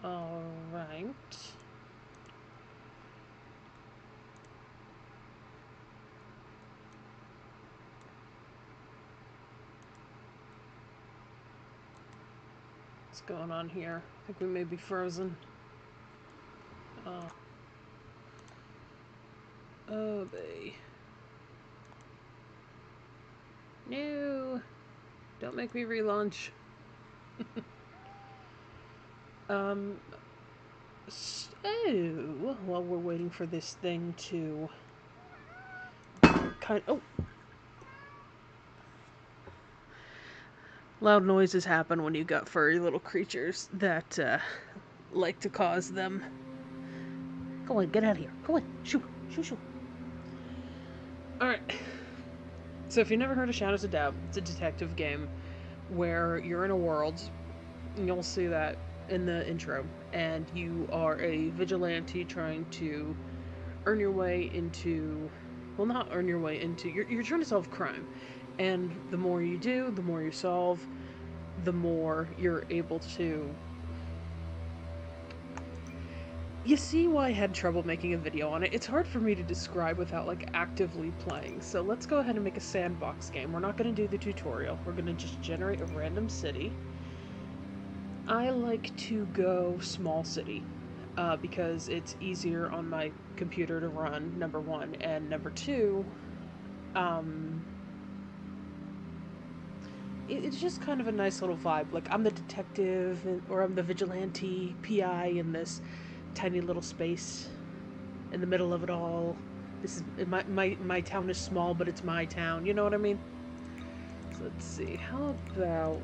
Alright. What's going on here? I think we may be frozen. Oh, bae. No! Don't make me relaunch. So, while we're waiting for this thing to oh! Loud noises happen when you've got furry little creatures that, like to cause them. Go on, get out of here. Go on, shoo, shoo, shoo. Alright. So if you've never heard of Shadows of Doubt, it's a detective game where you're in a world, and you'll see that in the intro, and you are a vigilante trying to earn your way into, well, not earn your way into, you're trying to solve crime. And the more you do, the more you solve, the more you're able to... You see why I had trouble making a video on it. It's hard for me to describe without, like, actively playing. So let's go ahead and make a sandbox game. We're not going to do the tutorial. We're going to just generate a random city. I like to go small city, because it's easier on my computer to run, number one. And number two, it's just kind of a nice little vibe. Like, I'm the detective, or I'm the vigilante PI in this tiny little space in the middle of it all. This is my town is small, but it's my town. You know what I mean? So let's see. How about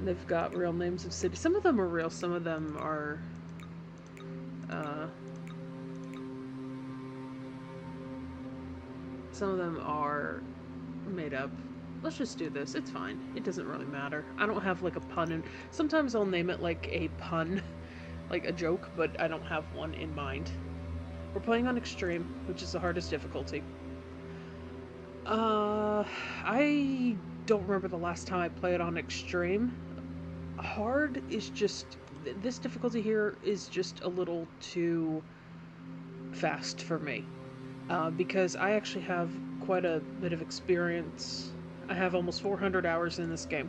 they've got real names of cities. Some of them are real. Some of them are. Some of them are made up. Let's just do this. It's fine. It doesn't really matter. I don't have like a pun in. Sometimes I'll name it like a pun, like a joke, but I don't have one in mind. We're playing on extreme, which is the hardest difficulty. I don't remember the last time I played on extreme. Hard is just, this difficulty here is just a little too fast for me. Because I actually have quite a bit of experience. I have almost 400 hours in this game.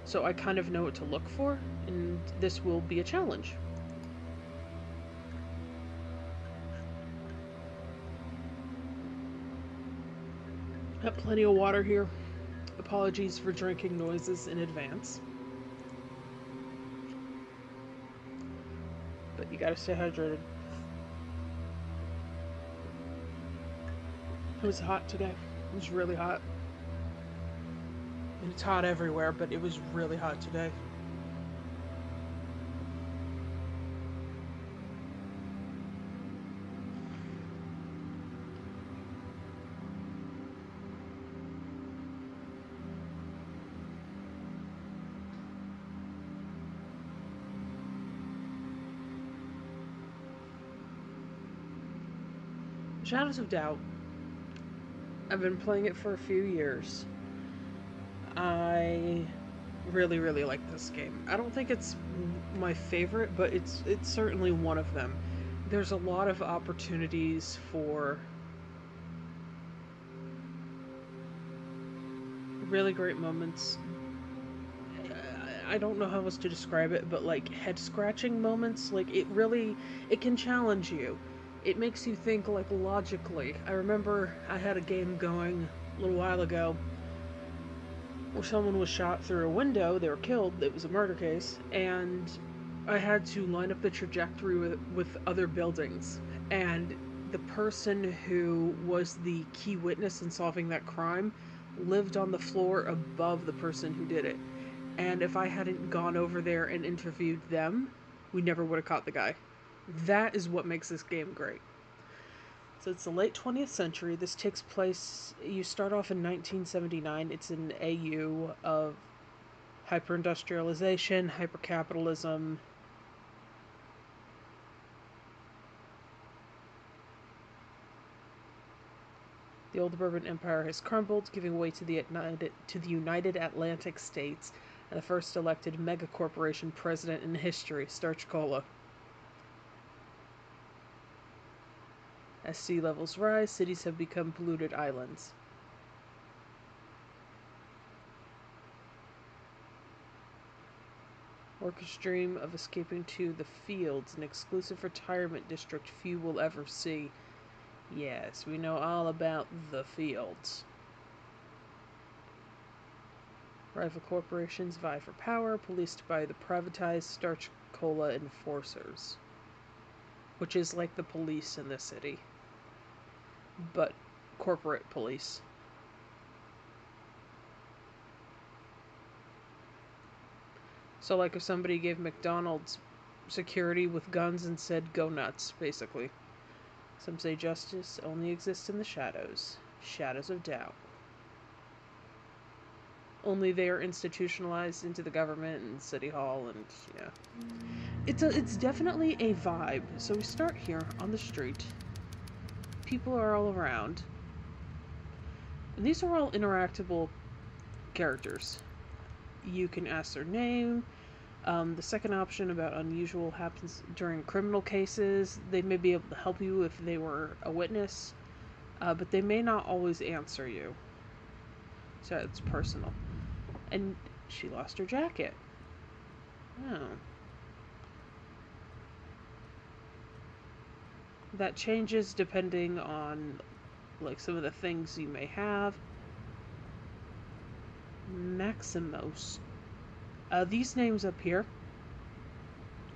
So I kind of know what to look for, and this will be a challenge. Got plenty of water here. Apologies for drinking noises in advance. But you gotta stay hydrated. It was hot today. It was really hot. And it's hot everywhere, but it was really hot today. Shadows of Doubt. I've been playing it for a few years. I really, really like this game. I don't think it's my favorite, but it's certainly one of them. There's a lot of opportunities for really great moments. I don't know how else to describe it, but like head scratching moments. Like it can challenge you. It makes you think like logically. I remember I had a game going a little while ago where someone was shot through a window. They were killed. It was a murder case, and I had to line up the trajectory with other buildings. And the person who was the key witness in solving that crime lived on the floor above the person who did it. And if I hadn't gone over there and interviewed them, we never would have caught the guy. That is what makes this game great. So it's the late 20th century. This takes place, you start off in 1979. It's an AU of hyper-industrialization, hyper-capitalism. The old Bourbon Empire has crumbled, giving way to the United Atlantic States. and the first elected megacorporation president in history, Starch Cola. As sea levels rise, cities have become polluted islands. Workers dream of escaping to the fields, an exclusive retirement district few will ever see. Yes, we know all about the fields. Rival corporations vie for power, policed by the privatized Starch Cola enforcers, which is like the police in the city, but corporate police. So, like, if somebody gave McDonald's security with guns and said, go nuts, basically. Some say justice only exists in the shadows. Shadows of doubt. Only they are institutionalized into the government and city hall, and yeah. It's definitely a vibe. So we start here on the street. People are all around. And these are all interactable characters. You can ask their name. The second option about unusual happens during criminal cases. They may be able to help you if they were a witness, but they may not always answer you. So it's personal. And she lost her jacket. Oh. That changes depending on, like, some of the things you may have. Maximos. These names up here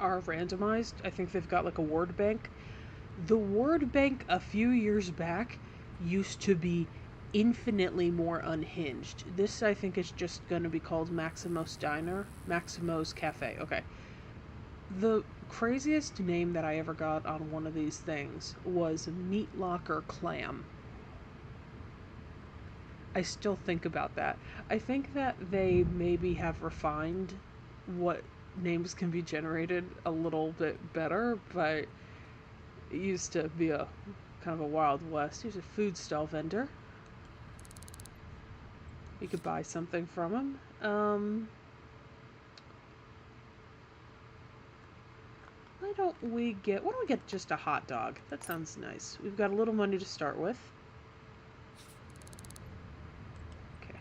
are randomized. I think they've got like a word bank. The word bank a few years back used to be infinitely more unhinged. This, I think, is just going to be called Maximo's Diner. Maximo's Cafe. Okay. The craziest name that I ever got on one of these things was Meat Locker Clam. I still think about that. I think that they maybe have refined what names can be generated a little bit better, but it used to be a kind of a Wild West. He was a food stall vendor. You could buy something from him. Why don't we get just a hot dog? That sounds nice. We've got a little money to start with. Okay.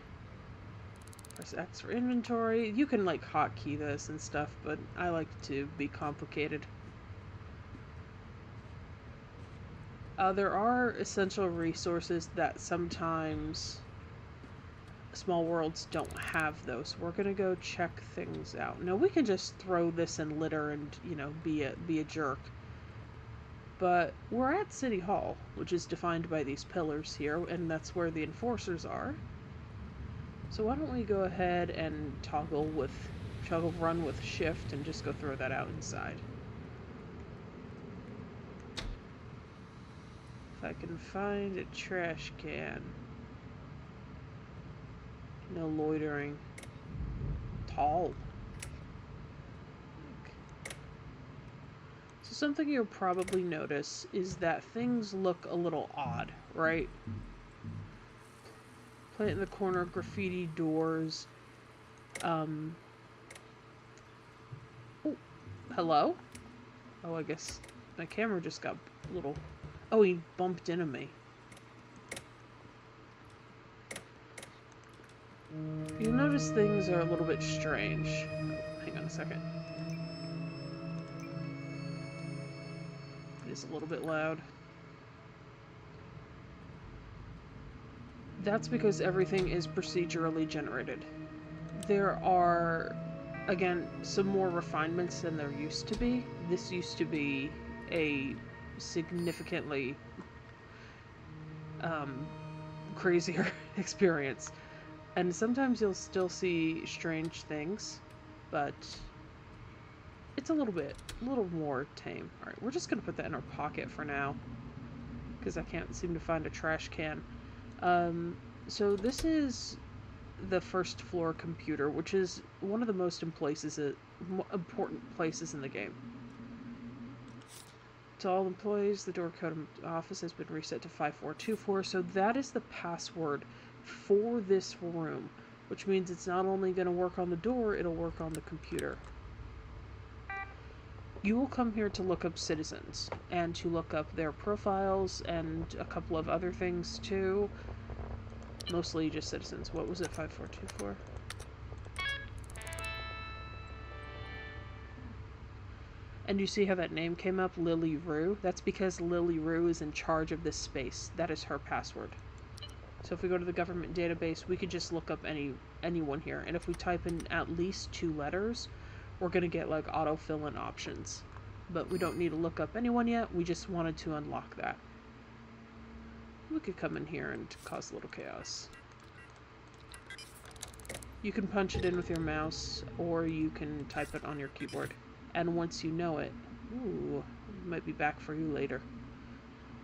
Press X for inventory. You can like hotkey this and stuff, but I like to be complicated. There are essential resources that sometimes small worlds don't have those. We're gonna go check things out. Now we can just throw this in litter and, you know, be a jerk. But we're at City Hall, which is defined by these pillars here, and that's where the enforcers are. So why don't we go ahead and toggle run with shift and just go throw that out inside. If I can find a trash can. No loitering. Tall. So something you'll probably notice is that things look a little odd, right? Plant in the corner, graffiti doors. Oh, hello? Oh, I guess my camera just got a little... Oh, he bumped into me. You'll notice things are a little bit strange. Oh, hang on a second. It is a little bit loud. That's because everything is procedurally generated. There are, again, some more refinements than there used to be. This used to be a significantly crazier experience. And sometimes you'll still see strange things, but it's a little more tame. Alright, we're just gonna put that in our pocket for now, because I can't seem to find a trash can. So this is the first floor computer, which is one of the most important places in the game. To all employees, the door code of the office has been reset to 5424, so that is the password for this room, which means it's not only going to work on the door, it'll work on the computer. You will come here to look up citizens and to look up their profiles and a couple of other things too. Mostly just citizens. What was it, 5424? And you see how that name came up, Lily Rue? That's because Lily Rue is in charge of this space. That is her password. So if we go to the government database, we could just look up anyone here. And if we type in at least 2 letters, we're going to get like autofill-in options. But we don't need to look up anyone yet. We just wanted to unlock that. We could come in here and cause a little chaos. You can punch it in with your mouse, or you can type it on your keyboard. And once you know it, ooh, it might be back for you later.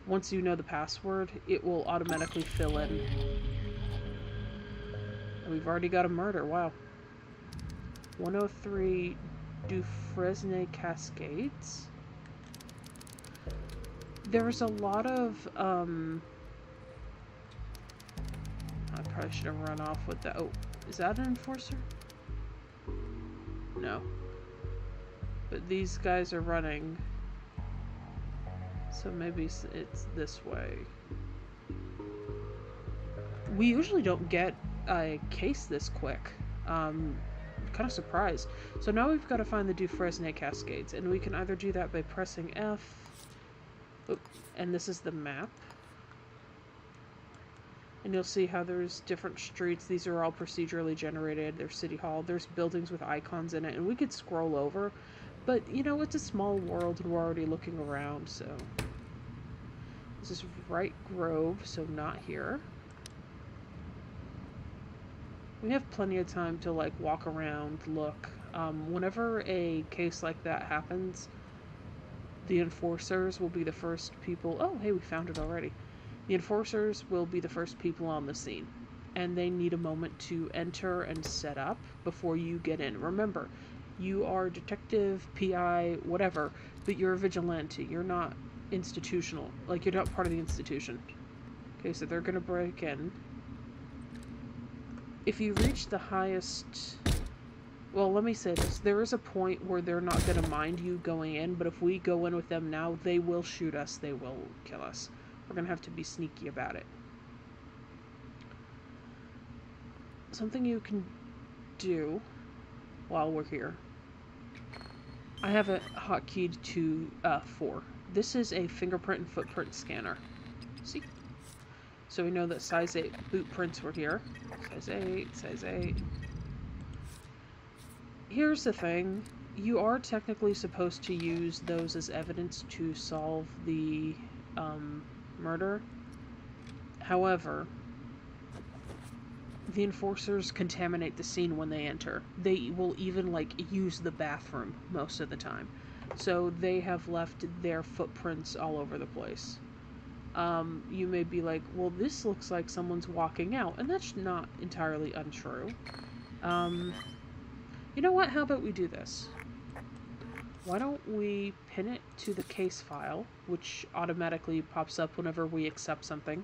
Once you know the password, it will automatically fill in. And we've already got a murder, wow. 103 Dufresne Cascades. There's a lot of, I probably should have run off with that. Oh, is that an enforcer? No. But these guys are running. So maybe it's this way. We usually don't get a case this quick. Kind of surprised. So now we've got to find the Dufresne Cascades, and we can either do that by pressing F. Oop, and this is the map. And you'll see how there's different streets. These are all procedurally generated. There's City Hall. There's buildings with icons in it, and we could scroll over. But, you know, it's a small world, and we're already looking around, so... This is Wright Grove, so not here. We have plenty of time to, like, walk around, look. Whenever a case like that happens, the enforcers will be the first people... Oh, hey, we found it already. The enforcers will be the first people on the scene, and they need a moment to enter and set up before you get in. Remember, you are detective, PI, whatever, but you're a vigilante. You're not institutional. Like, you're not part of the institution. Okay, so they're gonna break in. If you reach the highest... Well, let me say this. There is a point where they're not gonna mind you going in, but if we go in with them now, they will shoot us. They will kill us. We're gonna have to be sneaky about it. Something you can do while we're here. I have it hotkeyed to 4. This is a fingerprint and footprint scanner. See? So we know that size 8 boot prints were here. Size 8, size 8. Here's the thing. You are technically supposed to use those as evidence to solve the murder. However, the enforcers contaminate the scene when they enter. They will even, like, use the bathroom most of the time. So they have left their footprints all over the place. You may be like, well, this looks like someone's walking out, and that's not entirely untrue. You know what? How about we do this? Why don't we pin it to the case file, which automatically pops up whenever we accept something.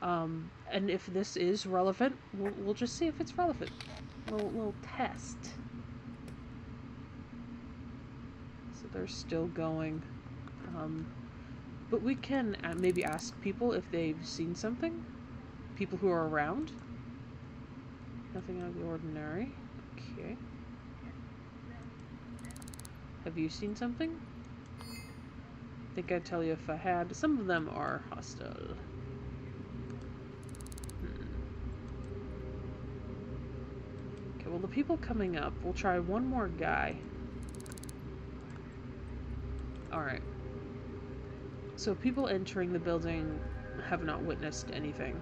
And if this is relevant, we'll just see if it's relevant. We'll test. So they're still going. But we can maybe ask people if they've seen something. People who are around. Nothing out of the ordinary. Okay. Have you seen something? I think I'd tell you if I had. Some of them are hostile. Okay, well, the people coming up, we'll try one more guy. Alright. So people entering the building have not witnessed anything.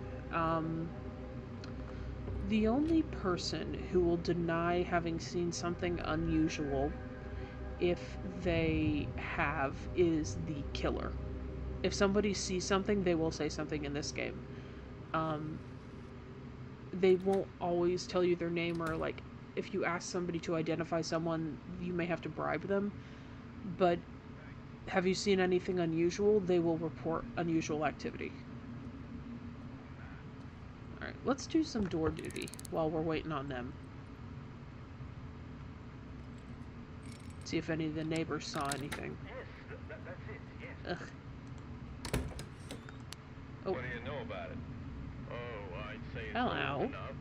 The only person who will deny having seen something unusual, if they have, is the killer. If somebody sees something, they will say something in this game. They won't always tell you their name, or, like, if you ask somebody to identify someone, you may have to bribe them. But have you seen anything unusual? They will report unusual activity. Alright, let's do some door duty while we're waiting on them. See if any of the neighbors saw anything. Yes, that's it, yes. Ugh. Oh. What do you know about it? Oh, I'd say it's Hello. old enough.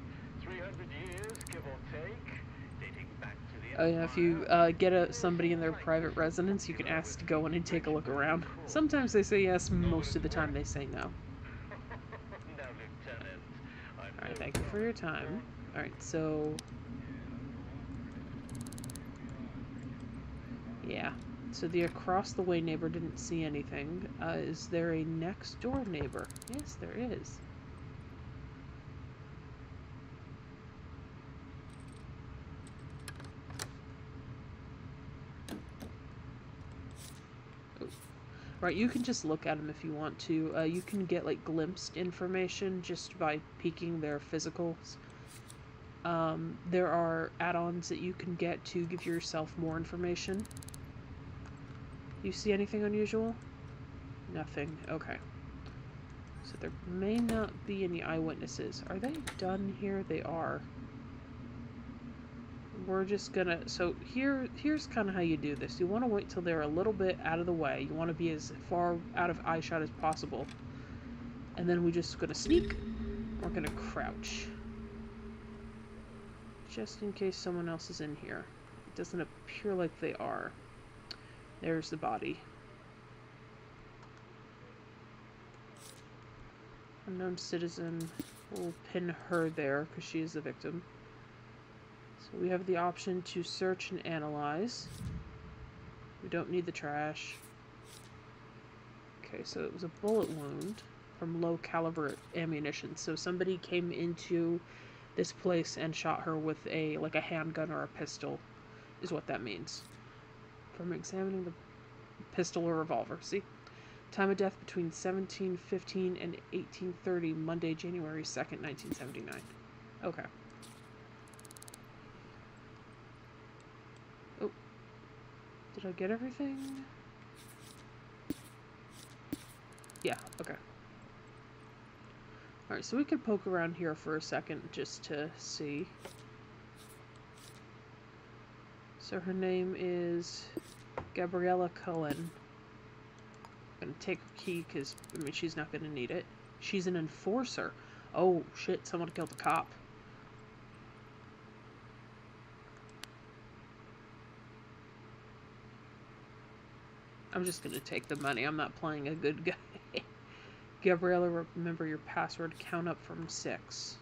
300 years, give or take. Dating back to the Oh yeah, if you get somebody in their private residence, you can ask to go in and take a look around. Sometimes they say yes, most of the time they say no. Now, Lieutenant, Alright, thank you for your time. Alright, so... yeah. So the across the way neighbor didn't see anything. Is there a next door neighbor? Yes, there is. Oh. Right, you can just look at them if you want to. You can get like glimpsed information just by peeking their physicals. There are add-ons that you can get to give yourself more information. You see anything unusual? Nothing. Okay. So there may not be any eyewitnesses. Are they done here? They are. We're just gonna... so here's kind of how you do this. You want to wait till they're a little bit out of the way. You want to be as far out of eyeshot as possible. And then we're just gonna sneak. We're gonna crouch. Just in case someone else is in here. It doesn't appear like they are. There's the body. Unknown citizen. We'll pin her there because she is the victim. So we have the option to search and analyze. We don't need the trash. Okay, so it was a bullet wound from low caliber ammunition. So somebody came into this place and shot her with a handgun or a pistol, is what that means. From examining the pistol or revolver. See? Time of death between 1715 and 1830, Monday, January 2nd, 1979. Okay. Oh. Did I get everything? Yeah, okay. Alright, so we could poke around here for a second just to see. So her name is Gabriella Cohen. I'm gonna take her key because, I mean, she's not gonna need it. She's an enforcer. Oh, shit, someone killed a cop. I'm just gonna take the money. I'm not playing a good guy. Gabriella, remember your password. Count up from 6.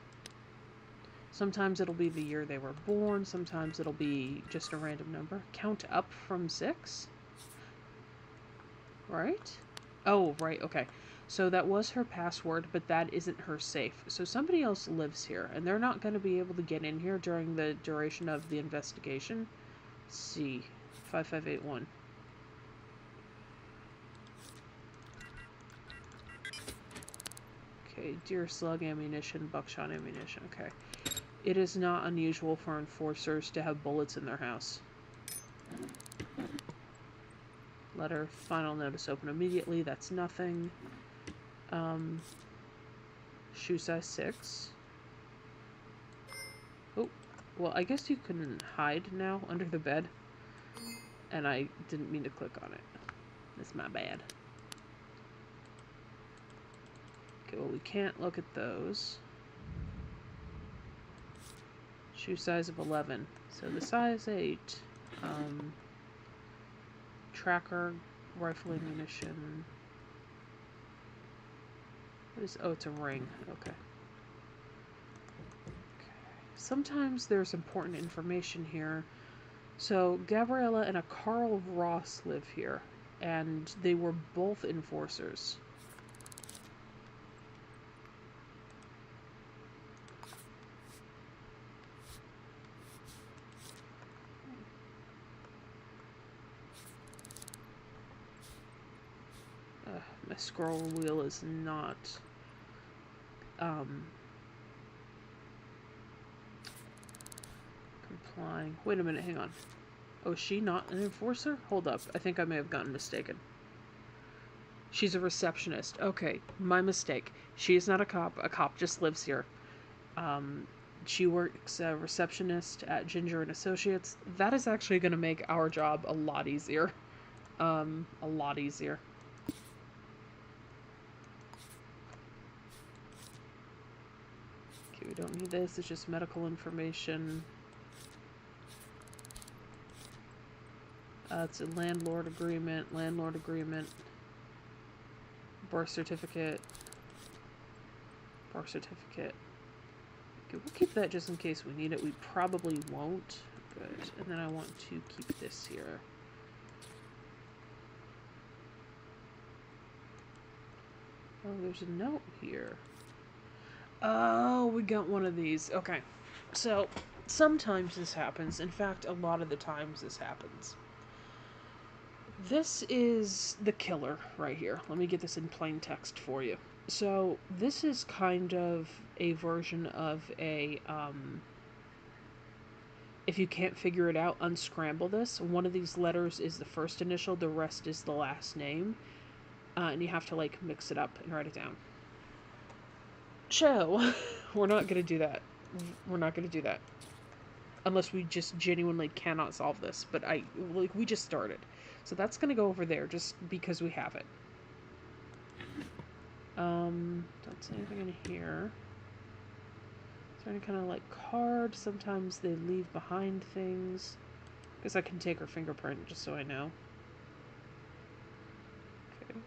Sometimes it'll be the year they were born. Sometimes it'll be just a random number. Count up from 6? Right? Oh, right, okay. So that was her password, but that isn't her safe. So somebody else lives here, and they're not going to be able to get in here during the duration of the investigation. Let's see. 5581. Okay, deer slug ammunition, buckshot ammunition. Okay. It is not unusual for enforcers to have bullets in their house. Letter, final notice open immediately. That's nothing. Shoe size 6. Oh, well, I guess you can hide now under the bed. And I didn't mean to click on it. That's my bad. Okay, well, we can't look at those. Shoe size of 11. So the size 8. Tracker, rifle ammunition. What is, oh, it's a ring. Okay. Sometimes there's important information here. So Gabriella and a Carl Ross live here, and they were both enforcers. My scroll wheel is not complying. Wait a minute, hang on. Oh, is she not an enforcer? Hold up, I think I may have gotten mistaken. She's a receptionist. Okay, my mistake. She is not a cop. A cop just lives here. Um, she works a receptionist at Ginger and Associates. That is actually going to make our job a lot easier. A lot easier. Okay, we don't need this. It's just medical information. It's a landlord agreement. Birth certificate. Birth certificate. Okay, we'll keep that just in case we need it. We probably won't. Good. And then I want to keep this here. Oh, there's a note here. Oh, we got one of these. Okay. So, sometimes this happens. In fact, a lot of the times this happens. This is the killer right here. Let me get this in plain text for you. So, this is kind of a version of a, if you can't figure it out, unscramble this. One of these letters is the first initial, the rest is the last name. And you have to, like, mix it up and write it down. So, we're not going to do that. We're not going to do that. Unless we just genuinely cannot solve this. But we just started. So that's going to go over there just because we have it. Don't see anything in here. Is there any kind of like card? Sometimes they leave behind things. Guess I can take her fingerprint just so I know. Okay.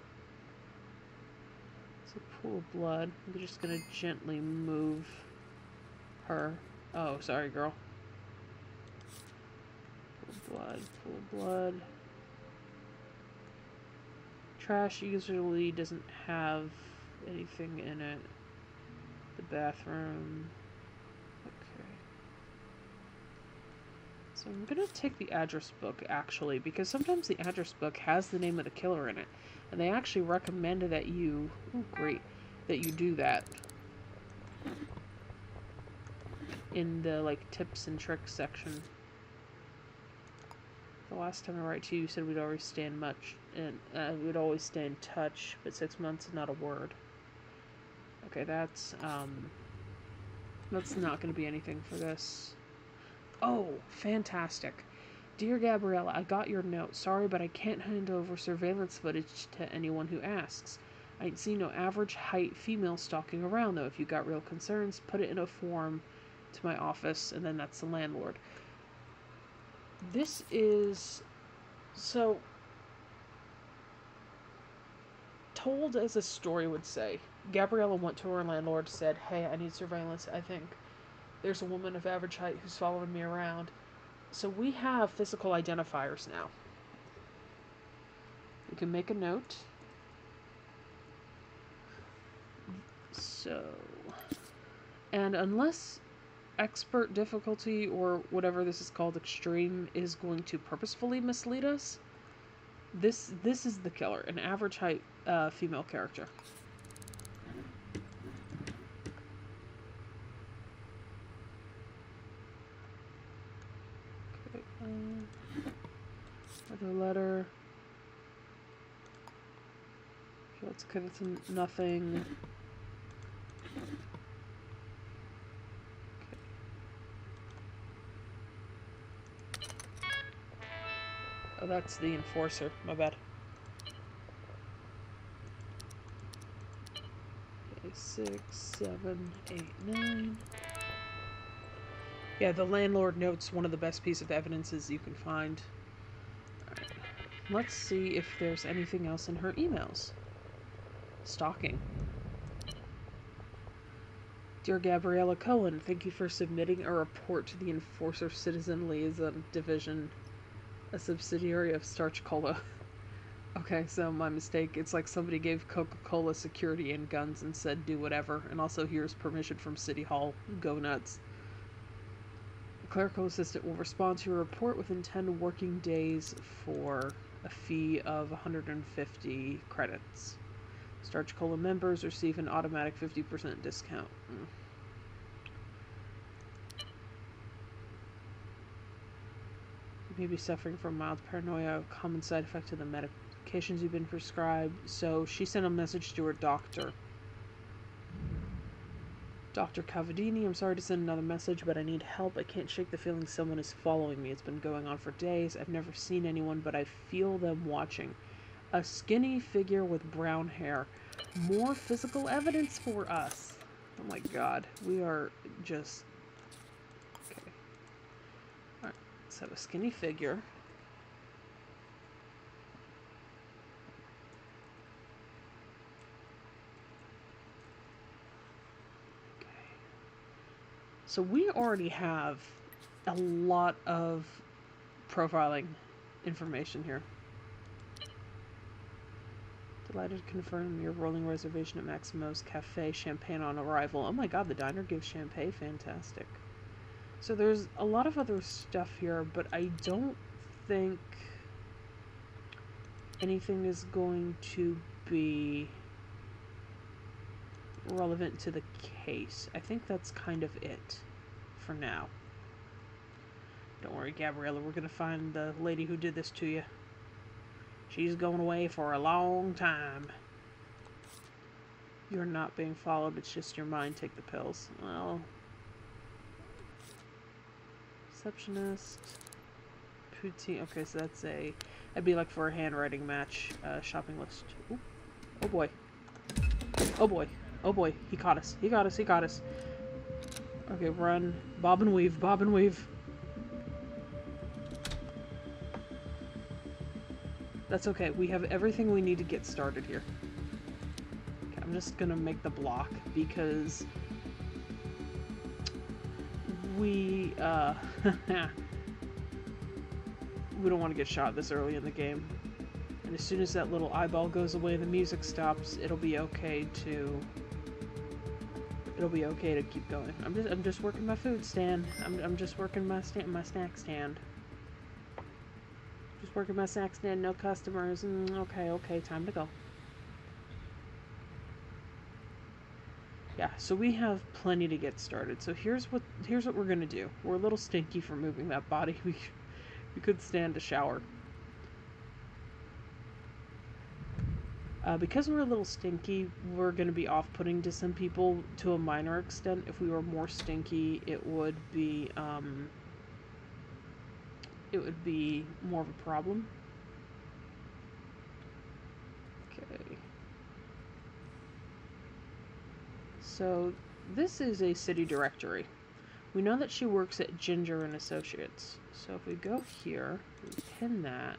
It's a pool of blood. I'm just going to gently move her. Oh, sorry, girl. Pool of blood. Trash usually doesn't have anything in it. The bathroom. Okay. So I'm gonna take the address book actually, because sometimes the address book has the name of the killer in it. And they actually recommend that you, that you do that. In the like tips and tricks section. The last time I write to you, you said we'd always stay in we'd always stay in touch, but 6 months is not a word. Okay, that's not going to be anything for this. Oh, fantastic. Dear Gabriella, I got your note. Sorry, but I can't hand over surveillance footage to anyone who asks. I ain't seen no average height female stalking around, though. If you got real concerns, put it in a form to my office, and then that's the landlord. This is... So... Told as a story would say, Gabriella went to her landlord, said, "Hey, I need surveillance. I think there's a woman of average height who's following me around." So we have physical identifiers now. You can make a note. So, and unless expert difficulty or whatever this is called, extreme, is going to purposefully mislead us, this is the killer, an average height female character. Okay, another letter. Okay, let's cut it to nothing. Oh, that's the enforcer. My bad. Okay, 6, 7, 8, 9. Yeah, the landlord note's one of the best pieces of evidences you can find. Alright. Let's see if there's anything else in her emails. Stalking. Dear Gabriella Cohen, thank you for submitting a report to the Enforcer Citizen Liaison Division, a subsidiary of Starch Cola. Okay, so my mistake. It's like somebody gave Coca-Cola security and guns and said do whatever, and also here's permission from City Hall. Go nuts. The clerical assistant will respond to your report within 10 working days for a fee of 150 credits. Starch Cola members receive an automatic 50% discount. You may be suffering from mild paranoia, a common side effect of the medications you've been prescribed. So she sent a message to her doctor. Dr. Cavadini, I'm sorry to send another message, but I need help. I can't shake the feeling someone is following me. It's been going on for days. I've never seen anyone, but I feel them watching. A skinny figure with brown hair. More physical evidence for us. Oh my god. We are just... Okay. Alright. So a skinny figure. So we already have a lot of profiling information here. Delighted to confirm your rolling reservation at Maximo's Cafe Champagne on arrival. Oh my god, the diner gives champagne. Fantastic. So there's a lot of other stuff here, but I don't think anything is going to be relevant to the case. I think that's kind of it for now. Don't worry, Gabriella, we're gonna find the lady who did this to you. She's going away for a long time. You're not being followed, it's just your mind. Take the pills. Well... Receptionist. Poutine. Okay, so that's a... I'd be like for a handwriting match. Shopping list. Ooh. Oh boy. Oh boy. Oh boy. He caught us. He got us. He got us. Okay, run. Bob and weave. Bob and weave. That's okay. We have everything we need to get started here. Okay, I'm just gonna make the block because... we, we don't want to get shot this early in the game. And as soon as that little eyeball goes away, the music stops, it'll be okay to... It'll be okay to keep going. I'm just working my food stand. I'm just working my snack stand. Just working my snack stand, no customers. Okay, time to go. Yeah, so we have plenty to get started. So here's what we're gonna do. We're a little stinky for moving that body. We could stand a shower. Because we're a little stinky, we're going to be off-putting to some people to a minor extent. If we were more stinky, it would be more of a problem. Okay. So this is a city directory. We know that she works at Ginger and Associates. So if we go here, we pin that.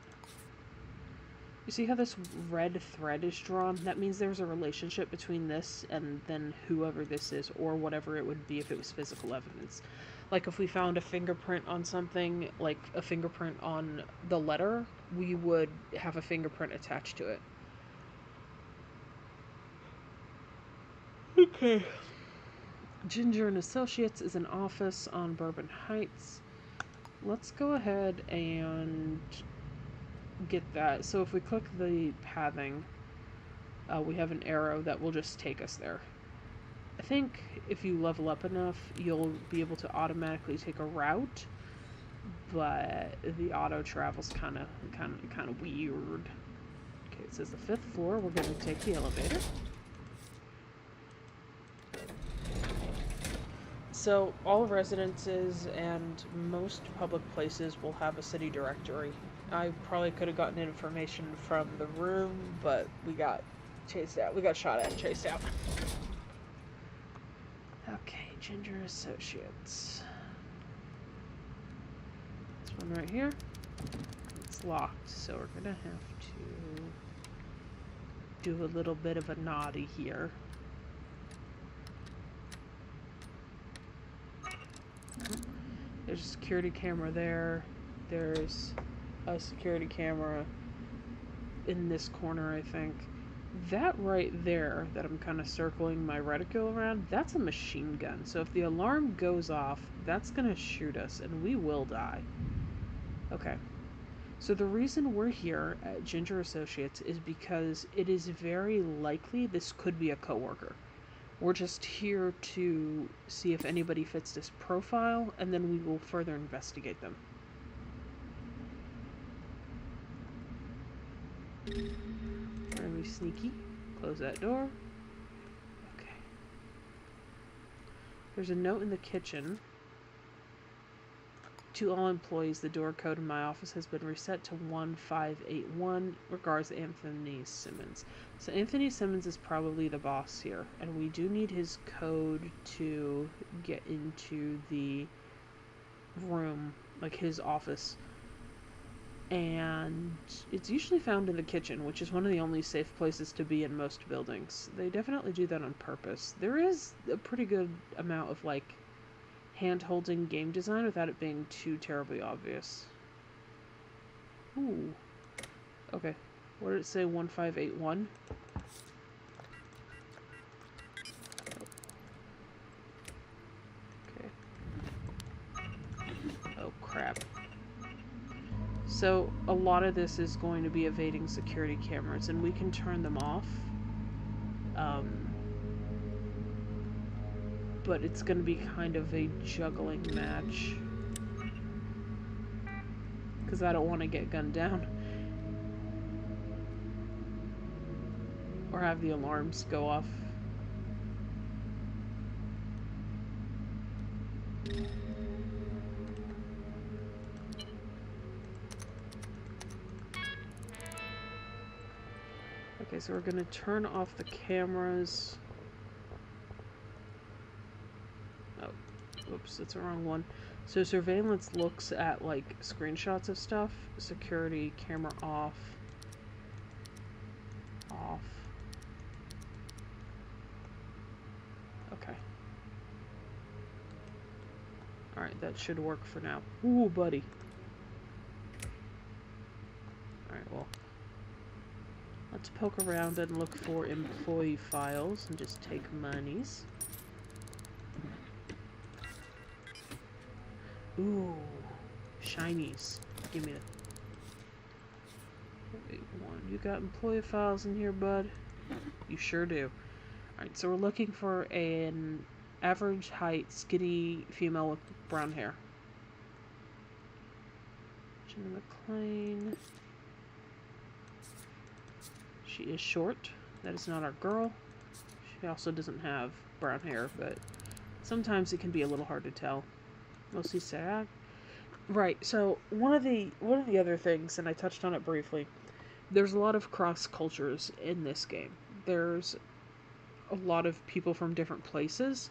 You see how this red thread is drawn? That means there's a relationship between this and then whoever this is, or whatever it would be if it was physical evidence. Like if we found a fingerprint on something, like a fingerprint on the letter, we would have a fingerprint attached to it. Okay. Ginger and Associates is an office on Bourbon Heights. Let's go ahead and get that. So if we click the pathing, we have an arrow that will just take us there. I think if you level up enough, you'll be able to automatically take a route, but the auto travel's kind of weird. Okay, it says the 5th floor. We're going to take the elevator. So all residences and most public places will have a city directory. I probably could have gotten information from the room, but we got chased out. We got shot at and chased out. Okay, Ginger Associates. This one right here. It's locked, so we're gonna have to do a little bit of a naughty here. There's a security camera there. There's a security camera in this corner, I think. That right there, that I'm kind of circling my reticule around, that's a machine gun. So if the alarm goes off, that's going to shoot us, and we will die. Okay. So the reason we're here at Ginger Associates is because it is very likely this could be a coworker. We're just here to see if anybody fits this profile, and then we will further investigate them. Very sneaky. Close that door. Okay. There's a note in the kitchen. To all employees, the door code in my office has been reset to 1581. Regards, Anthony Simmons. So Anthony Simmons is probably the boss here, and we do need his code to get into the room, like his office. And it's usually found in the kitchen, which is one of the only safe places to be in most buildings. They definitely do that on purpose. There is a pretty good amount of, like, hand-holding game design without it being too terribly obvious. Ooh. Okay. What did it say? 1581? Okay. Oh, crap. So, a lot of this is going to be evading security cameras, and we can turn them off. But it's going to be kind of a juggling match. Because I don't want to get gunned down. Or have the alarms go off. Okay, so we're going to turn off the cameras. Oh, oops, that's the wrong one. So surveillance looks at, like, screenshots of stuff. Security, camera off. Off. Okay. Alright, that should work for now. Ooh, buddy. Alright, well. Let's poke around and look for employee files and just take monies. Ooh, shinies. Give me the... Wait, one. You got employee files in here, bud? You sure do. Alright, so we're looking for an average height, skinny female with brown hair. Jenna McClain. She is short. That is not our girl. She also doesn't have brown hair, but sometimes it can be a little hard to tell. Mostly sad. Right, so one of the other things, and I touched on it briefly, there's a lot of cross cultures in this game. There's a lot of people from different places.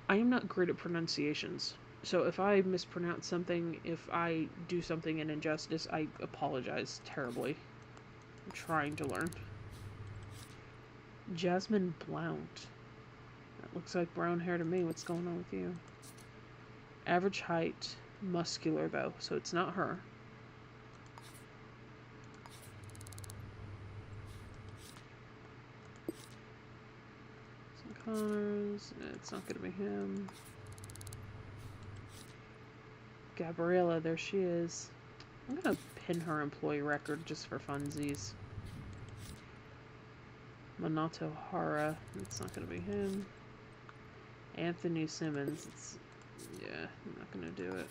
I am not great at pronunciations, so if I mispronounce something, if I do something in injustice, I apologize terribly. I'm trying to learn. Jasmine Blount. That looks like brown hair to me. What's going on with you? Average height, muscular though, so it's not her. Connors, it's not gonna be him. Gabriella, there she is. I'm gonna pin her employee record just for funsies. Minato Hara, it's not gonna be him. Anthony Simmons, yeah, I'm not gonna do it.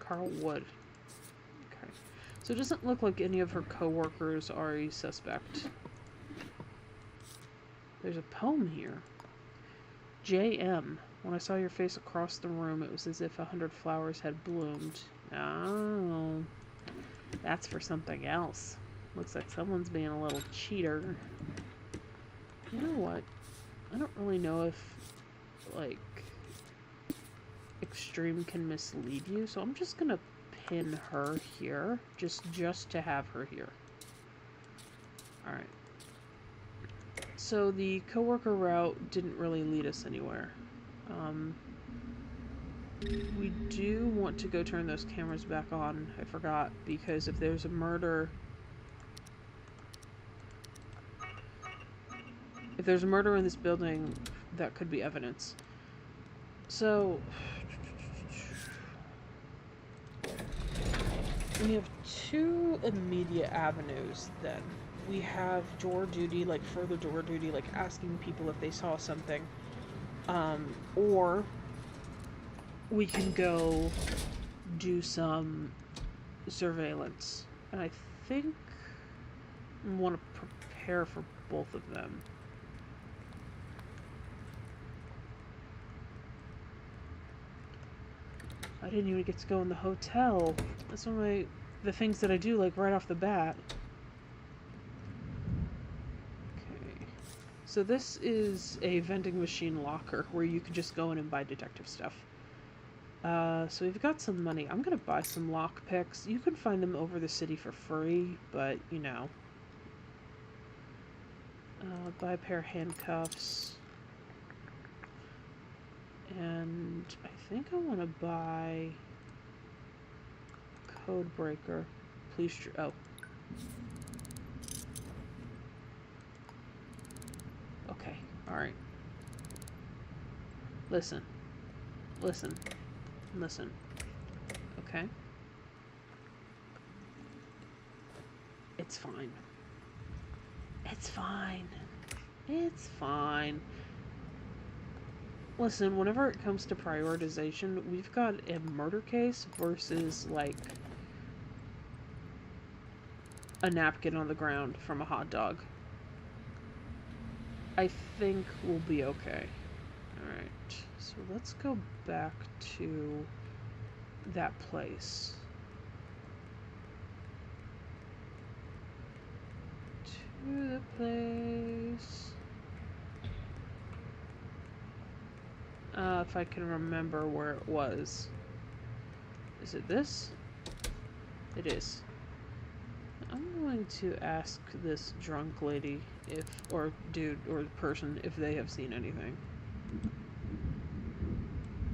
Carl Wood. Okay. So it doesn't look like any of her co-workers are a suspect. There's a poem here. J.M. When I saw your face across the room, it was as if 100 flowers had bloomed. Oh. That's for something else. Looks like someone's being a little cheater. You know what? I don't really know if, like, extreme can mislead you, so I'm just gonna pin her here, just to have her here. Alright. So the coworker route didn't really lead us anywhere. We do want to go turn those cameras back on. I forgot, because if there's a murder... If there's a murder in this building, that could be evidence. So... we have two immediate avenues, then. We have door duty, like further door duty, like asking people if they saw something. Or we can go do some surveillance. And I think I want to prepare for both of them. I didn't even get to go in the hotel. That's one of the things that I do, like, right off the bat. Okay. So this is a vending machine locker where you can just go in and buy detective stuff. So we've got some money. I'm gonna buy some lockpicks. You can find them over the city for free, but, you know. Buy a pair of handcuffs. And I think I want to buy code breaker. Please. Oh. Okay. Alright. Listen. Listen. Listen. Okay? It's fine. It's fine. It's fine. Listen, whenever it comes to prioritization, we've got a murder case versus, like, a napkin on the ground from a hot dog. I think we'll be okay. Alright, so let's go back to that place. To the place. If I can remember where it was. Is it this? It is. I'm going to ask this drunk lady if, or dude, or person, if they have seen anything.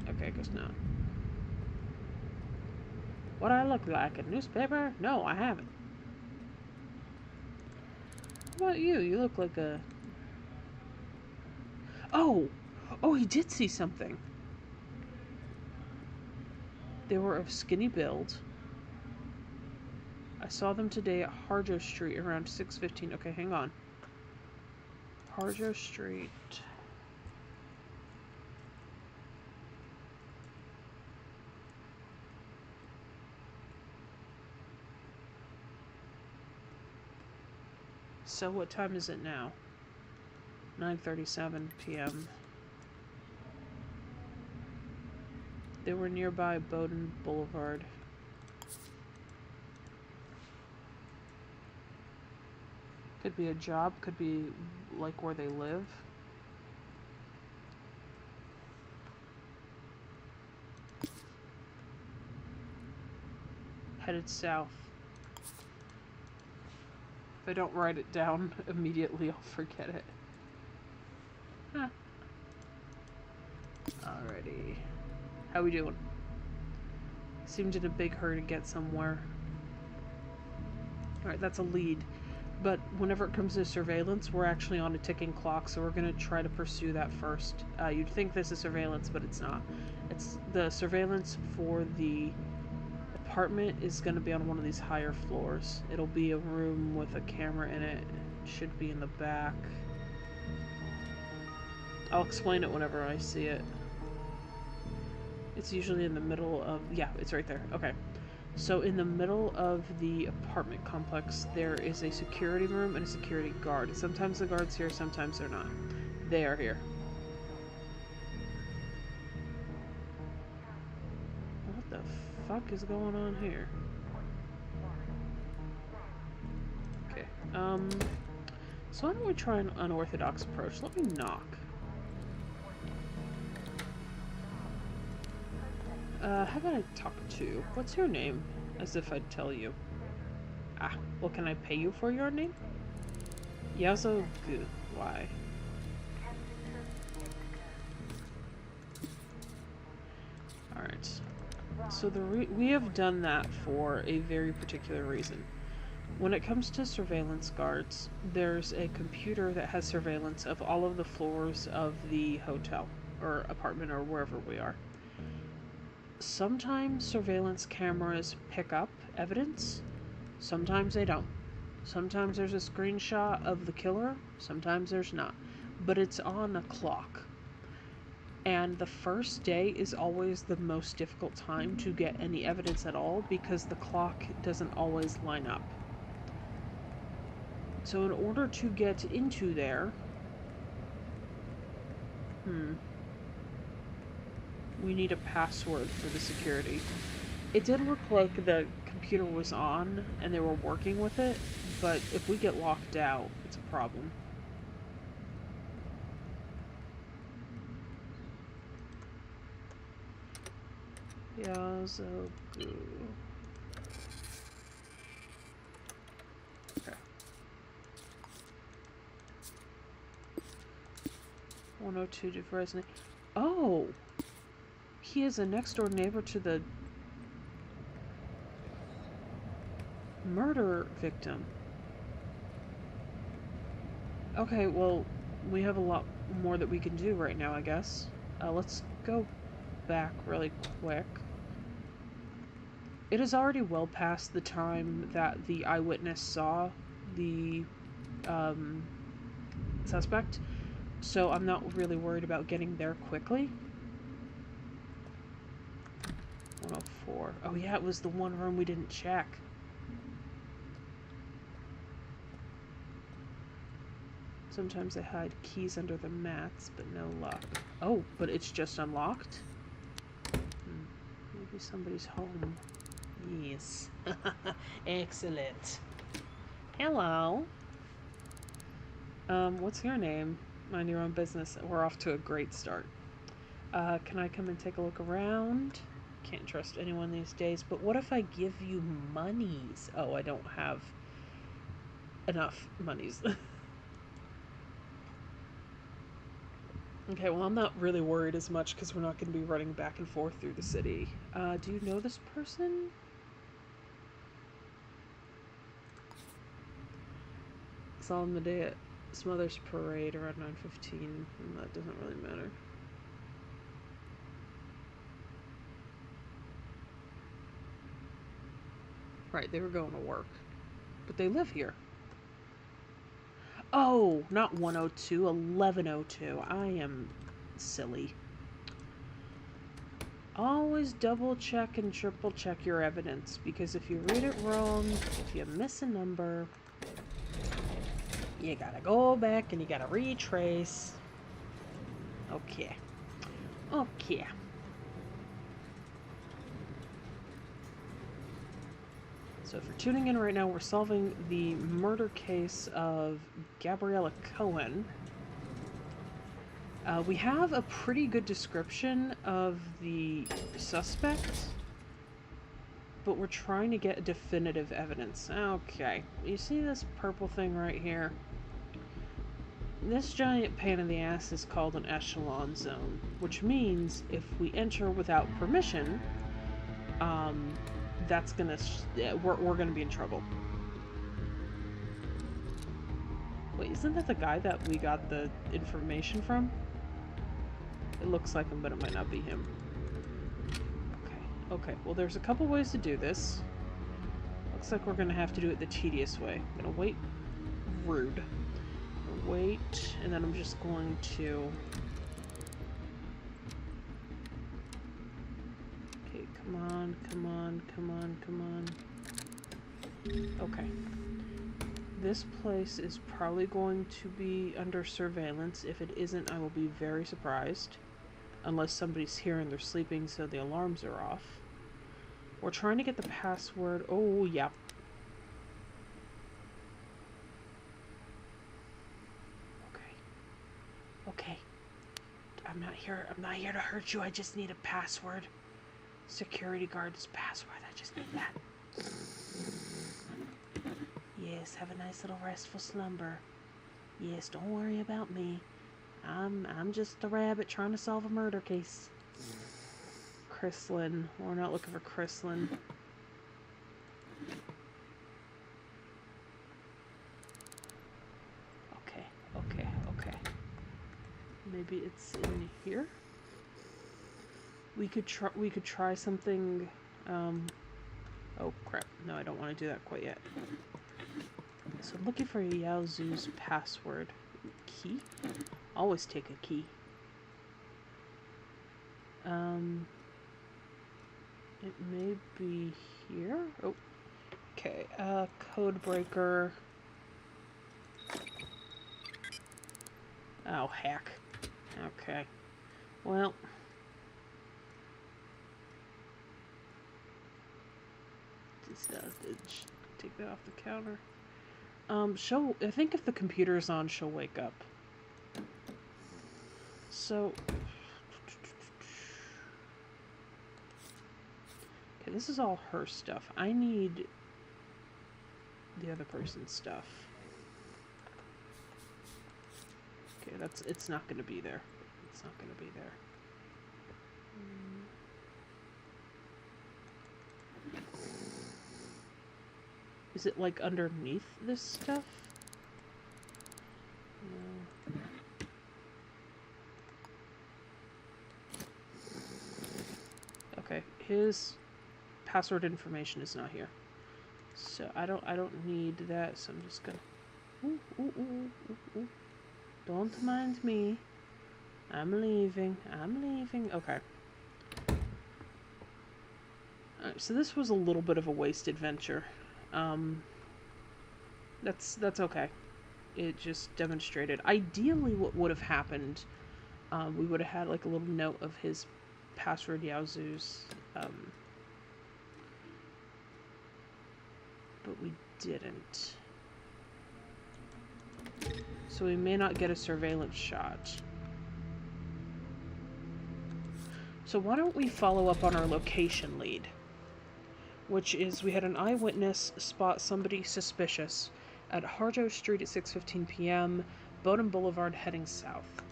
Okay, I guess not. What I look like? A newspaper? No, I haven't. How about you? You look like a... Oh! Oh, he did see something. They were of skinny build. I saw them today at Harjo Street around 6:15. Okay, hang on. Harjo Street. So what time is it now? 9:37 p.m. They were nearby Bowdoin Boulevard. Could be a job, could be like where they live. Headed south. If I don't write it down immediately, I'll forget it. Huh. Alrighty. How we doing? Seemed in a big hurry to get somewhere. Alright, that's a lead. But whenever it comes to surveillance, we're actually on a ticking clock, so we're going to try to pursue that first. You'd think this is surveillance, but it's not. It's the surveillance for the apartment is going to be on one of these higher floors. It'll be a room with a camera in it. It should be in the back. I'll explain it whenever I see it. It's usually in the middle of... Yeah, it's right there. Okay. So in the middle of the apartment complex, there is a security room and a security guard. Sometimes the guard's here, sometimes they're not. They are here. What the fuck is going on here? Okay. So why don't we try an unorthodox approach? Let me knock. How about I talk to... What's your name? As if I'd tell you. Ah, well, can I pay you for your name? Yazo Gu. Why? Alright. So we have done that for a very particular reason. When it comes to surveillance guards, there's a computer that has surveillance of all of the floors of the hotel, or apartment, or wherever we are. Sometimes surveillance cameras pick up evidence, sometimes they don't. Sometimes there's a screenshot of the killer, sometimes there's not. But it's on a clock. And the first day is always the most difficult time to get any evidence at all because the clock doesn't always line up. So in order to get into there... we need a password for the security. It did look like the computer was on and they were working with it, but if we get locked out, it's a problem. Yazogu. Okay. 102 resonate. Oh! He is a next door neighbor to the murder victim. Okay, well, we have a lot more that we can do right now, I guess. Let's go back really quick. It is already well past the time that the eyewitness saw the suspect, so I'm not really worried about getting there quickly. 104. Oh yeah, it was the one room we didn't check. Sometimes they hide keys under the mats, but no luck. Oh, but it's just unlocked? Maybe somebody's home. Yes. Excellent. Hello. What's your name? Mind your own business. We're off to a great start. Can I come and take a look around? Can't trust anyone these days, but what if I give you monies? Oh, I don't have enough monies. Okay, well, I'm not really worried as much because we're not going to be running back and forth through the city. Do you know this person? Saw him the day at Smothers Parade around 9:15, and that doesn't really matter. Right, they were going to work. But they live here. Oh, not 102, 1102. I am silly. Always double check and triple check your evidence, because if you read it wrong, if you miss a number, you gotta go back and you gotta retrace. Okay. Okay. So if you're tuning in right now, we're solving the murder case of Gabriella Cohen. We have a pretty good description of the suspect, but we're trying to get definitive evidence. Okay, you see this purple thing right here? This giant pain in the ass is called an echelon zone, which means if we enter without permission, that's gonna we're gonna be in trouble. Wait, isn't that the guy that we got the information from? It looks like him, but it might not be him. Okay, well, there's a couple ways to do this. Looks like we're gonna have to do it the tedious way. I'm gonna wait. Rude. Wait, and then I'm just going to... Okay, come on, come on, come on, come on. Okay. This place is probably going to be under surveillance. If it isn't, I will be very surprised. Unless somebody's here and they're sleeping, so the alarms are off. We're trying to get the password. Oh, yeah. Okay. I'm not here to hurt you. I just need a password. Security guard's password. I just need that. Yes, have a nice little restful slumber. Yes, don't worry about me. I'm just a rabbit trying to solve a murder case. Chryslin. We're not looking for Chryslin. Okay. Maybe it's in here. We could try something. Oh crap! No, I don't want to do that quite yet. So I'm looking for Yao Zu's password. Key? Always take a key. It may be here. Oh, okay. Code breaker. Oh, heck. Okay. Well, stuff. Take that off the counter. I think if the computer's on, she'll wake up. So... Okay, this is all her stuff. I need the other person's stuff. Okay, it's not gonna be there. It's not gonna be there. Is it like underneath this stuff? No. Okay, his password information is not here. So I don't need that, so I'm just gonna ooh. Don't mind me. I'm leaving. Okay. Alright, so this was a little bit of a wasted venture. That's okay. It just demonstrated. Ideally, what would have happened, we would have had like a little note of his password Yaozu's, but we didn't. So we may not get a surveillance shot. So why don't we follow up on our location lead? Which is, we had an eyewitness spot somebody suspicious at Harjo Street at 6:15 p.m., Bowdoin Boulevard heading south.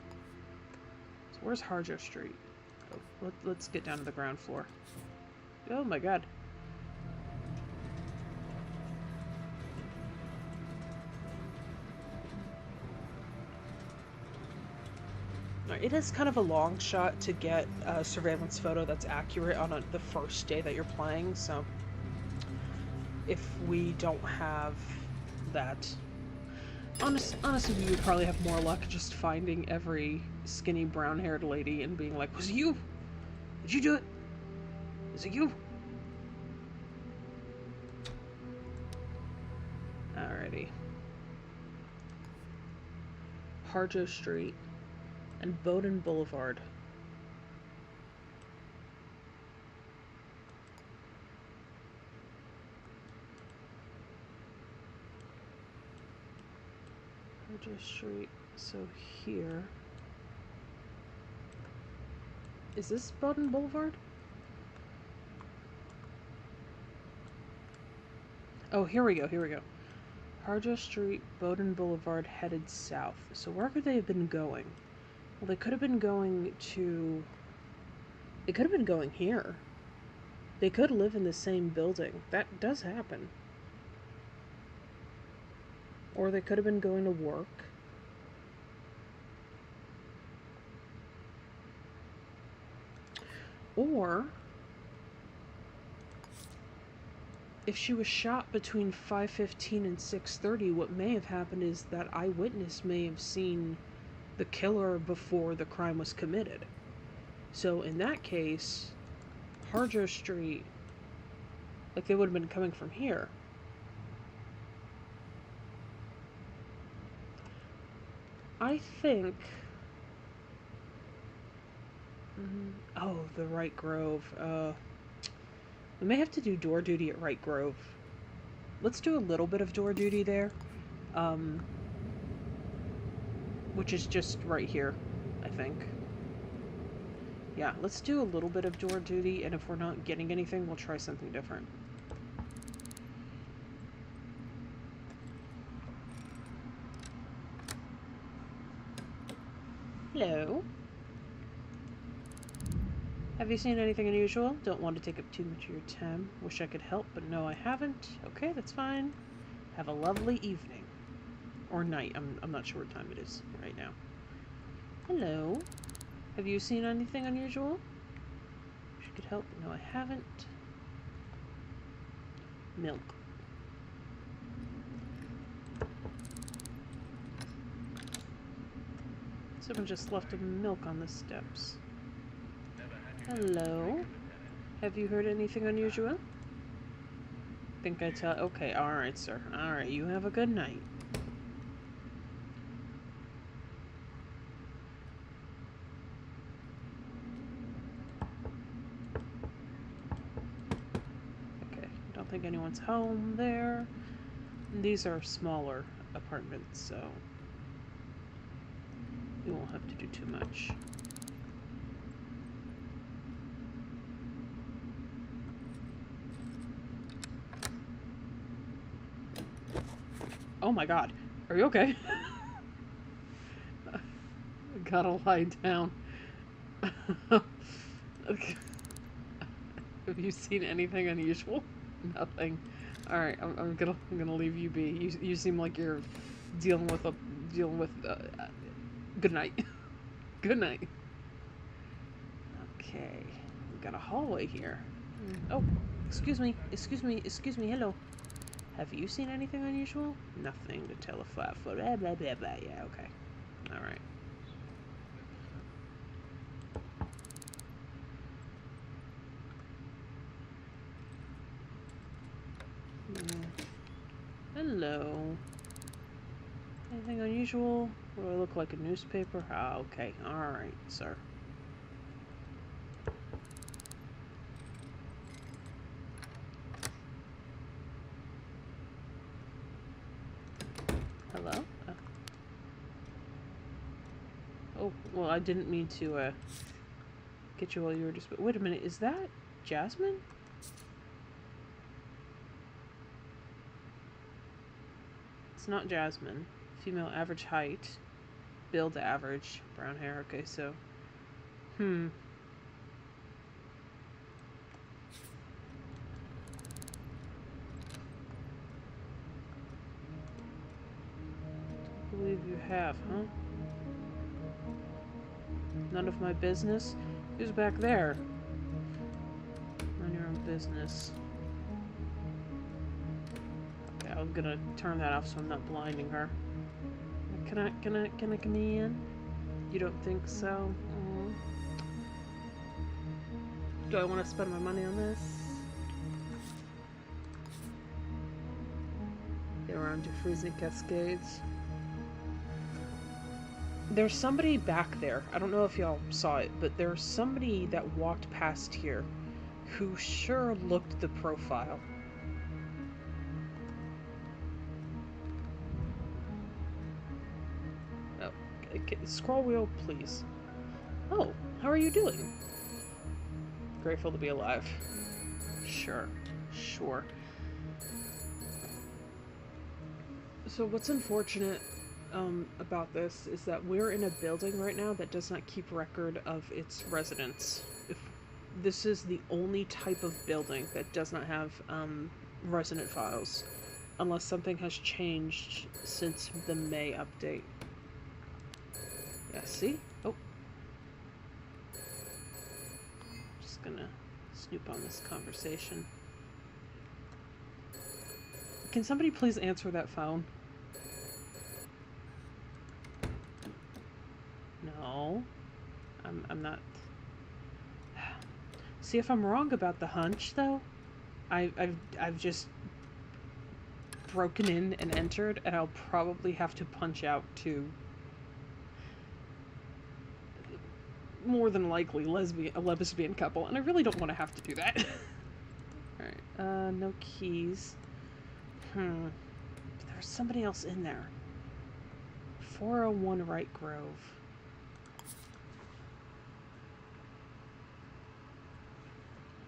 So where's Harjo Street? Oh, let's get down to the ground floor. Oh my god. It is kind of a long shot to get a surveillance photo that's accurate on the first day that you're playing, so if we don't have that, honestly, we would probably have more luck just finding every skinny brown-haired lady and being like, was it you? Did you do it? Is it you? Alrighty. Harjo Street and Bowdoin Boulevard. Harjo Street, so here. Is this Bowdoin Boulevard? Oh, here we go. Harjo Street, Bowdoin Boulevard, headed south. So where could they have been going? Well, they could have been going to... They could have been going here. They could live in the same building. That does happen. Or they could have been going to work. Or... if she was shot between 5:15 and 6:30, what may have happened is that eyewitness may have seen the killer before the crime was committed. So in that case, Harjo Street, like they would have been coming from here. I think... oh, the Right Grove. We may have to do door duty at Right Grove. Let's do a little bit of door duty there. Which is just right here, I think. Yeah, let's do a little bit of door duty, and if we're not getting anything, we'll try something different. Hello. Have you seen anything unusual? Don't want to take up too much of your time. Wish I could help, but no, I haven't. Okay, that's fine. Have a lovely evening. Or night. I'm not sure what time it is right now. Hello. Have you seen anything unusual? Wish I could help, but no, I haven't. Milk. Someone just left a milk on the steps. Hello. Have you heard anything unusual? Think I tell... Okay, alright, sir. Alright, you have a good night. Okay, think anyone's home there. And these are smaller apartments, so we won't have to do too much. Oh my god. Are you okay? Gotta lie down. Okay. Have you seen anything unusual? Nothing. All right, I'm gonna leave you be. You seem like you're dealing with. Good night. Good night. Okay, we got a hallway here. Oh, excuse me. Hello. Have you seen anything unusual? Nothing to tell a flat-foot. Blah blah blah blah. Yeah. Okay. All right. Hello. Anything unusual? Do I look like a newspaper? Ah, okay. Alright, sir. Hello? Oh, well, I didn't mean to, get you while you were just... Wait a minute, is that Jasmine? It's not Jasmine. Female, average height. Build average. Brown hair. Okay, so... I believe you have, huh? None of my business? Who's back there? Mind your own business. Okay, I'm gonna turn that off so I'm not blinding her. Can I come in? You don't think so? Do I want to spend my money on this? Get around to freezing cascades. There's somebody back there. I don't know if y'all saw it, but there's somebody that walked past here who sure looked the profile. Oh, scroll wheel, please. Oh, how are you doing? Grateful to be alive. Sure. So what's unfortunate about this is that we're in a building right now that does not keep record of its residents. This is the only type of building that does not have resident files, unless something has changed since the May update. Yeah, see? Oh. Just gonna snoop on this conversation. Can somebody please answer that phone? No. I'm not... See, if I'm wrong about the hunch, though, I've just broken in and entered, and I'll probably have to punch out to more than likely a lesbian couple, and I really don't want to have to do that. Alright, no keys. But there's somebody else in there. 401 Wright Grove.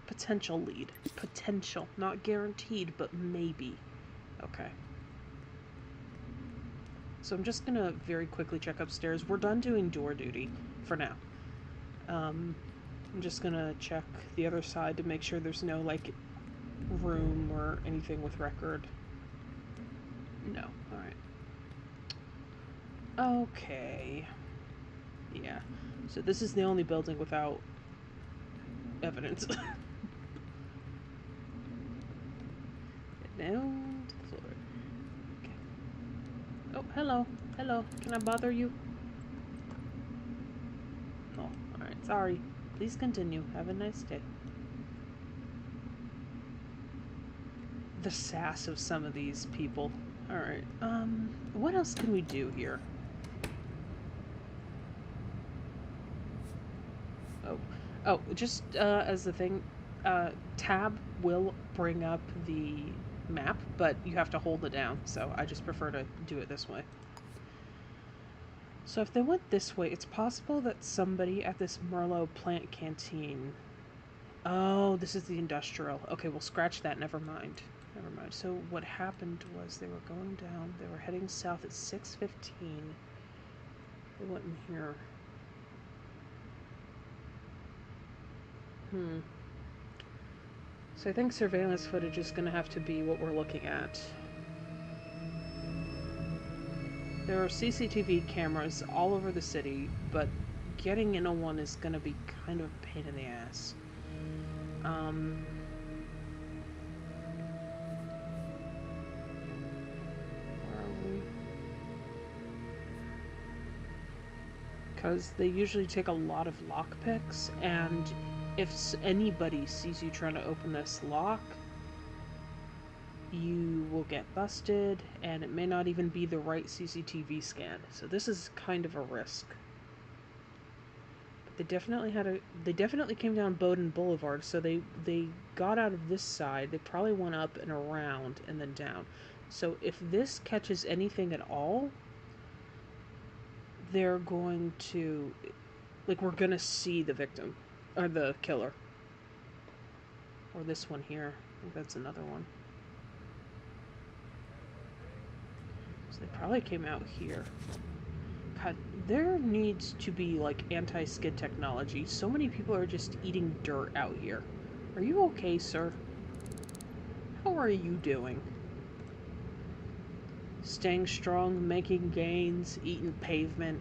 Potential lead. Potential. Not guaranteed, but maybe. Okay. So I'm just gonna very quickly check upstairs. We're done doing door duty for now. I'm just gonna check the other side to make sure there's no, like, room or anything with record. No. Alright. Okay. Yeah. So this is the only building without evidence. Down to the floor. Okay. Oh, hello. Hello. Can I bother you? No. Alright, sorry. Please continue. Have a nice day. The sass of some of these people. Alright, what else can we do here? Oh, just, as the thing, Tab will bring up the map, but you have to hold it down, so I just prefer to do it this way. So if they went this way, it's possible that somebody at this Merlot plant canteen... Oh, this is the industrial. Okay, we'll scratch that, never mind. Never mind. So what happened was they were going down, they were heading south at 6:15. They went in here. So I think surveillance footage is going to have to be what we're looking at. There are CCTV cameras all over the city, but getting in on one is going to be kind of a pain in the ass. Where are we? Because they usually take a lot of lockpicks, and if anybody sees you trying to open this lock, you will get busted, and it may not even be the right CCTV scan. So this is kind of a risk. But they definitely came down Bowdoin Boulevard, so they got out of this side. They probably went up and around and then down. So if this catches anything at all, they're going to, like, we're gonna see the victim or the killer. Or this one here. I think that's another one. So they probably came out here. God, there needs to be, like, anti-skid technology. So many people are just eating dirt out here. Are you okay, sir? How are you doing? Staying strong, making gains, eating pavement.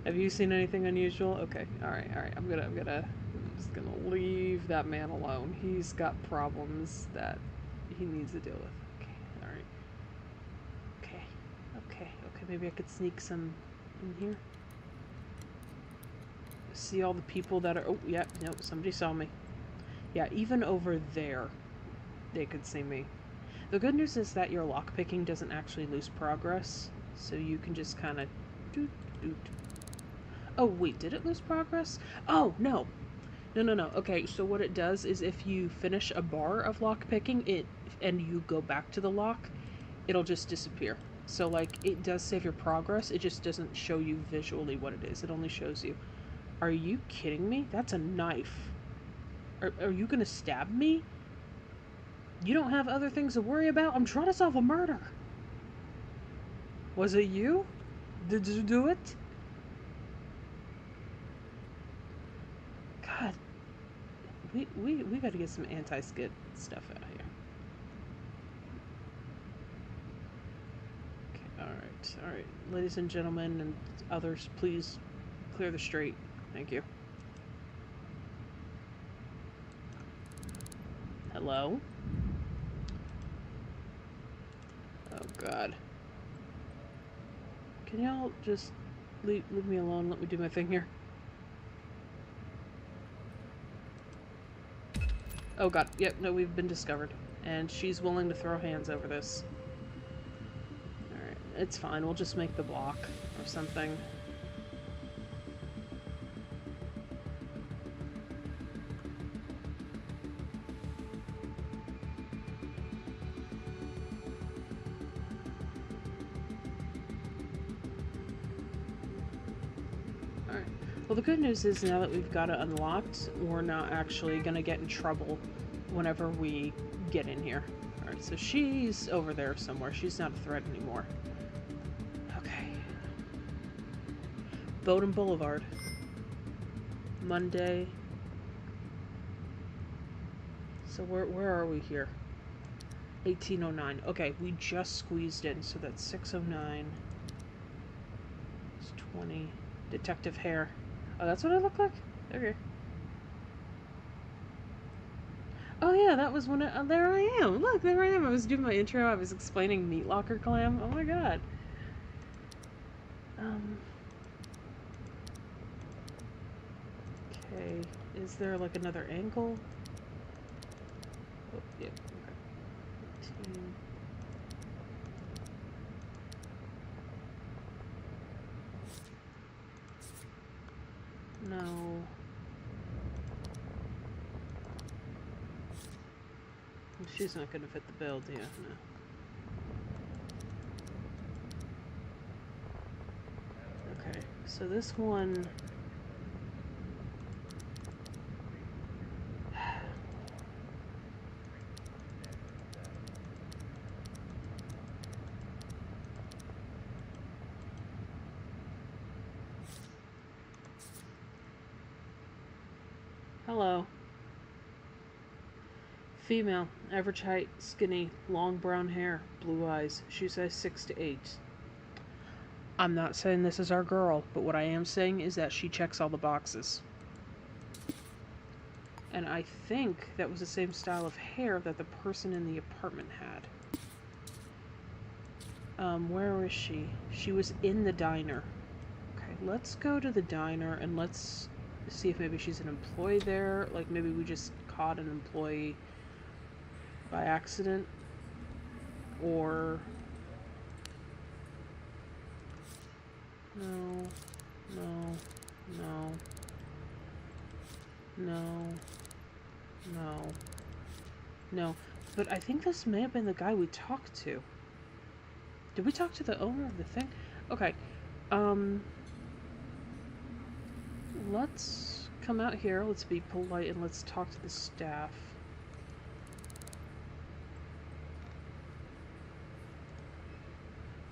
Have you seen anything unusual? Okay, alright. I'm just gonna leave that man alone. He's got problems that he needs to deal with. Okay, alright. Okay, maybe I could sneak some in here. See all the people that are... Oh, yeah, no, somebody saw me. Yeah, even over there, they could see me. The good news is that your lockpicking doesn't actually lose progress, so you can just kind of doot, doot. Oh, wait, did it lose progress? Oh, no. No. Okay, so what it does is if you finish a bar of lockpicking and you go back to the lock, it'll just disappear. So, like, it does save your progress, it just doesn't show you visually what it is. It only shows you. Are you kidding me? That's a knife. Are you gonna stab me? You don't have other things to worry about? I'm trying to solve a murder. Was it you? Did you do it? God. We gotta get some anti-skid stuff out here. Okay, alright. Ladies and gentlemen and others, please clear the street. Thank you. Hello? Oh, God. Can y'all just leave me alone? Let me do my thing here. Oh, God. Yep, no, we've been discovered. And she's willing to throw hands over this. Alright, it's fine. We'll just make the block or something. Well, the good news is now that we've got it unlocked, we're not actually going to get in trouble whenever we get in here. Alright, so she's over there somewhere. She's not a threat anymore. Okay. Bowdoin Boulevard. Monday. So where are we here? 1809. Okay, we just squeezed in, so that's 609. It's 20. Detective Hare. Oh, that's what I look like? Okay. Oh yeah, that was when there I am. Look, there I am. I was doing my intro. I was explaining Meat Locker Clam. Oh my god. Okay. Is there like another angle? Oh, yep. Okay. 18. No. She's not gonna fit the bill, yeah, no. Okay, so this one... Hello. Female, average height, skinny, long brown hair, blue eyes, shoe size 6 to 8. I'm not saying this is our girl, but what I am saying is that she checks all the boxes. And I think that was the same style of hair that the person in the apartment had. Where is she? She was in the diner. Okay, let's go to the diner and let's see if maybe she's an employee there. Like maybe we just caught an employee by accident. Or... No, no, no, no, no, no. But I think this may have been the guy we talked to. Did we talk to the owner of the thing? Okay. Let's come out here. Let's be polite and let's talk to the staff.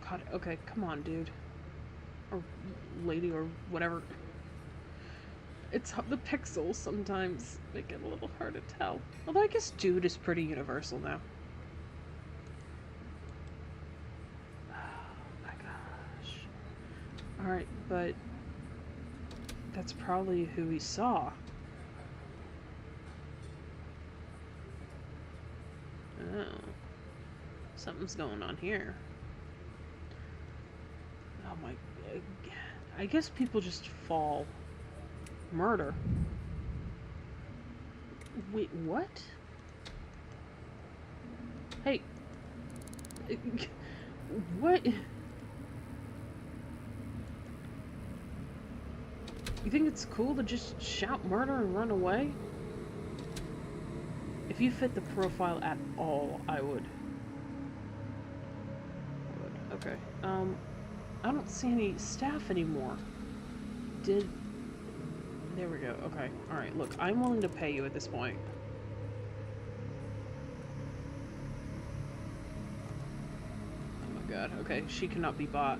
God, okay, come on, dude. Or lady or whatever. It's the pixels sometimes make it a little hard to tell. Although I guess dude is pretty universal now. Oh my gosh. Alright, but that's probably who he saw. Oh. Something's going on here. Oh my... I guess people just fall. Murder. Wait, what? Hey. What? You think it's cool to just shout murder and run away? If you fit the profile at all, I would. Okay. I don't see any staff anymore. There we go. Okay. Alright, look, I'm willing to pay you at this point. Oh my god. Okay, she cannot be bought.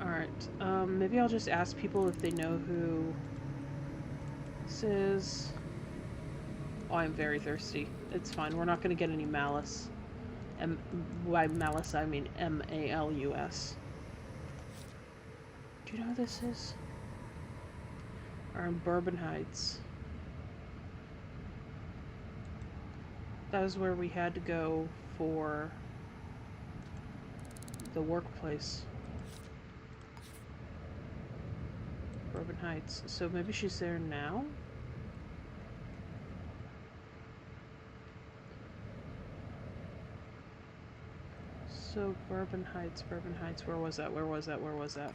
Alright, maybe I'll just ask people if they know who this is. Oh, I'm very thirsty. It's fine. We're not going to get any malice. By malice, I mean M-A-L-U-S. Do you know who this is? Or in Bourbon Heights. That was where we had to go for the workplace. Bourbon Heights. So maybe she's there now? So, Bourbon Heights, where was that? Where was that? Where was that?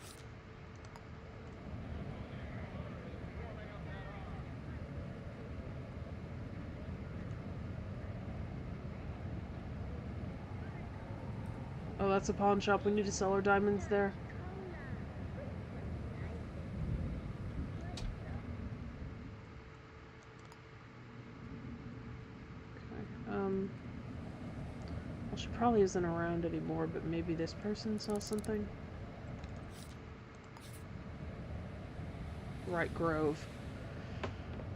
Oh, that's a pawn shop. We need to sell our diamonds there. Okay, well, she probably isn't around anymore, but maybe this person sells something? Right, Grove.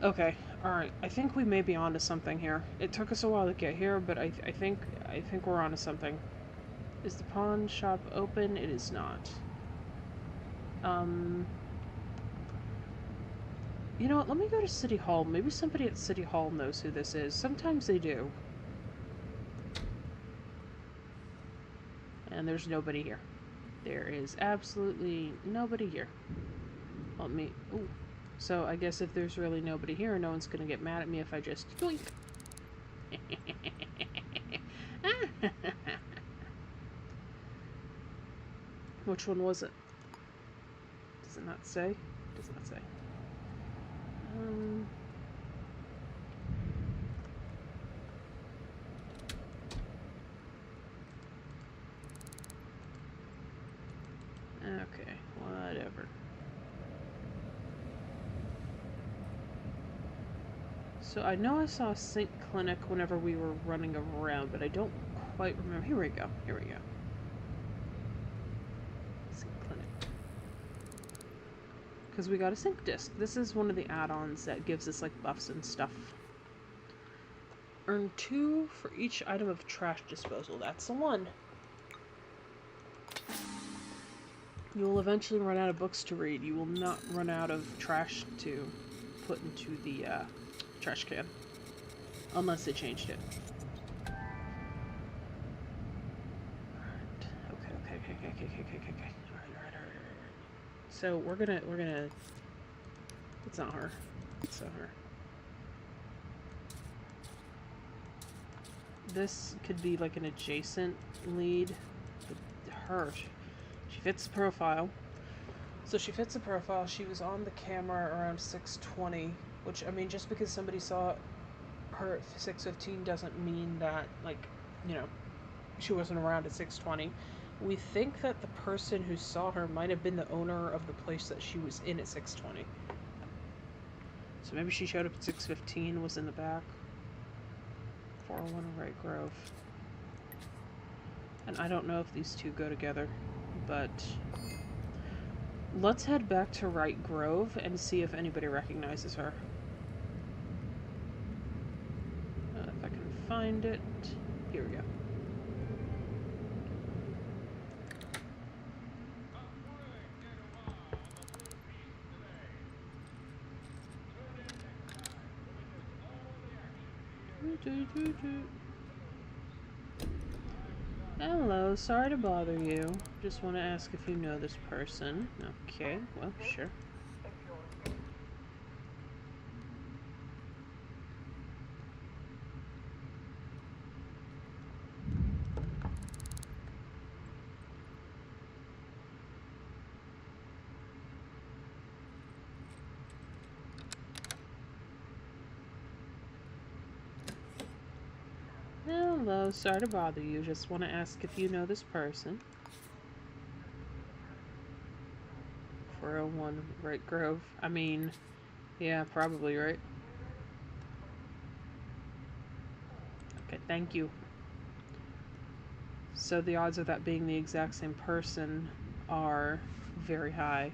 Okay, alright. I think we may be onto something here. It took us a while to get here, but I think we're onto something. Is the pawn shop open? It is not. You know what? Let me go to City Hall. Maybe somebody at City Hall knows who this is. Sometimes they do. And there's nobody here. There is absolutely nobody here. Let me... Ooh. So I guess if there's really nobody here, no one's gonna get mad at me if I just... Doink! Which one was it? Does it not say? Does not say. Okay, whatever. So I know I saw a Sync Clinic whenever we were running around, but I don't quite remember. Here we go. Here we go. Sync Clinic. Because we got a sync disc. This is one of the add-ons that gives us like buffs and stuff. Earn 2 for each item of trash disposal. That's the one. You will eventually run out of books to read. You will not run out of trash to put into the trash can. Unless they changed it. Okay. Alright. So we're gonna it's not her. It's not her. This could be like an adjacent lead. But her. She fits the profile. So she fits the profile. She was on the camera around 6:20, which I mean, just because somebody saw her at 6:15 doesn't mean that, like, you know, she wasn't around at 6:20. We think that the person who saw her might have been the owner of the place that she was in at 6:20. So maybe she showed up at 6:15, was in the back. 401 Right Grove. And I don't know if these two go together, but let's head back to Right Grove and see if anybody recognizes her. If I can find it. Here we go. Hello, sorry to bother you. Just want to ask if you know this person. Okay, well, sure. Hello, sorry to bother you. Just want to ask if you know this person. 401 Right Grove. I mean, yeah, probably, right? Okay, thank you. So the odds of that being the exact same person are very high.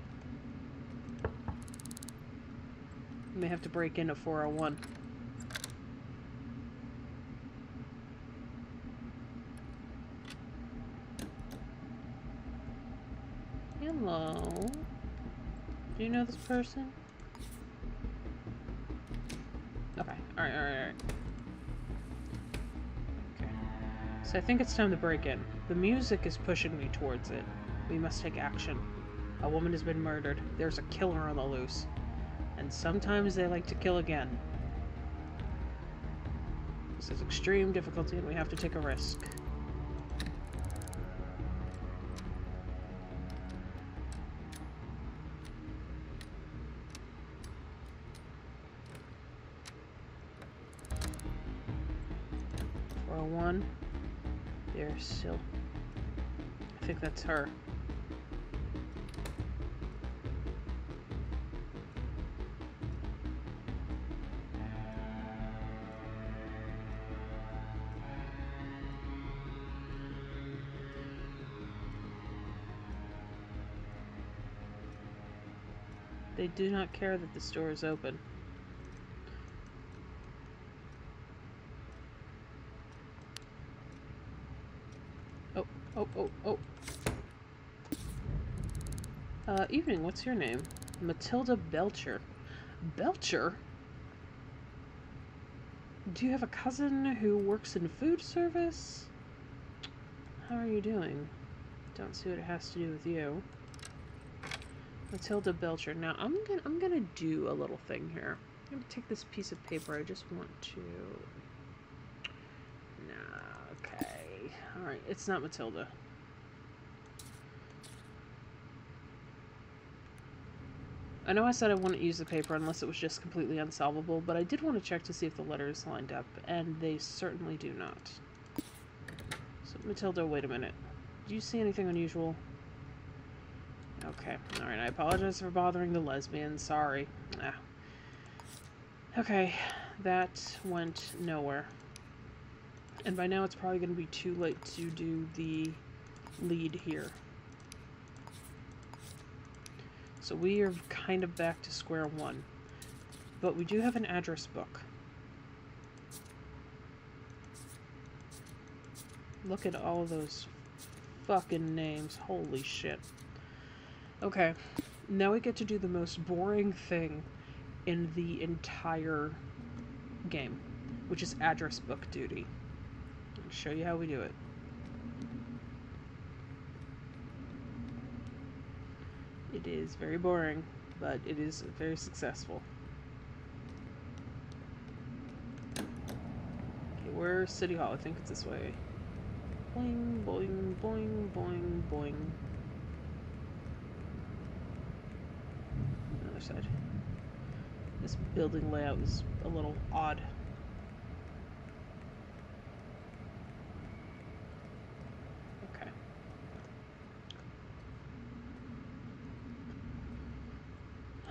You may have to break into 401. Hello. Do you know this person? Okay, alright. Okay. So I think it's time to break in. The music is pushing me towards it. We must take action. A woman has been murdered. There's a killer on the loose. And sometimes they like to kill again. This is extreme difficulty and we have to take a risk. One. There's still. I think that's her. They do not care that the store is open. Oh. Evening, what's your name? Matilda Belcher. Belcher? Do you have a cousin who works in food service? How are you doing? Don't see what it has to do with you. Matilda Belcher. Now, I'm gonna do a little thing here. I'm gonna take this piece of paper. I just want to... Nah, okay. Alright, it's not Matilda. I know I said I wouldn't use the paper unless it was just completely unsolvable, but I did want to check to see if the letters lined up, and they certainly do not. So, Matilda, wait a minute. Do you see anything unusual? Okay, alright, I apologize for bothering the lesbian. Sorry. Ah. Okay, that went nowhere. And by now it's probably going to be too late to do the lead here. So we are kind of back to square one. But we do have an address book. Look at all those fucking names. Holy shit. Okay, now we get to do the most boring thing in the entire game, which is address book duty. I'll show you how we do it. It is very boring, but it is very successful. Okay, where's City Hall? I think it's this way. Boing, boing, boing, boing, boing. Other side. This building layout is a little odd. Okay.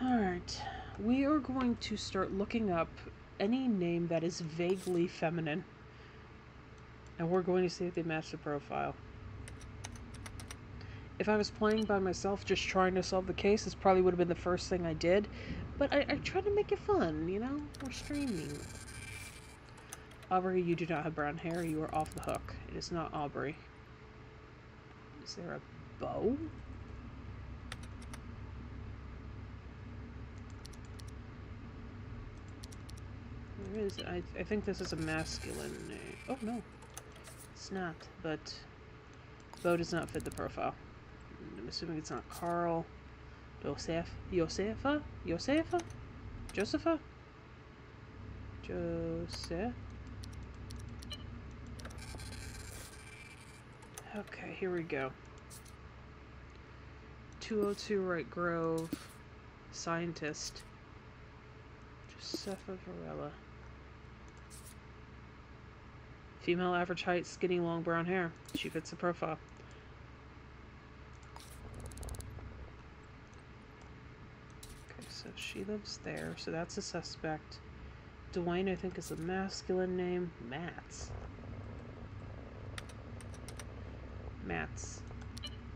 Alright. We are going to start looking up any name that is vaguely feminine. And we're going to see if they match the profile. If I was playing by myself, just trying to solve the case, this probably would have been the first thing I did. But I tried to make it fun, you know? We're streaming. Aubrey, you do not have brown hair. You are off the hook. It is not Aubrey. Is there a bow? There is. I think this is a masculine name. Oh, no. It's not, but Bo does not fit the profile. I'm assuming it's not Carl. Josefa? Josepha? Josepha? Joseph? Okay, here we go. 202 Wright Grove. Scientist. Josefa Varela. Female, average height, skinny, long brown hair. She fits the profile. Okay, so she lives there, so that's a suspect. Dwayne, I think, is a masculine name. Mats.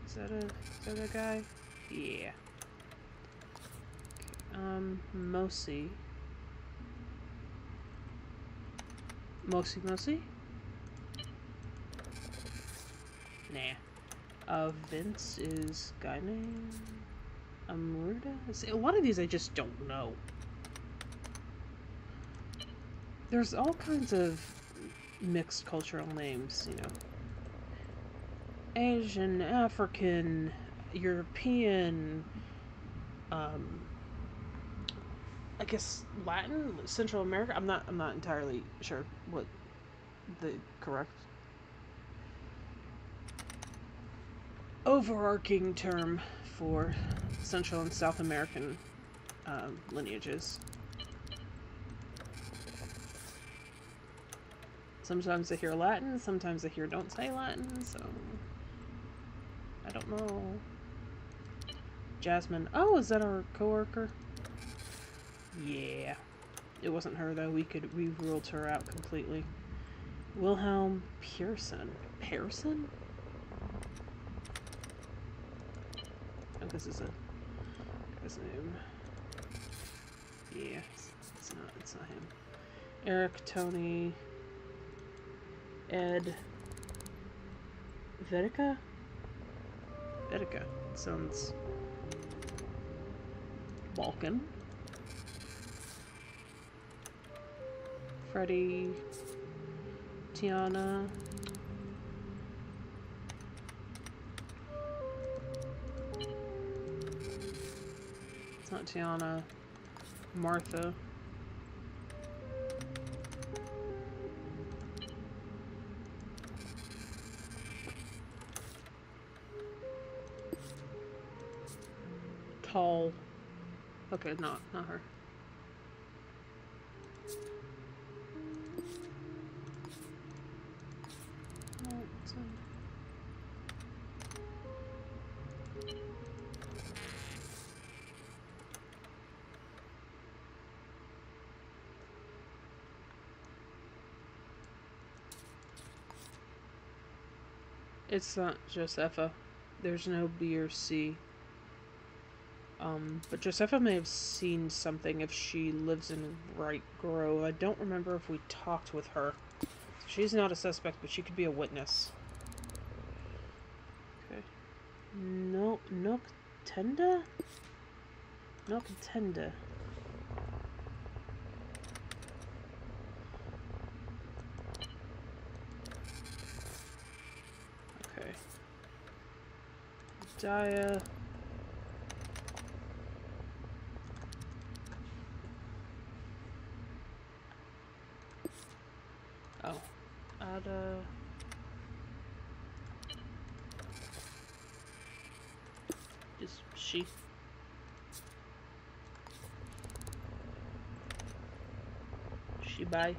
Is that a guy? Yeah. Okay, Mosi. Mosi? Nah. Vince is guy name. Amruda? A lot of these I just don't know. There's all kinds of mixed cultural names, you know. Asian, African, European, I guess Latin, Central America. I'm not entirely sure what the correct overarching term for Central and South American lineages. Sometimes I hear Latin, sometimes I hear don't say Latin, so I don't know. Jasmine. Oh, is that our coworker? Yeah. It wasn't her though. We ruled her out completely. Wilhelm Pearson. Pearson? Oh, this is a guy's name. Yeah, it's not him. Eric, Tony, Ed, Vedika? Vedika. Sounds Balkan. Freddie, Tiana. It's not Tiana. Martha. Tall. Okay, not her. It's not Josepha. There's no B or C. But Josepha may have seen something if she lives in Wright Grove. I don't remember if we talked with her. She's not a suspect, but she could be a witness. Okay. No, Noctenda? Noctenda. Okay. Dia. Oh. Ada. Is she? She by?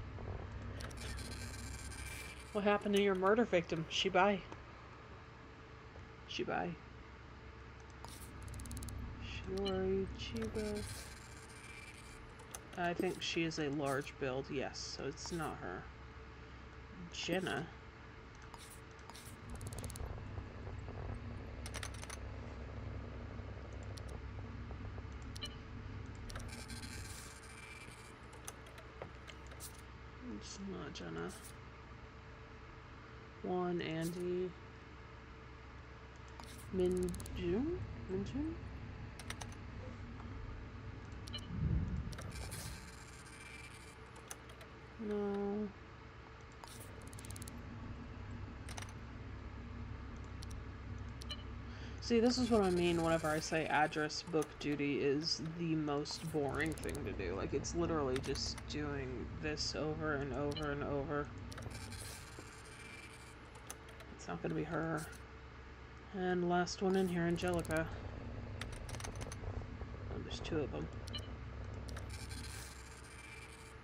What happened to your murder victim? She by? She by? Shiori Chiba. I think she is a large build, yes, so it's not her. Jenna. It's not Jenna. One, Andy. Minjun? Minjun? No. See, this is what I mean whenever I say address book duty is the most boring thing to do. Like, it's literally just doing this over and over and over. It's not gonna be her. And last one in here, Angelica. Oh, there's two of them.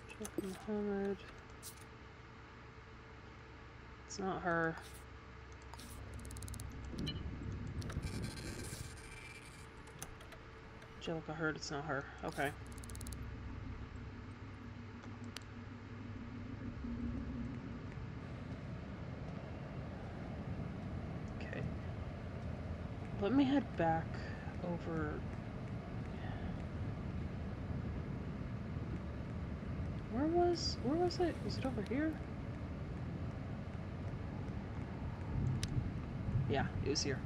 Chuck Muhammad. It's not her. Angelica heard it's not her. Okay. Okay. Let me head back over. Where was it? Was it over here? Yeah, it was here.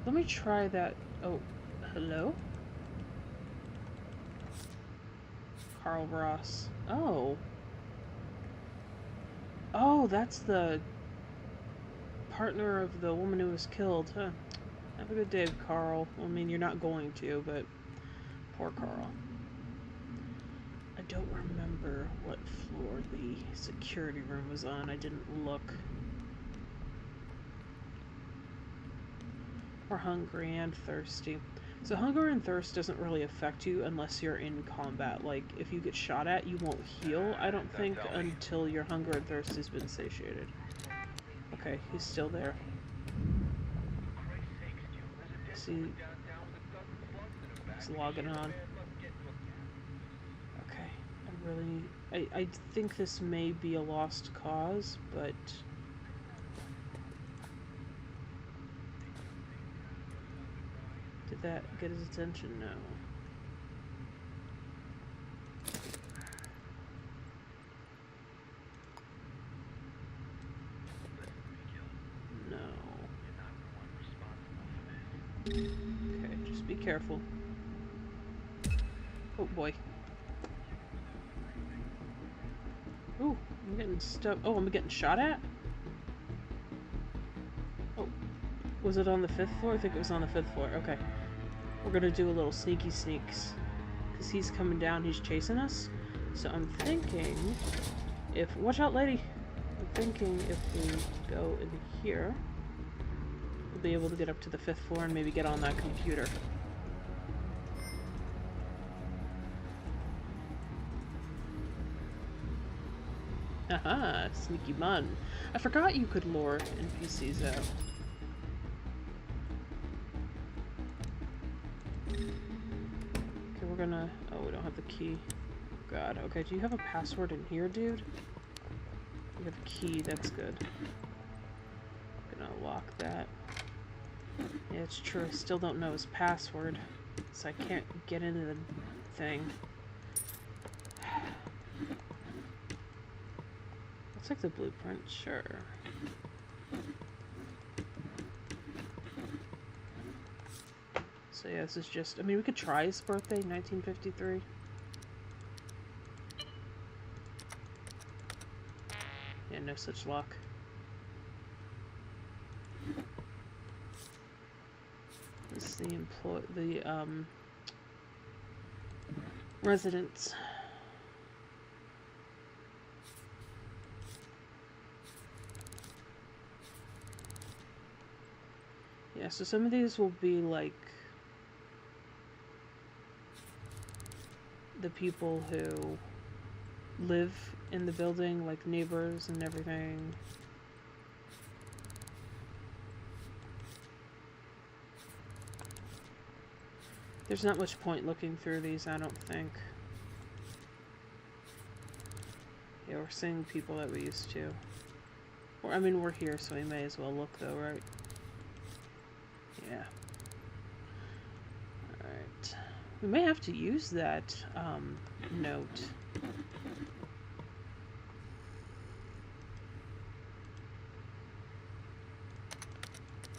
Let me try that. Oh, hello? Carl Ross. Oh. Oh, that's the partner of the woman who was killed. Huh. Have a good day, Carl. I mean, you're not going to, but poor Carl. I don't remember what floor the security room was on. I didn't look. Or hungry and thirsty. So hunger and thirst doesn't really affect you unless you're in combat. Like, if you get shot at, you won't heal, I don't think, until your hunger and thirst has been satiated. Okay, he's still there. See, he's logging on. Okay, I think this may be a lost cause, but did that get his attention? No. No. Okay, just be careful. Oh boy. Ooh, I'm getting stuck. Oh, I'm getting shot at? Oh, was it on the 5th floor? I think it was on the 5th floor. Okay. We're gonna do a little sneaky sneaks. Because he's coming down, he's chasing us. So I'm thinking if... Watch out, lady! I'm thinking if we go in here, we'll be able to get up to the 5th floor and maybe get on that computer. Aha, sneaky bun. I forgot you could lure NPCs out. Okay, we're gonna... Oh, we don't have the key. God, okay, do you have a password in here, dude? You have a key, that's good. lock that. Yeah, it's true. I still don't know his password, so I can't get into the thing. Looks like the blueprint, sure. So yeah, this is just, I mean, we could try his birthday, 1953. Yeah, no such luck. This is the residents. Yeah, so some of these will be like the people who live in the building, like neighbors and everything. There's not much point looking through these, I don't think. Yeah, we're seeing people that we used to. Or, I mean, we're here, so we may as well look, though, right? Yeah. Alright. We may have to use that, note.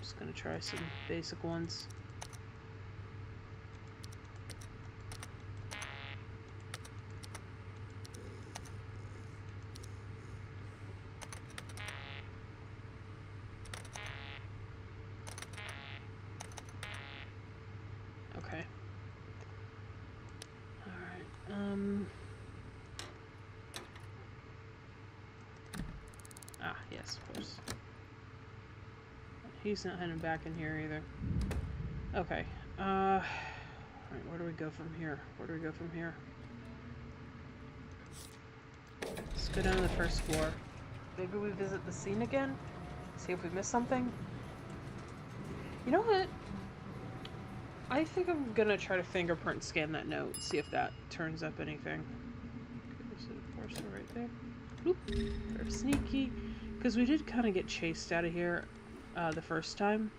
Just gonna try some basic ones. Okay. Alright, ah, yes, of course. He's not heading back in here either. Okay. Alright, where do we go from here? Where do we go from here? Let's go down to the first floor. Maybe we visit the scene again? See if we missed something? You know what? I think I'm gonna try to fingerprint scan that note, see if that turns up anything. Okay, there's a parcel right there. Oop, very sneaky. Because we did kind of get chased out of here the first time.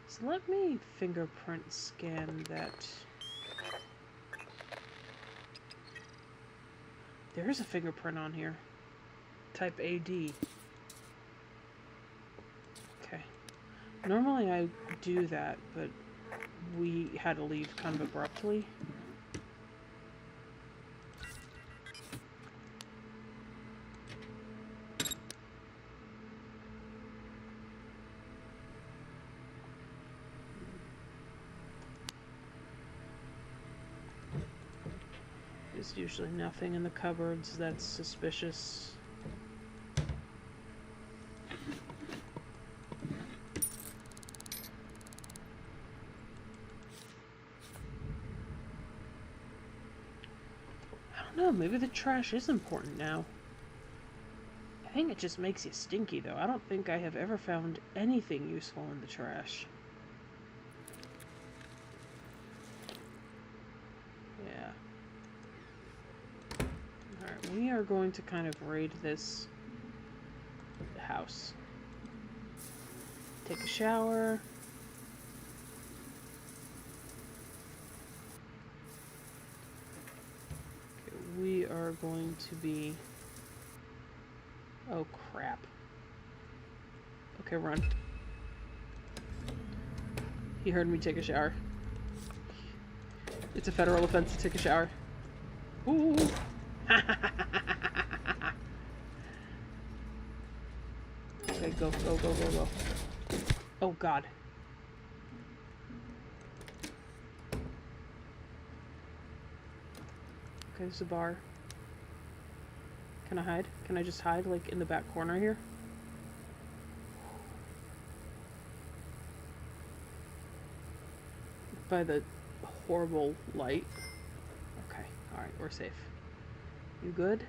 So let me fingerprint scan that. There is a fingerprint on here. Type AD. Okay. Normally I do that, but we had to leave kind of abruptly. There's usually nothing in the cupboards that's suspicious. I don't know, maybe the trash is important now. I think it just makes you stinky, though. I don't think I have ever found anything useful in the trash. Yeah. Alright, we are going to kind of raid this house. Take a shower. Okay, we are going to be... Oh, crap. Okay, run. He heard me take a shower. It's a federal offense to take a shower. Ooh. Okay, go, go, go, go, go. Oh, God. Okay, there's a bar. Can I hide? Can I just hide, like, in the back corner here? By the horrible light. Okay, alright, we're safe. You good?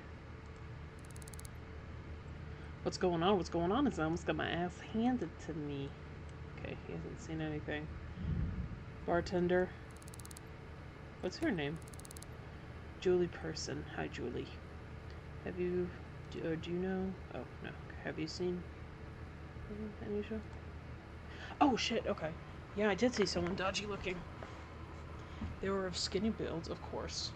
What's going on? What's going on is I almost got my ass handed to me. Okay, he hasn't seen anything. Bartender. What's her name? Julie Person. Hi, Julie. Have you... do you know? Oh, no. Have you seen Anisha? Oh shit, okay. Yeah, I did see someone dodgy looking. They were of skinny builds, of course.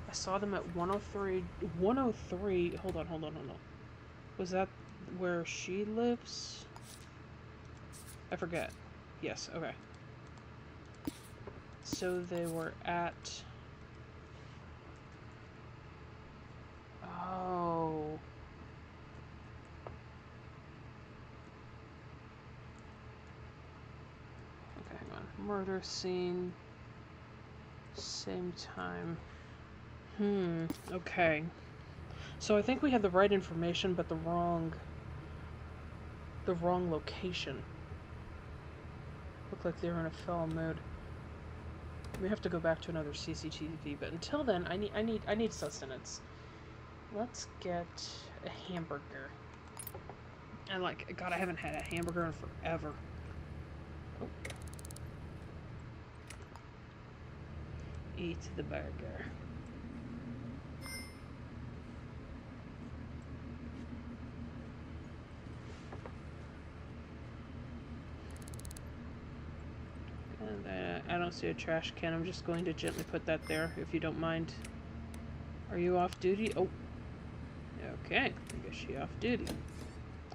I saw them at 103. 103. Hold on. Was that where she lives? I forget. Yes, okay. So they were at. Oh. Okay, hang on. Murder scene. Same time. Okay. So I think we had the right information, but the wrong location. Looked like they were in a foul mood. We have to go back to another CCTV, but until then, I need sustenance. Let's get a hamburger. And God, I haven't had a hamburger in forever. Oh. Eat the burger. And I don't see a trash can. I'm just going to gently put that there, if you don't mind. Are you off duty? Oh. Okay, I guess she off duty.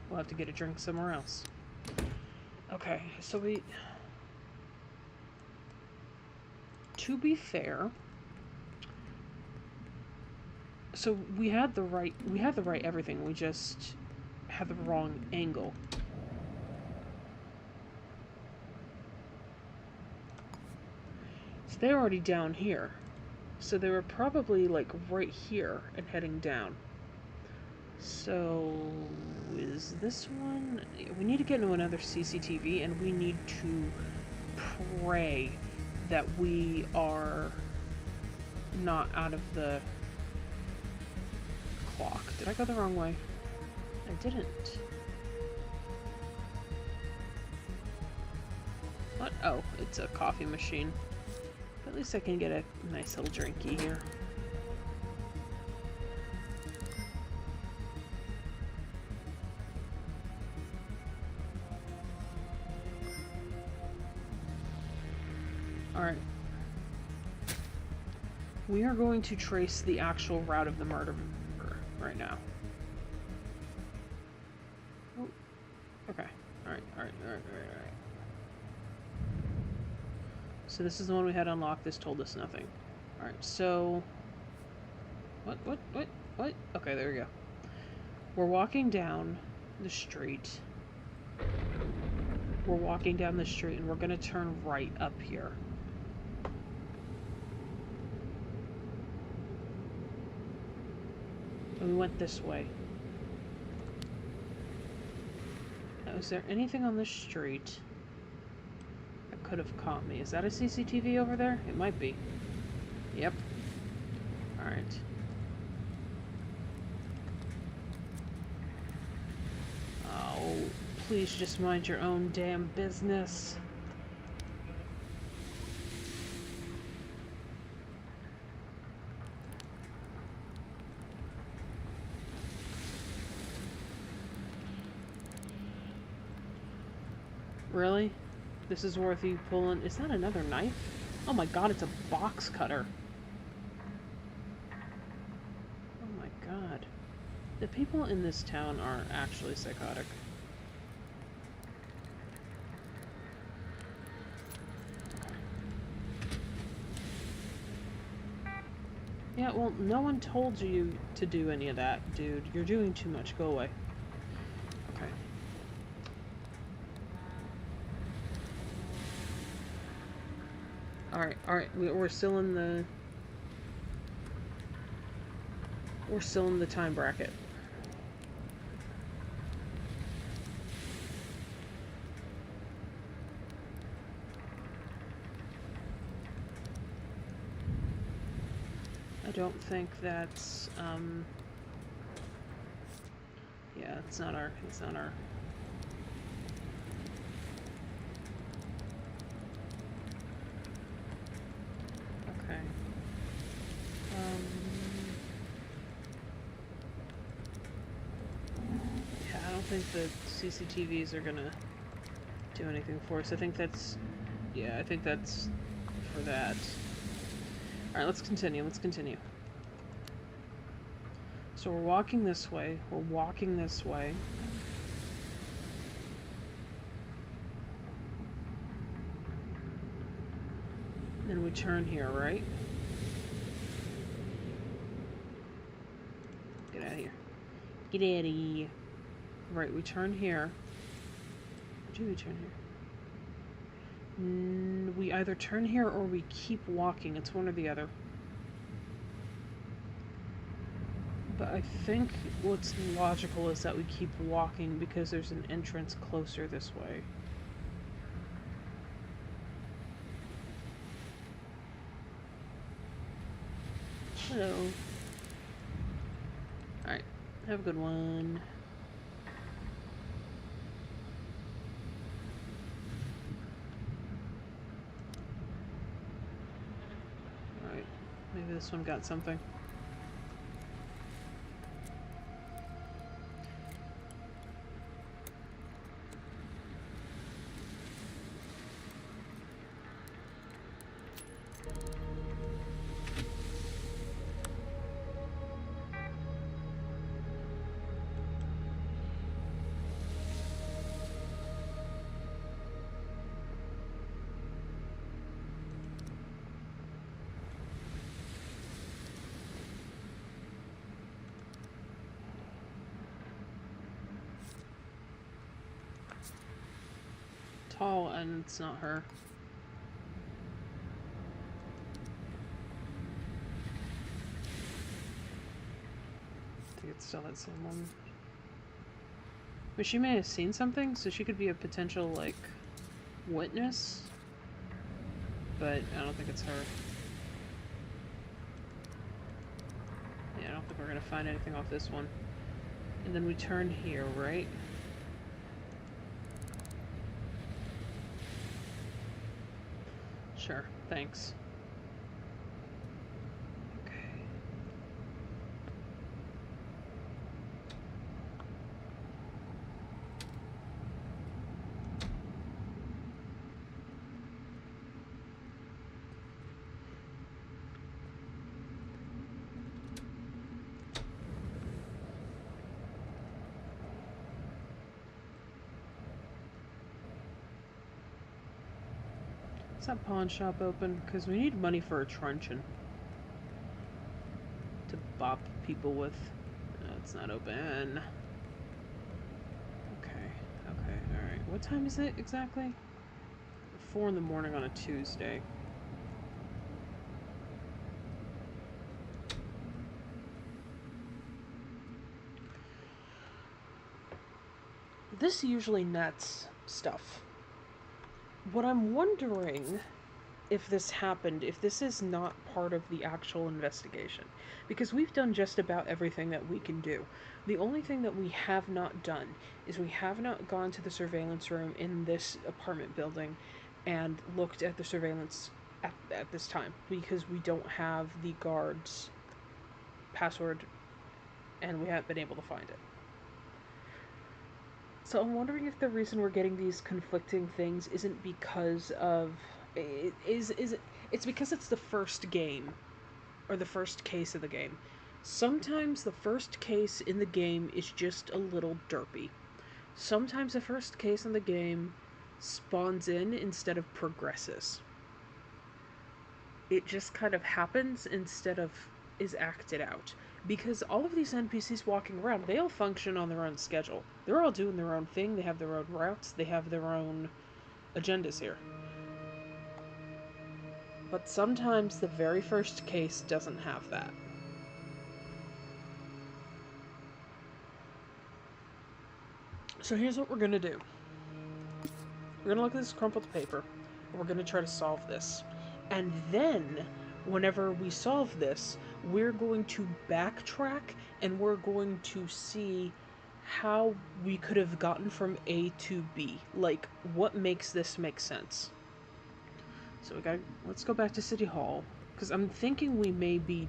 We'll have to get a drink somewhere else. Okay, so to be fair, so we had the right everything. We just had the wrong angle. So they're already down here. So they were probably like right here and heading down. So is this one? We need to get into another CCTV, and we need to pray that we are not out of the clock. Did I go the wrong way? I didn't. What? Oh, it's a coffee machine. But at least I can get a nice little drinky here. Alright. We are going to trace the actual route of the murder right now. Oh. Okay. Alright. So this is the one we had unlocked. This told us nothing. Alright, so... What? Okay, there we go. We're walking down the street. And we're gonna turn right up here. And we went this way. Now, is there anything on this street that could have caught me? Is that a CCTV over there? It might be. Yep. Alright. Oh, please just mind your own damn business. Really? This is worth you pulling. Is that another knife? Oh my god, it's a box cutter. Oh my god. The people in this town are actually psychotic. Yeah, well, no one told you to do any of that, dude. You're doing too much. Go away. Okay. Alright, we're still in the... We're still in the time bracket. I don't think that's, yeah, it's not our... Okay. Yeah, I don't think that CCTVs are gonna do anything for us. I think that's... Yeah, I think that's for that. Alright, let's continue. Let's continue. So we're walking this way. We're walking this way. Then we turn here, right? Get out of here. Get out of here. Right, we turn here. Or do we turn here? We either turn here or we keep walking. It's one or the other. But I think what's logical is that we keep walking because there's an entrance closer this way. Hello. Alright, have a good one. Alright, maybe this one got something. Tall, and it's not her. I think it's still that same one. But she may have seen something, so she could be a potential, like, witness. But I don't think it's her. Yeah, I don't think we're gonna find anything off this one. And then we turn here, right? Sure, thanks. Okay. Is that pawn shop open? Because we need money for a truncheon. To bop people with. No, it's not open. Okay, alright. What time is it exactly? 4 in the morning on a Tuesday. This usually nets stuff. What I'm wondering if this happened, if this is not part of the actual investigation. Because we've done just about everything that we can do. The only thing that we have not done is we have not gone to the surveillance room in this apartment building and looked at the surveillance at this time. Because we don't have the guard's password and we haven't been able to find it. So I'm wondering if the reason we're getting these conflicting things isn't because of... It's because it's the first game, or the first case of the game. Sometimes the first case in the game is just a little derpy. Sometimes the first case in the game spawns in instead of progresses. It just kind of happens instead of is acted out. Because all of these NPCs walking around, they all function on their own schedule. They're all doing their own thing, they have their own routes, they have their own agendas here. But sometimes the very first case doesn't have that. So here's what we're gonna do. We're gonna look at this crumpled paper, and we're gonna try to solve this. And then, whenever we solve this, we're going to backtrack and we're going to see how we could have gotten from A to B. Like, what makes this make sense? So let's go back to City Hall, because I'm thinking we may be...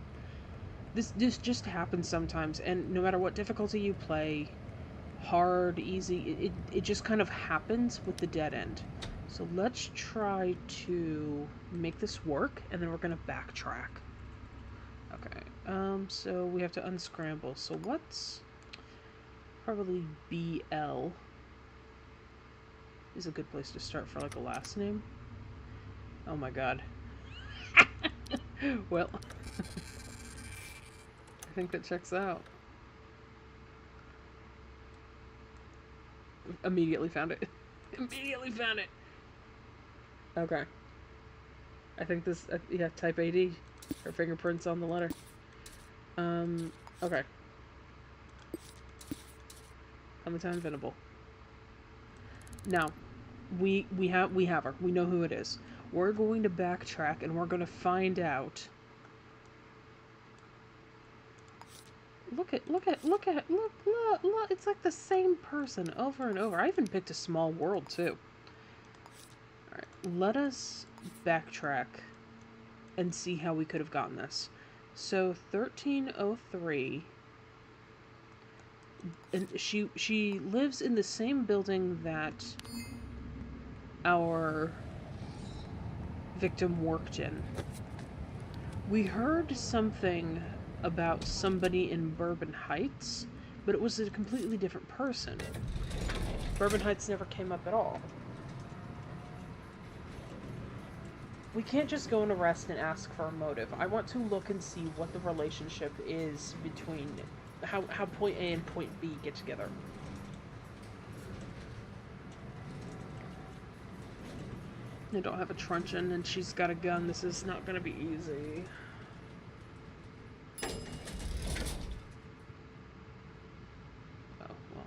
This just happens sometimes, and no matter what difficulty you play, hard, easy. It just kind of happens with the dead end. So let's try to make this work, and then we're gonna backtrack. Okay. So we have to unscramble. So what's probably BL is a good place to start for like a last name. Oh my god. Well, I think that checks out. Immediately found it. Immediately found it. Okay. I think this, yeah, type AD. Her fingerprints on the letter. Okay. Clementine Venable. Now, we have her. We know who it is. We're going to backtrack and we're going to find out. Look, look. It's like the same person over and over. I even picked a small world, too. Alright, let us backtrack and see how we could have gotten this. So, 1303... and she lives in the same building that our victim worked in. We heard something about somebody in Bourbon Heights, but it was a completely different person. Bourbon Heights never came up at all. We can't just go and arrest and ask for a motive. I want to look and see what the relationship is between how point A and point B get together. I don't have a truncheon and she's got a gun. This is not going to be easy. Oh, well.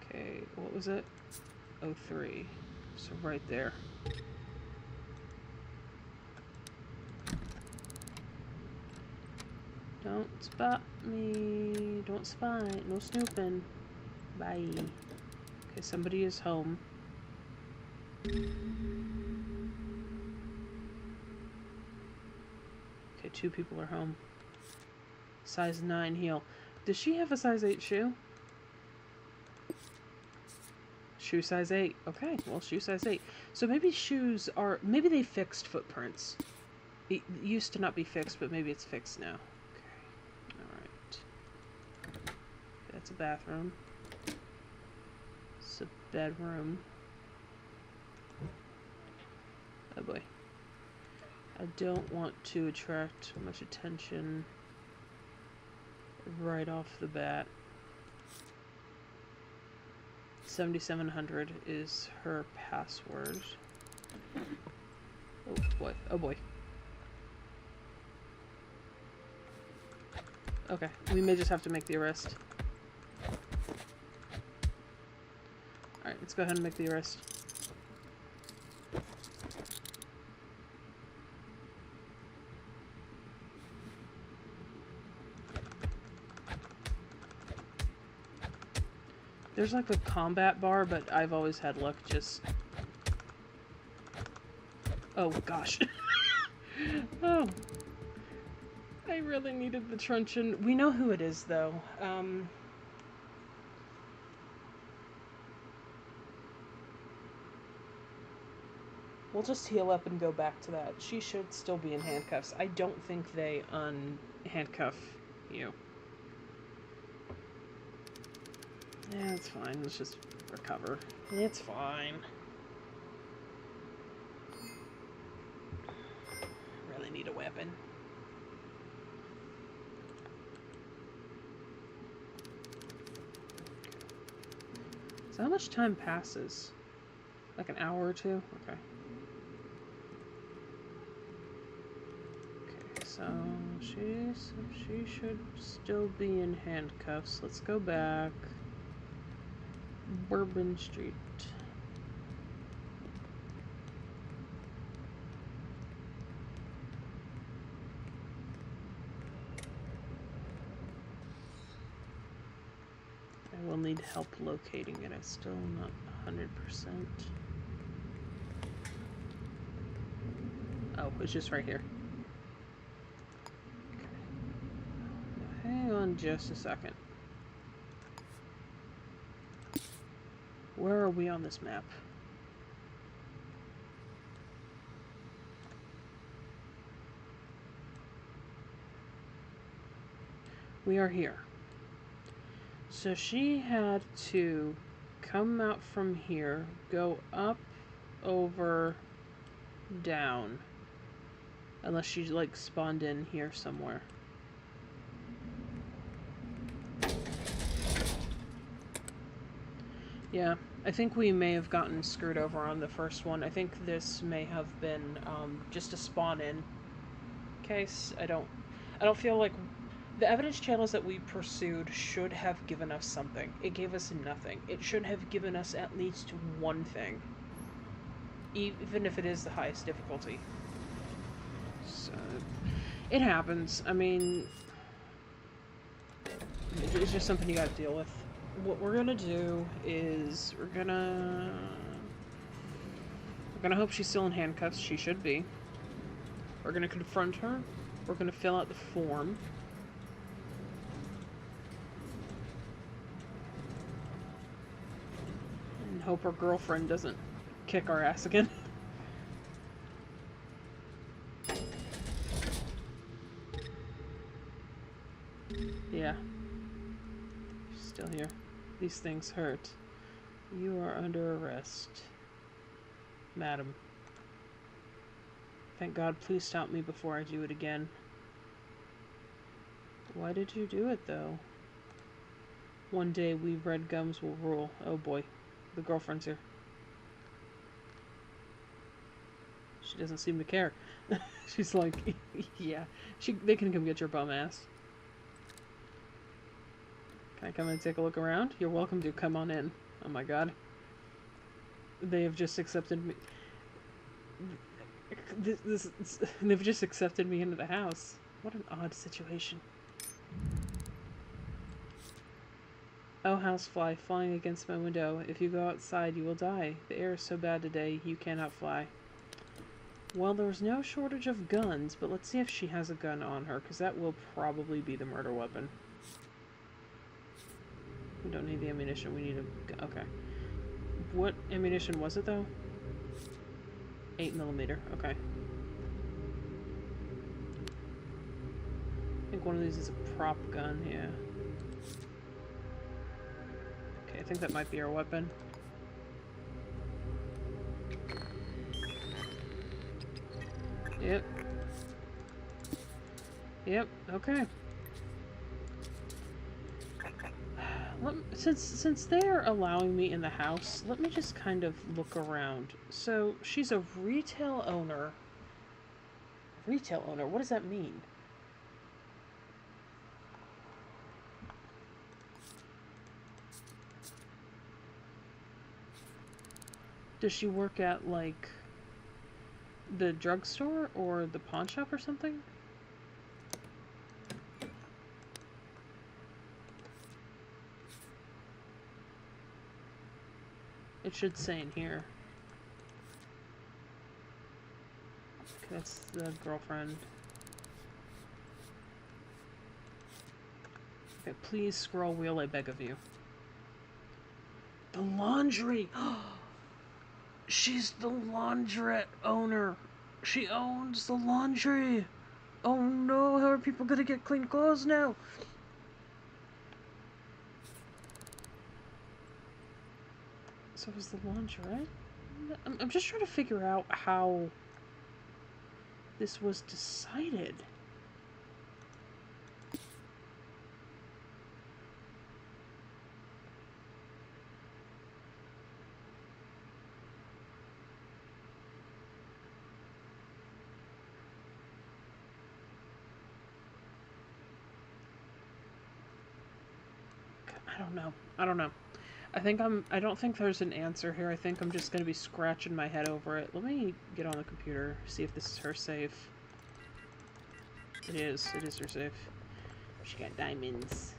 Okay, what was it? 03. So right there. Don't spot me. Don't spy. No snooping. Bye. Okay, somebody is home. Okay, 2 people are home. Size 9 heel. Does she have a size 8 shoe? Shoe size 8. Okay, well, shoe size 8. So maybe shoes are... maybe they fixed footprints. It used to not be fixed, but maybe it's fixed now. Okay. Alright. That's a bathroom. It's a bedroom. Oh boy. I don't want to attract much attention right off the bat. 7700 is her password. Oh boy. Oh boy. Okay, we may just have to make the arrest. Alright, let's go ahead and make the arrest. There's like a combat bar, but I've always had luck just... oh, gosh. Oh. I really needed the truncheon. We know who it is, though. We'll just heal up and go back to that. She should still be in handcuffs. I don't think they unhandcuff you. Yeah, it's fine. Let's just recover. It's fine. Really need a weapon. So how much time passes? Like an hour or two? Okay. Okay, so she should still be in handcuffs. Let's go back. Bourbon Street. I will need help locating it. I'm still not 100%. Oh, it's just right here. Okay. Hang on just a second. Where are we on this map? We are here. So she had to come out from here, go up, over, down. Unless she, like, spawned in here somewhere. Yeah, I think we may have gotten screwed over on the first one. I think this may have been just a spawn-in case. I don't feel like the evidence channels that we pursued should have given us something. It gave us nothing. It should have given us at least one thing, even if it is the highest difficulty. So it happens. I mean, it's just something you gotta deal with. What we're gonna do is we're gonna hope she's still in handcuffs. She should be. We're gonna confront her. We're gonna fill out the form. And hope her girlfriend doesn't kick our ass again. Yeah. She's still here. These things hurt. You are under arrest. Madam. Thank God, please stop me before I do it again. Why did you do it, though? One day we red gums will rule. Oh boy. The girlfriend's here. She doesn't seem to care. She's like, yeah. They can come get your bum ass. Can I come and take a look around? You're welcome to. Come on in. Oh my god. They have just accepted me. They've just accepted me into the house. What an odd situation. Oh, housefly, flying against my window. If you go outside, you will die. The air is so bad today, you cannot fly. Well, there's no shortage of guns, but let's see if she has a gun on her, because that will probably be the murder weapon. We don't need the ammunition, we need a... okay. What ammunition was it, though? 8mm, okay. I think one of these is a prop gun, yeah. Okay, I think that might be our weapon. Yep. Yep, okay. Since they're allowing me in the house, let me just kind of look around. So, she's a retail owner. Retail owner? What does that mean? Does she work at, like, the drugstore or the pawn shop or something? It should say in here. Okay, that's the girlfriend. Okay, please scroll wheel, I beg of you. The laundry! She's the laundrette owner. She owns the laundry. Oh no, how are people gonna get clean clothes now? So is the laundrette? I'm just trying to figure out how this was decided. I don't know. I don't think there's an answer here. I think I'm just gonna be scratching my head over it. Let me get on the computer, see if this is her safe. It is her safe. She got diamonds.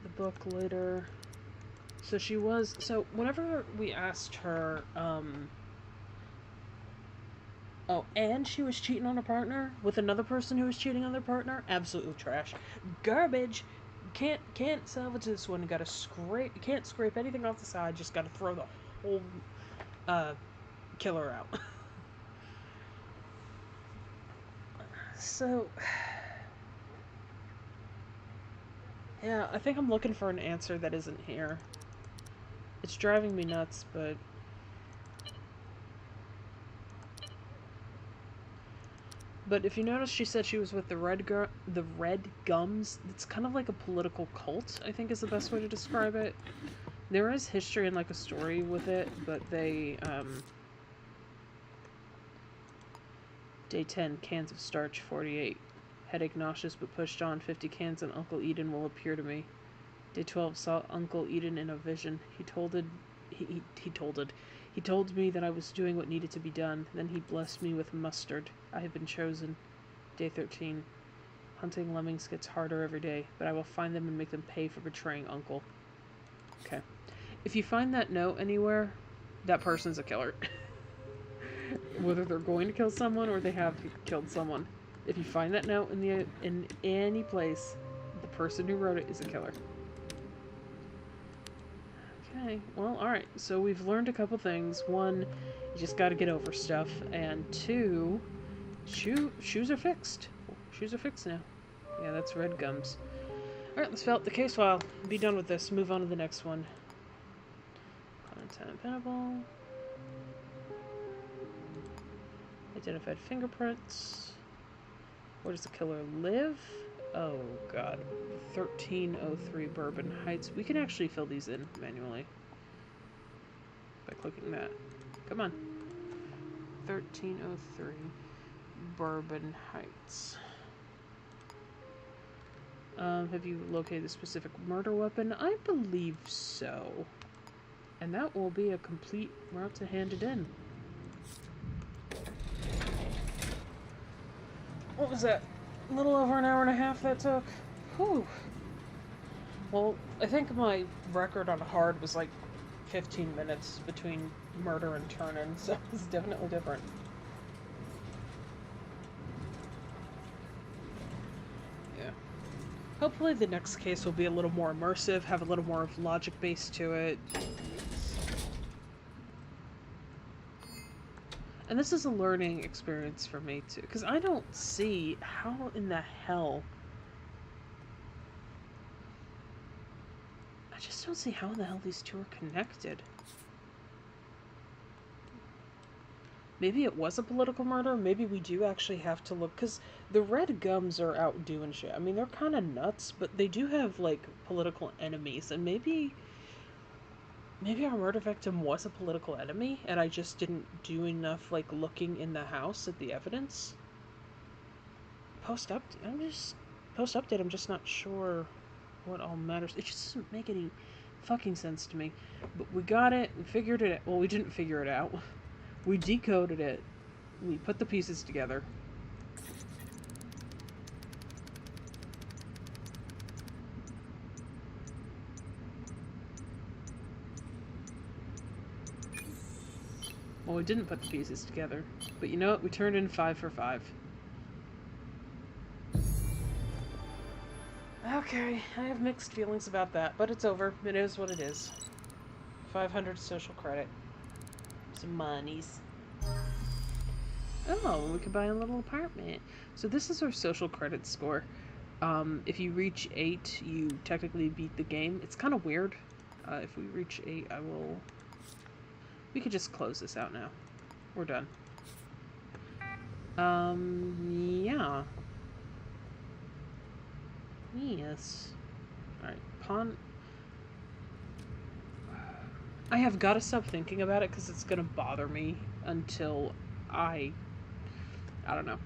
The book later. So whenever we asked her, Oh, and she was cheating on her partner with another person who was cheating on their partner. Absolutely trash, garbage. Can't salvage this one. Got to scrape. Can't scrape anything off the side. Just got to throw the whole uh, killer out. So, yeah, I think I'm looking for an answer that isn't here. It's driving me nuts, but if you notice, she said she was with the the Red Gums. It's kind of like a political cult, I think is the best way to describe it. There is history and like a story with it, but Day 10, cans of starch, 48. Headache nauseous but pushed on, 50 cans and Uncle Eden will appear to me. Day 12, saw Uncle Eden in a vision. He told me that I was doing what needed to be done. Then he blessed me with mustard. I have been chosen. Day 13, hunting lemmings gets harder every day, but I will find them and make them pay for betraying Uncle. Okay. If you find that note anywhere, that person's a killer. Whether they're going to kill someone or they have killed someone. If you find that note in any place, the person who wrote it is a killer. Okay, well, alright. So we've learned a couple things. One, you just gotta get over stuff. And two, shoes are fixed. Shoes are fixed now. Yeah, that's Red Gums. Alright, let's fill out the case file. Be done with this. Move on to the next one. Content pinnable. Identified fingerprints. Where does the killer live? Oh, God. 1303 Bourbon Heights. We can actually fill these in manually by clicking that. Come on. 1303 Bourbon Heights. Have you located the specific murder weapon? I believe so. And that will be a complete route to hand it in. What was that? A little over an hour and a half that took? Whew. Well, I think my record on hard was like 15 minutes between murder and turn-in, so it's definitely different. Yeah. Hopefully the next case will be a little more immersive, have a little more of logic base to it. And this is a learning experience for me too, because I don't see how in the hell. I just don't see how in the hell these two are connected. Maybe it was a political murder. Maybe we do actually have to look, because the Red Gums are out doing shit. I mean, they're kind of nuts, but they do have like political enemies, and maybe our murder victim was a political enemy, and I just didn't do enough like looking in the house at the evidence. Post update. I'm just not sure what all matters. It just doesn't make any fucking sense to me. But we got it. We figured it out. Well, we didn't figure it out. We decoded it. We put the pieces together. Well, we didn't put the pieces together. But you know what? We turned in 5 for 5. Okay, I have mixed feelings about that, but it's over. It is what it is. 500 social credit. Some monies. Oh, we could buy a little apartment. So this is our social credit score. If you reach 8, you technically beat the game. It's kind of weird. If we reach 8, we could just close this out now. We're done. Yeah. Yes. Alright, pawn. I have got to stop thinking about it because it's going to bother me until I don't know.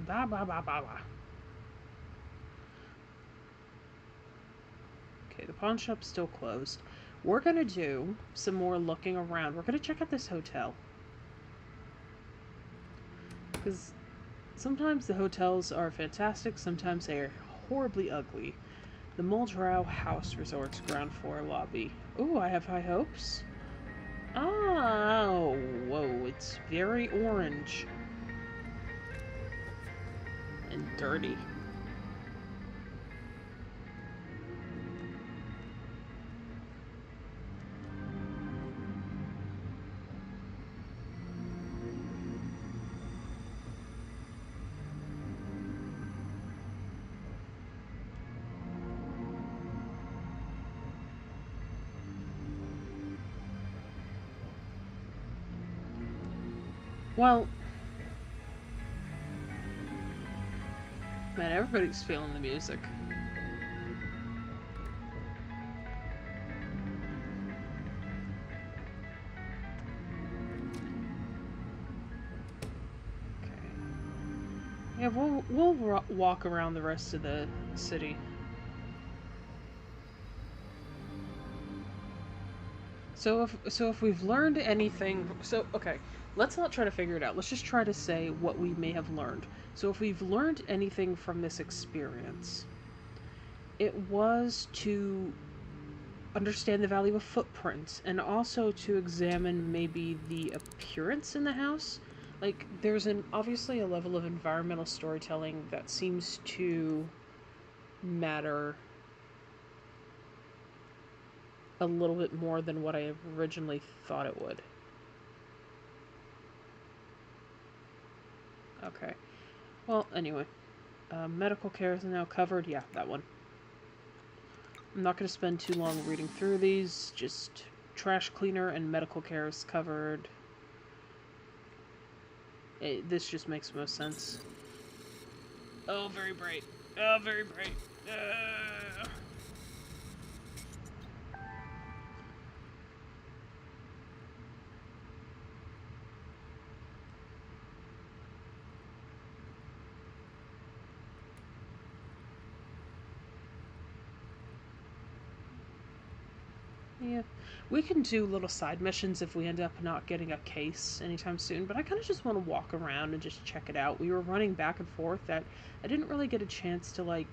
Blah, blah, blah, blah, blah. Okay, the pawn shop's still closed. We're going to do some more looking around. We're going to check out this hotel. Because sometimes the hotels are fantastic, sometimes they are horribly ugly. The Muldrow House Resort's ground floor lobby. Ooh, I have high hopes. Oh, whoa, It's very orange and dirty. Well, man, everybody's feeling the music. Okay. Yeah, we'll walk around the rest of the city. So if we've learned anything, so okay, let's not try to figure it out. Let's just try to say what we may have learned. So if we've learned anything from this experience, it was to understand the value of footprints and also to examine maybe the appearance in the house. Like there's an obviously a level of environmental storytelling that seems to matter a little bit more than what I originally thought it would. Okay. Well, anyway, medical care is now covered. Yeah, that one. I'm not going to spend too long reading through these. Just trash cleaner and medical care is covered. This just makes most sense. Oh, very bright. Oh, very bright. Yeah. We can do little side missions if we end up not getting a case anytime soon, but I kind of just want to walk around and just check it out. We were running back and forth that I didn't really get a chance to like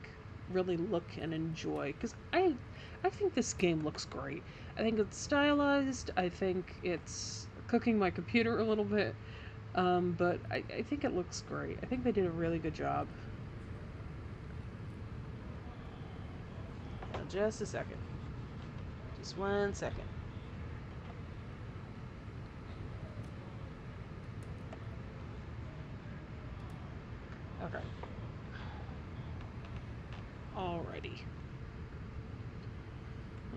really look and enjoy cuz I think this game looks great. I think it's stylized. I think it's cooking my computer a little bit. But I think it looks great. I think they did a really good job. Now, just a second. Just 1 second. Okay. Alrighty.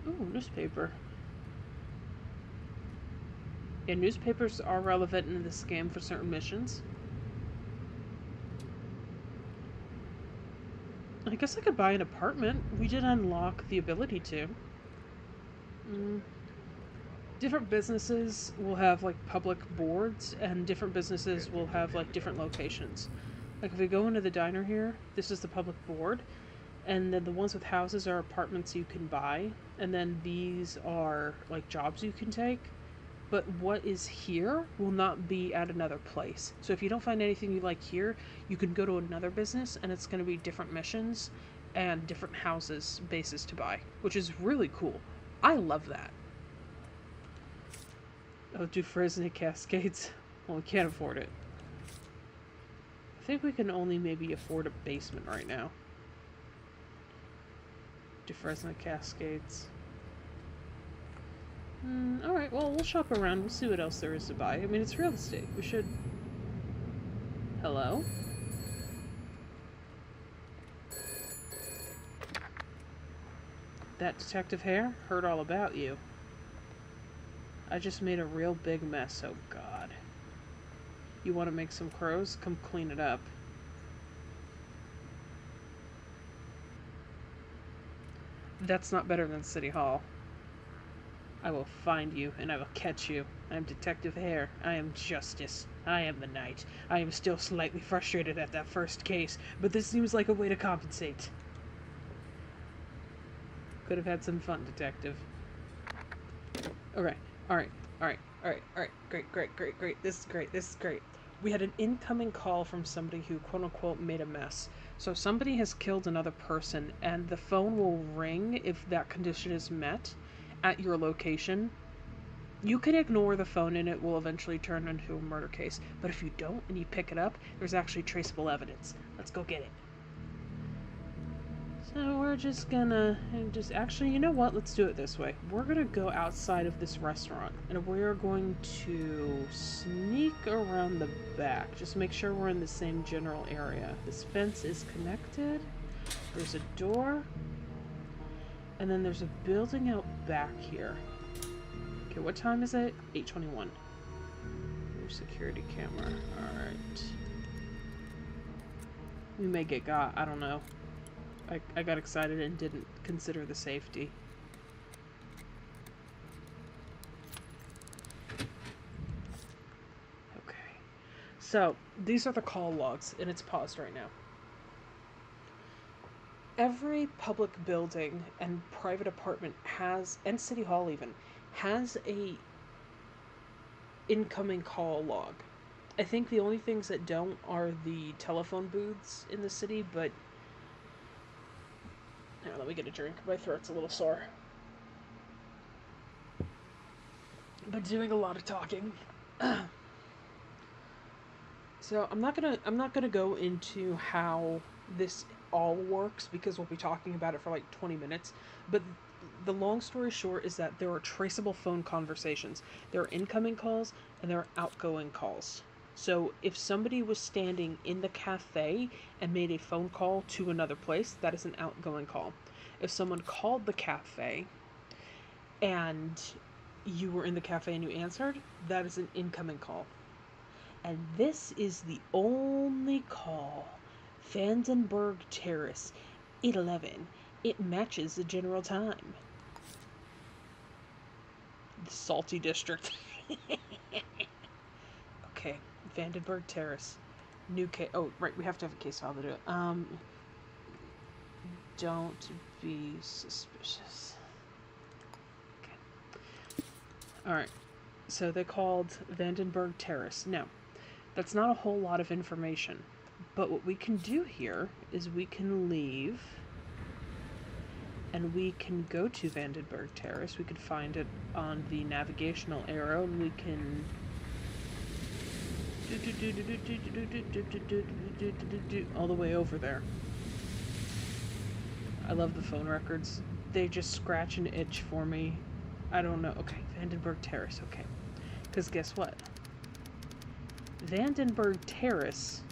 Ooh, newspaper. Yeah, newspapers are relevant in this game for certain missions. I guess I could buy an apartment. We did unlock the ability to. Mm. Different businesses will have like public boards, and different businesses will have like different locations. Like if we go into the diner here, this is the public board, and then the ones with houses are apartments you can buy, and then these are like jobs you can take. But what is here will not be at another place. So if you don't find anything you like here, you can go to another business and it's going to be different missions and different houses bases to buy, which is really cool. I love that. Oh, do Fresnay Cascades. Well, we can't afford it. I think we can only maybe afford a basement right now. Do Fresnay Cascades. Alright, well, we'll shop around. We'll see what else there is to buy. I mean, it's real estate. We should... Hello? That Detective Hare heard all about you. I just made a real big mess, oh god. You want to make some crows? Come clean it up. That's not better than City Hall. I will find you, and I will catch you. I am Detective Hare. I am justice. I am the knight. I am still slightly frustrated at that first case, but this seems like a way to compensate. Could have had some fun, Detective. Okay, alright, alright, alright, alright. Great, great, great, great. This is great, this is great. We had an incoming call from somebody who, quote-unquote, made a mess. So somebody has killed another person, and the phone will ring if that condition is met at your location. You can ignore the phone and it will eventually turn into a murder case. But if you don't and you pick it up, there's actually traceable evidence. Let's go get it. So we're just gonna actually, you know what? Let's do it this way. We're gonna go outside of this restaurant and we're going to sneak around the back. Just make sure we're in the same general area. This fence is connected. There's a door. And then there's a building out back here. Okay, what time is it? 8:21. There's security camera. Alright. We may get got. I don't know. I got excited and didn't consider the safety. Okay. So, these are the call logs, and it's paused right now. Every public building and private apartment has, and city hall even, has a incoming call log. I think the only things that don't are the telephone booths in the city, but here, let me get a drink. My throat's a little sore. Been doing a lot of talking. So I'm not gonna go into how this all works because we'll be talking about it for like 20 minutes. But the long story short is that there are traceable phone conversations. There are incoming calls and there are outgoing calls. So if somebody was standing in the cafe and made a phone call to another place, that is an outgoing call. If someone called the cafe and you were in the cafe and you answered, that is an incoming call. And this is the only call. Vandenberg Terrace, 8:11. It matches the general time. The Salty District. Okay, Vandenberg Terrace. New case. Oh, right, we have to have a case file to do it. Don't be suspicious. Okay. Alright, so they called Vandenberg Terrace. Now, that's not a whole lot of information. But what we can do here is we can leave and we can go to Vandenberg Terrace. We can find it on the navigational arrow and we can all the way over there. I love the phone records. They just scratch and itch for me. I don't know. Okay, Vandenberg Terrace. Okay. Because guess what? Vandenberg Terrace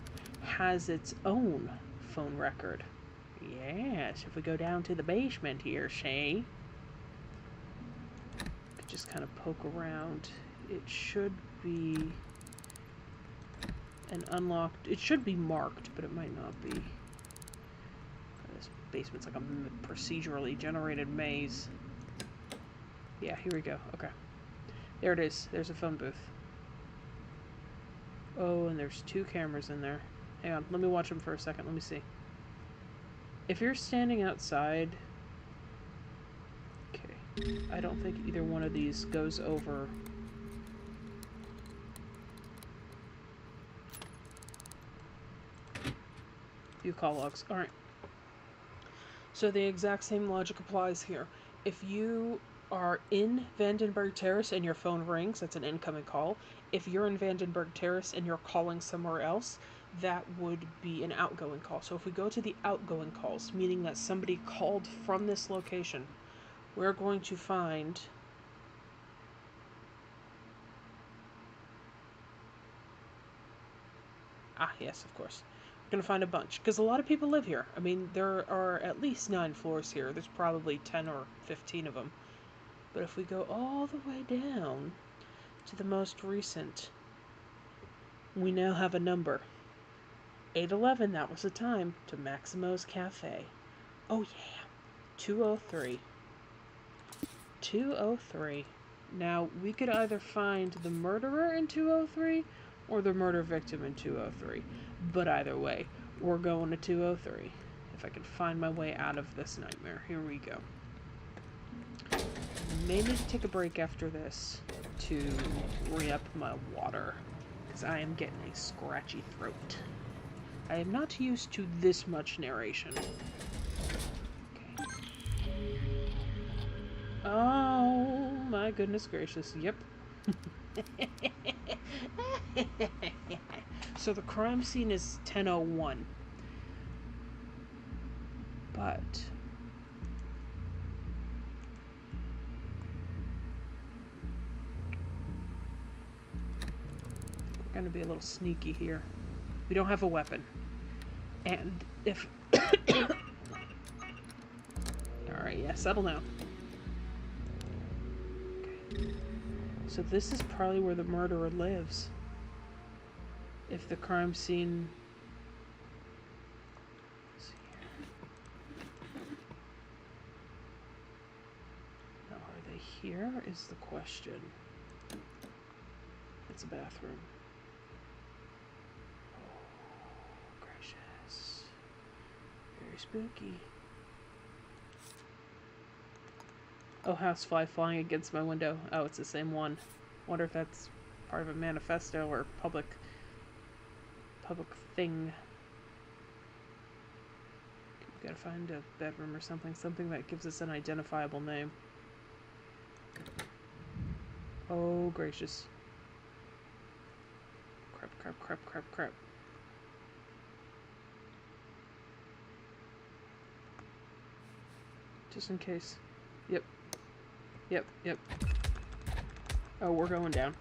has its own phone record. Yes, if we go down to the basement here, say, could just kind of poke around. It should be an unlocked. It should be marked, but it might not be. This basement's like a procedurally generated maze. Yeah, here we go. Okay, there it is. There's a phone booth. Oh, and there's 2 cameras in there. Hang on, let me watch them for a second. Let me see. If you're standing outside... Okay. I don't think either one of these goes over... View call logs. Alright. So the exact same logic applies here. If you are in Vandenberg Terrace and your phone rings, that's an incoming call. If you're in Vandenberg Terrace and you're calling somewhere else, that would be an outgoing call. So if we go to the outgoing calls, meaning that somebody called from this location, we're going to find yes, of course. We're going to find a bunch, because a lot of people live here. I mean, there are at least 9 floors here. There's probably 10 or 15 of them. But if we go all the way down to the most recent, we now have a number. 8:11, that was the time, to Maximo's Cafe. Oh yeah, 203. 203. Now, we could either find the murderer in 203 or the murder victim in 203. But either way, we're going to 203. If I can find my way out of this nightmare. Here we go. May need to take a break after this to re-up my water, because I am getting a scratchy throat. I am not used to this much narration. Okay. Oh my goodness gracious. Yep. So the crime scene is 10:01, but we're gonna be a little sneaky here. We don't have a weapon, and if all right, yeah, settle down. Okay. So this is probably where the murderer lives. If the crime scene. Let's see here. Now, are they here? Is the question. It's a bathroom. Oh, gracious. Very spooky. Oh, housefly flying against my window. Oh, it's the same one. Wonder if that's part of a manifesto or public thing. We gotta find a bedroom or something that gives us an identifiable name. Oh, gracious. Crap. Just in case. Yep. Oh, we're going down.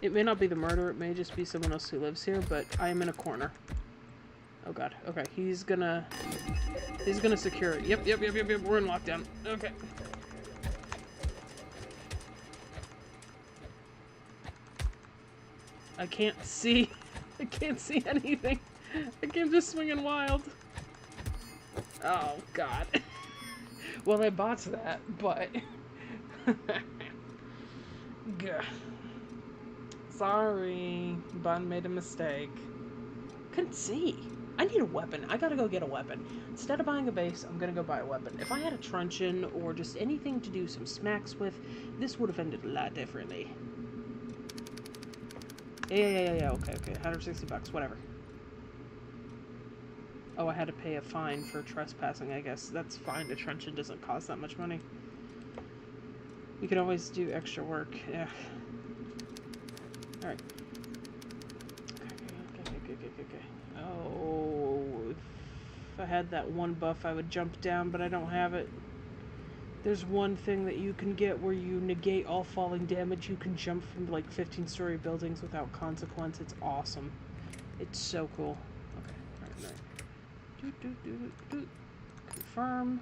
It may not be the murderer, it may just be someone else who lives here, but I am in a corner. Oh god. Okay, he's gonna secure it. Yep, we're in lockdown. Okay. I can't see anything. I'm just swinging wild. Oh god. Well, they bots that, but Gah. Sorry, Bun made a mistake. Couldn't see. I need a weapon. I gotta go get a weapon. Instead of buying a base, I'm gonna go buy a weapon. If I had a truncheon or just anything to do some smacks with, this would have ended a lot differently. Yeah. Okay. $160, whatever. Oh, I had to pay a fine for trespassing, I guess. That's fine. The truncheon doesn't cost that much money. We could always do extra work. Yeah. Alright. Okay. Oh, if I had that one buff, I would jump down, but I don't have it. There's one thing that you can get where you negate all falling damage. You can jump from like 15-story buildings without consequence. It's awesome. It's so cool. Okay, alright. Confirm.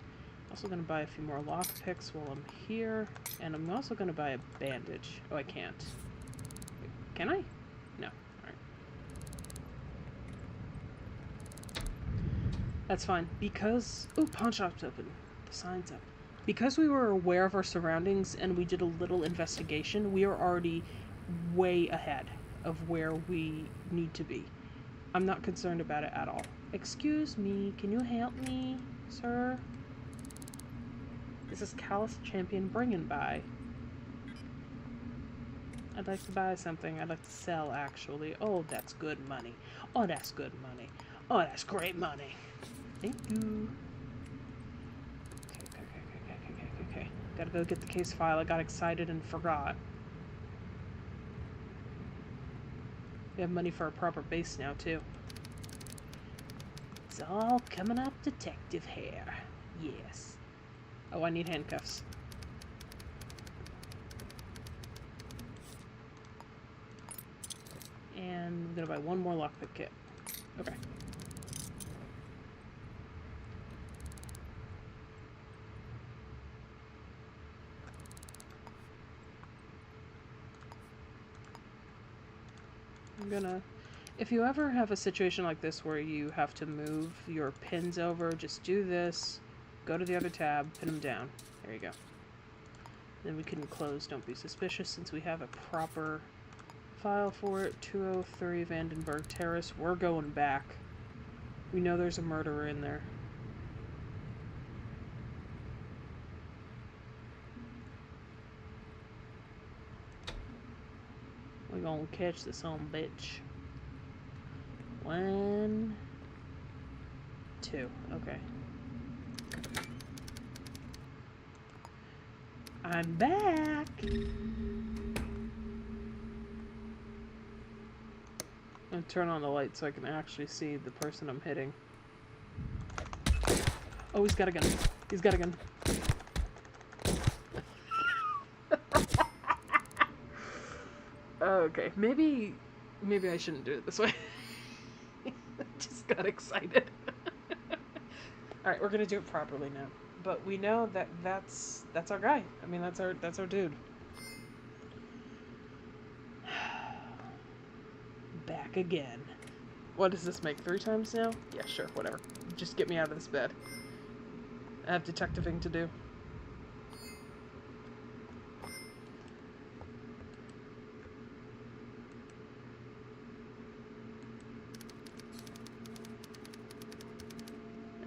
Also gonna buy a few more lockpicks while I'm here, and I'm also gonna buy a bandage. Oh, I can't. Can I? No. Alright. That's fine. Because... oh, pawn shop's open. The sign's up. Because we were aware of our surroundings and we did a little investigation, we are already way ahead of where we need to be. I'm not concerned about it at all. Excuse me, can you help me, sir? This is Callous Champion bringing by. I'd like to buy something. I'd like to sell, actually. Oh, that's good money. Oh, that's good money. Oh, that's great money. Thank you. Okay. Gotta go get the case file. I got excited and forgot. We have money for a proper base now, too. It's all coming up, Detective Hare. Yes. Oh, I need handcuffs. And I'm gonna buy one more lockpick kit. Okay. I'm gonna... if you ever have a situation like this where you have to move your pins over, just do this. Go to the other tab, pin them down. There you go. Then we can close Don't Be Suspicious since we have a proper file for it. 203 Vandenberg Terrace. We're going back. We know there's a murderer in there. We're gonna catch this on bitch. 1, 2. Okay. I'm back! I'm gonna turn on the light so I can actually see the person I'm hitting. Oh, he's got a gun. He's got a gun. Okay, maybe I shouldn't do it this way. Just got excited. All right, we're gonna do it properly now. But we know that that's our guy. I mean, that's our dude. Back again. What does this make? 3 times now? Yeah, sure, whatever. Just get me out of this bed. I have detectiving to do.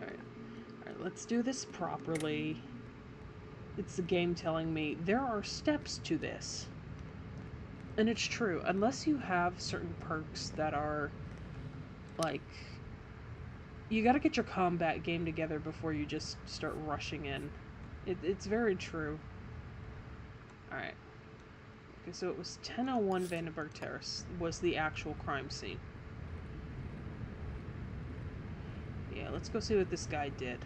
Alright, let's do this properly. It's the game telling me there are steps to this. And it's true. Unless you have certain perks that are, like, you gotta get your combat game together before you just start rushing in. It's very true. Alright. Okay, so it was 1001 Vandenberg Terrace was the actual crime scene. Yeah, let's go see what this guy did.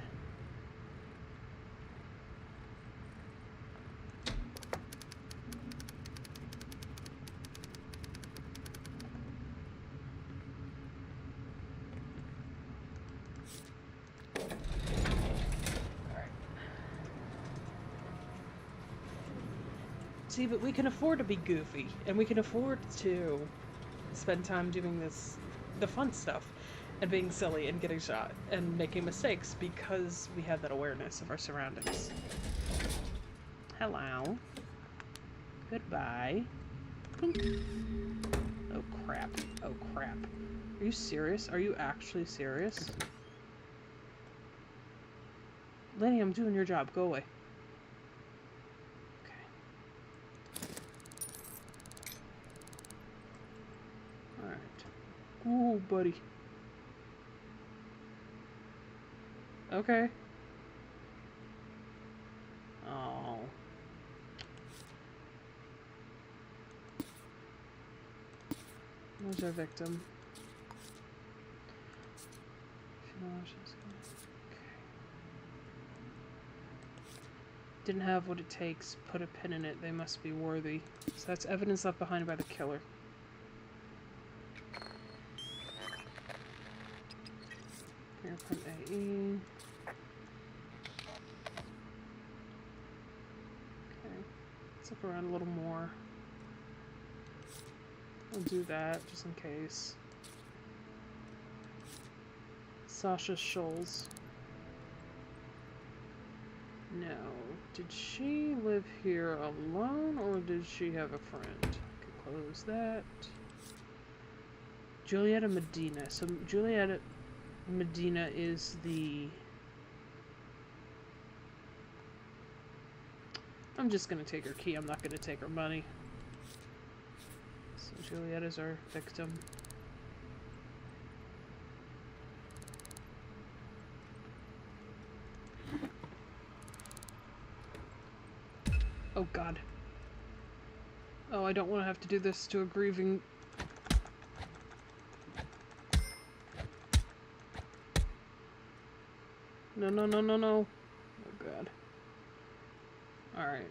See, but we can afford to be goofy, and we can afford to spend time doing the fun stuff, and being silly and getting shot and making mistakes because we have that awareness of our surroundings. Hello. Goodbye. Oh crap. Oh crap. Are you serious? Are you actually serious? Lenny, I'm doing your job. Go away. Ooh, buddy. Okay. Oh. Where's our victim? Didn't have what it takes. Put a pin in it. They must be worthy. So that's evidence left behind by the killer. Fingerprint AE. Okay. Let's look around a little more. I'll do that just in case. Sasha Scholes. No. Did she live here alone or did she have a friend? Okay, close that. Julietta Medina. So Julietta Medina is the... I'm just gonna take her key. I'm not gonna take her money. So Julietta's our victim. Oh god. Oh, I don't want to have to do this to a grieving... No, no, no, no, no. Oh god. Alright.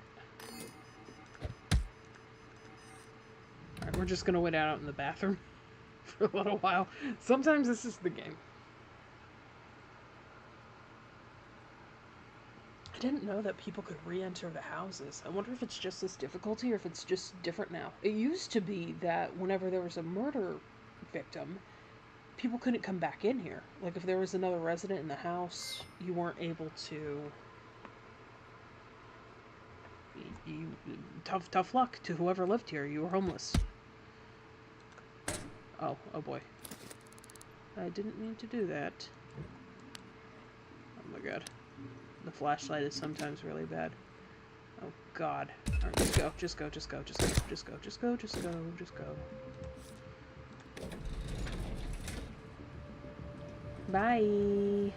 Alright, we're just gonna wait out in the bathroom for a little while. Sometimes this is the game. I didn't know that people could re-enter the houses. I wonder if it's just this difficulty or if it's just different now. It used to be that whenever there was a murder victim, people couldn't come back in here. Like, if there was another resident in the house, you weren't able to... tough luck to whoever lived here. You were homeless. Oh boy. I didn't mean to do that. Oh my god. The flashlight is sometimes really bad. Oh god. Alright, just go, just go, just go, just go, just go, just go, just go, just go. Bye.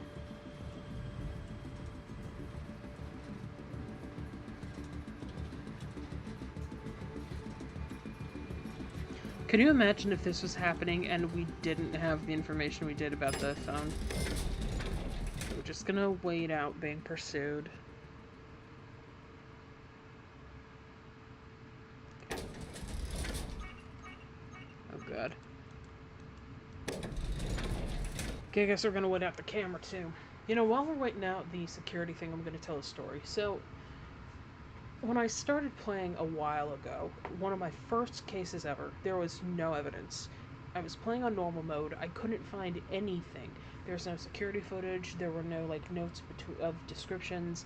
Can you imagine if this was happening and we didn't have the information we did about the phone? We're just gonna wait out being pursued. Oh god. Okay, I guess we're gonna wait out the camera too. You know, while we're waiting out the security thing, I'm gonna tell a story. So, when I started playing a while ago, one of my first cases ever, there was no evidence. I was playing on normal mode. I couldn't find anything. There's no security footage. There were no like notes of descriptions.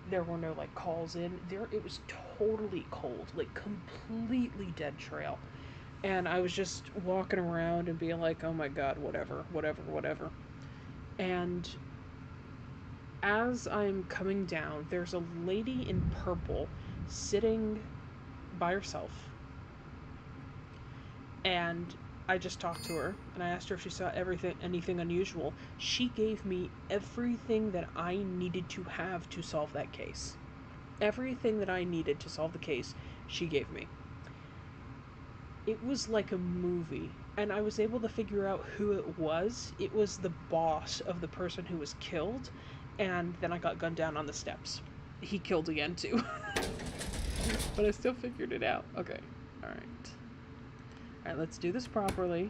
There were no like calls in. It was totally cold, like completely dead trail. And I was just walking around and being like, "Oh my god, whatever, whatever, whatever." And as I'm coming down, there's a lady in purple sitting by herself. And I just talked to her and I asked her if she saw anything unusual. She gave me everything that I needed to have to solve that case. Everything that I needed to solve the case, she gave me. It was like a movie, and I was able to figure out who it was. It was the boss of the person who was killed, and then I got gunned down on the steps. He killed again, too. But I still figured it out. Okay, alright. Alright, let's do this properly.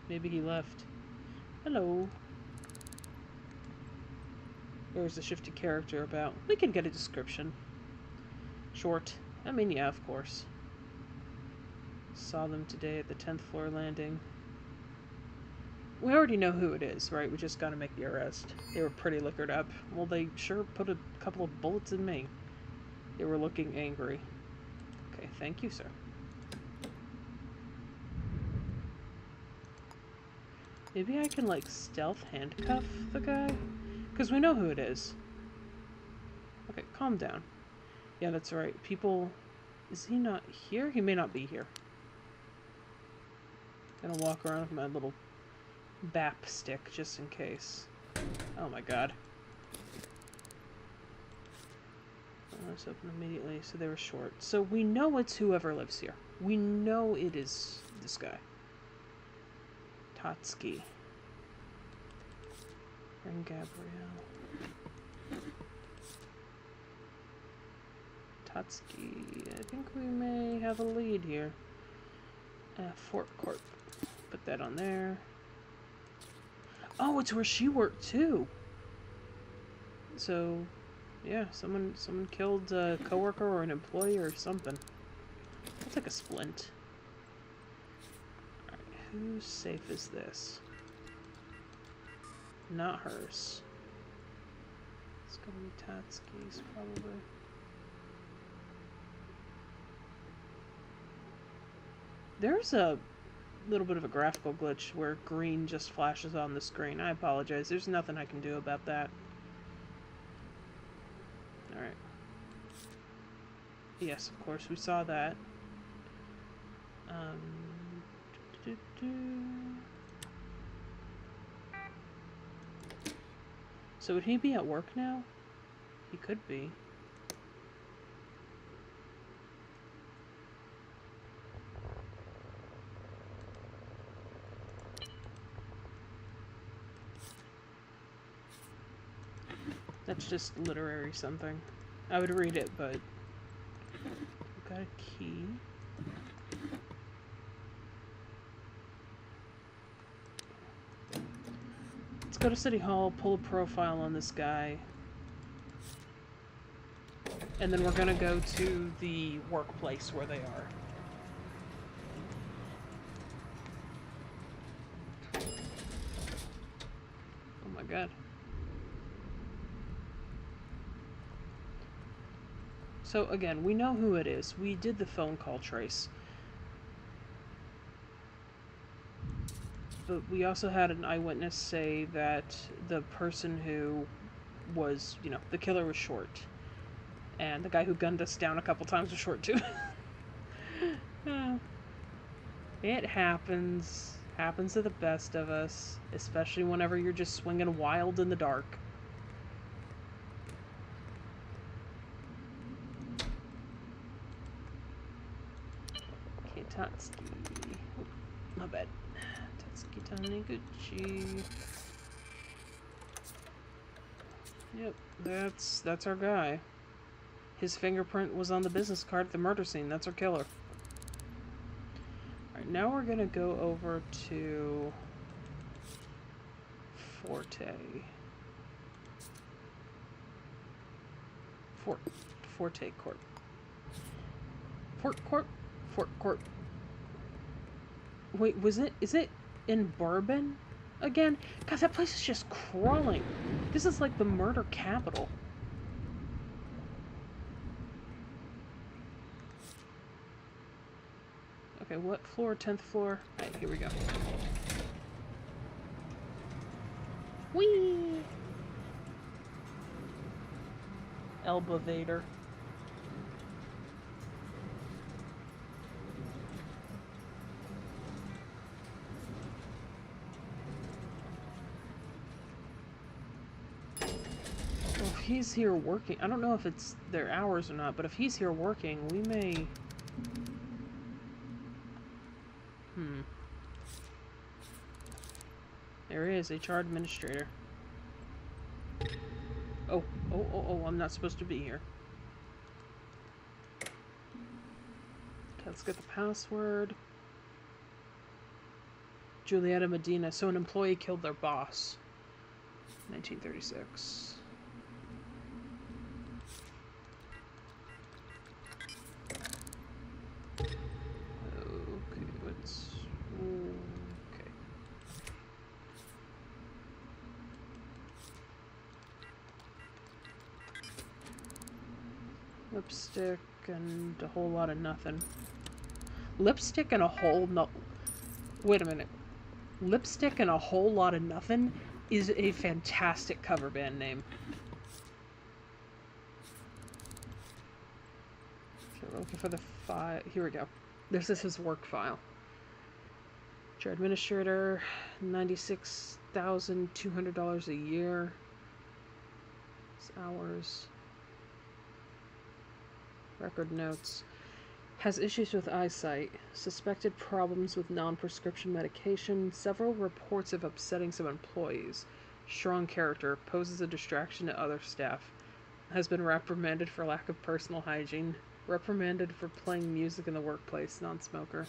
Maybe he left. Hello. There's a shifted character about. We can get a description. Short. I mean, yeah, of course. Saw them today at the 10th floor landing. We already know who it is, right? We just gotta make the arrest. They were pretty liquored up. Well, they sure put a couple of bullets in me. They were looking angry. Okay, thank you, sir. Maybe I can, like, stealth handcuff the guy? Because we know who it is. Okay, calm down. Yeah, that's right. People... Is he not here? He may not be here. Gonna walk around with my little BAP stick, just in case. Oh my god. Let's open immediately, so they were short. So we know it's whoever lives here. We know it is this guy. Tatsuki. Ring Gabrielle. Tatsuki. I think we may have a lead here. Fort Corp. Put that on there. Oh, it's where she worked too. So, yeah, someone killed a coworker or an employee or something. I'll take a splint. Alright, whose safe is this? Not hers. It's gonna be Tatsuki's, probably. There's a little bit of a graphical glitch where green just flashes on the screen. I apologize. There's nothing I can do about that. Alright. Yes, of course, we saw that. So would he be at work now? He could be. That's just literary something. I would read it, but... I've got a key. Let's go to City Hall, pull a profile on this guy. And then we're gonna go to the workplace where they are. Oh my god. So again, we know who it is. We did the phone call trace. But we also had an eyewitness say that the person who was, you know, the killer was short. And the guy who gunned us down a couple times was short too. It happens. Happens to the best of us. Especially whenever you're just swinging wild in the dark. Tatsuki. Oh, my bad. Tatsuki Taniguchi. Yep, that's our guy. His fingerprint was on the business card at the murder scene. That's our killer. Alright, now we're gonna go over to Forte. Forte Corp. Fort Corp? Fort Corp. Wait, is it in Bourbon again? God, that place is just crawling. This is like the murder capital. Okay, what floor? 10th floor? Alright, here we go. Whee! Elevator. Well, if he's here working, I don't know if it's their hours or not, but if he's here working, we may... There he is, HR administrator. Oh, I'm not supposed to be here. Okay, let's get the password. Julietta Medina. So an employee killed their boss. 1936. Okay, let's... Okay. Lipstick and a whole lot of nothing. Lipstick and a whole no... Wait a minute. Lipstick and a whole lot of nothing is a fantastic cover band name. Okay, we're looking for the file. Here we go. This is his work file. HR administrator, $96,200 a year. His hours. Record notes. Has issues with eyesight. Suspected problems with non-prescription medication. Several reports of upsetting some employees. Strong character. Poses a distraction to other staff. Has been reprimanded for lack of personal hygiene. Reprimanded for playing music in the workplace. Non-smoker.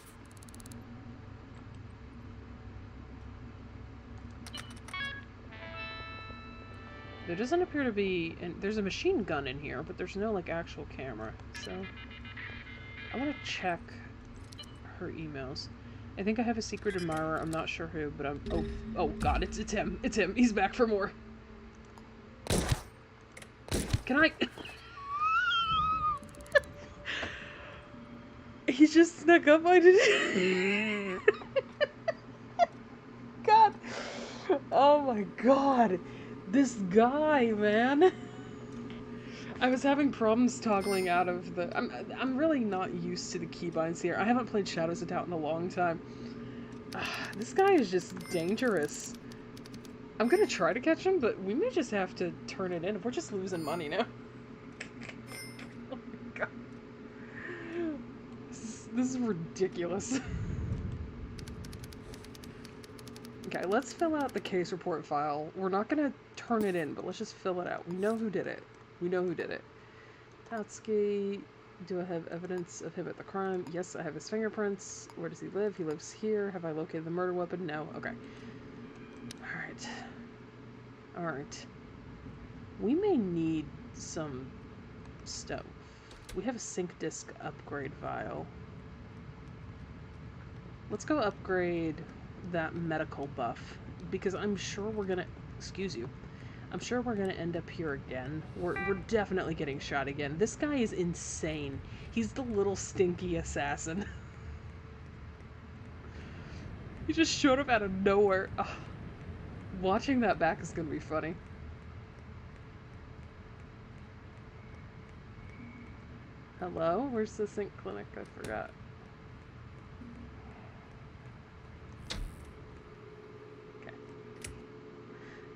There doesn't appear to be... And there's a machine gun in here, but there's no, like, actual camera. So... I want to check her emails. I think I have a secret admirer. I'm not sure who, but I'm... Oh God, it's him. It's him. He's back for more. Can I... He just snuck up on it. God. Oh my God. This guy, man. I was having problems toggling out of the... I'm really not used to the keybinds here. I haven't played Shadows of Doubt in a long time. This guy is just dangerous. I'm gonna try to catch him, but we may just have to turn it in. We're just losing money now. Oh my God. This is ridiculous. Okay, let's fill out the case report file. We're not gonna turn it in, but let's just fill it out. We know who did it. We know who did it. Tatsuki. Do I have evidence of him at the crime? Yes, I have his fingerprints. Where does he live? He lives here. Have I located the murder weapon? No. Okay. Alright. Alright. We may need some stuff. We have a sync disk upgrade vial. Let's go upgrade that medical buff. Because I'm sure we're gonna... Excuse you. I'm sure we're gonna end up here again. We're definitely getting shot again. This guy is insane. He's the little stinky assassin. He just showed up out of nowhere. Ugh. Watching that back is gonna be funny. Hello? Where's the sync clinic? I forgot.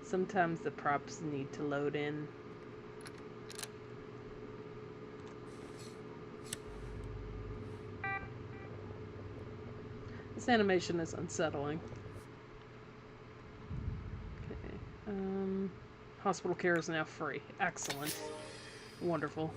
Sometimes the props need to load in. This animation is unsettling. Okay. Hospital care is now free. Excellent. Wonderful.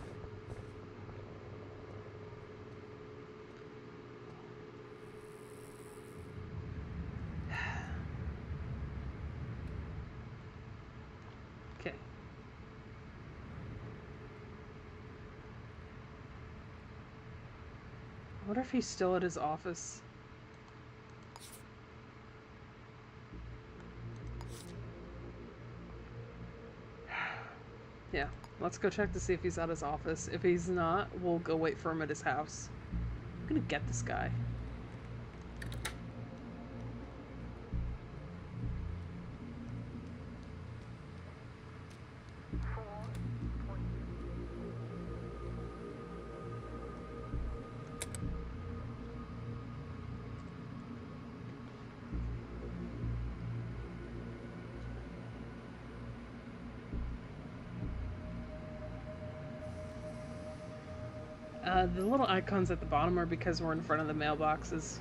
Okay. I wonder if he's still at his office. Yeah, let's go check to see if he's at his office. If he's not, we'll go wait for him at his house. I'm gonna get this guy. The little icons at the bottom are because we're in front of the mailboxes.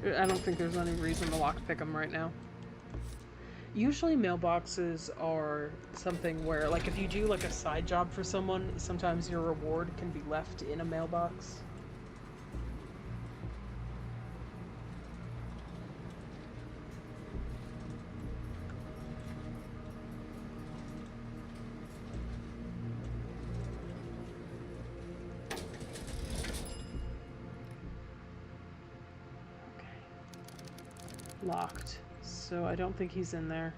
I don't think there's any reason to lockpick them right now. Usually mailboxes are something where, like, if you do, like, a side job for someone, sometimes your reward can be left in a mailbox. Locked. So I don't think he's in there.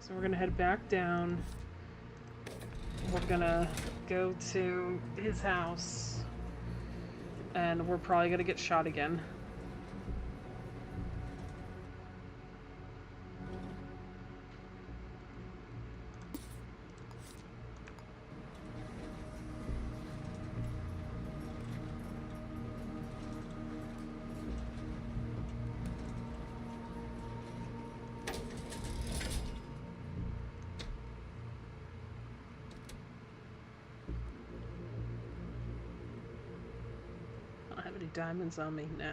So we're gonna head back down. We're gonna go to his house. And we're probably gonna get shot again. I don't have any diamonds on me. Nah.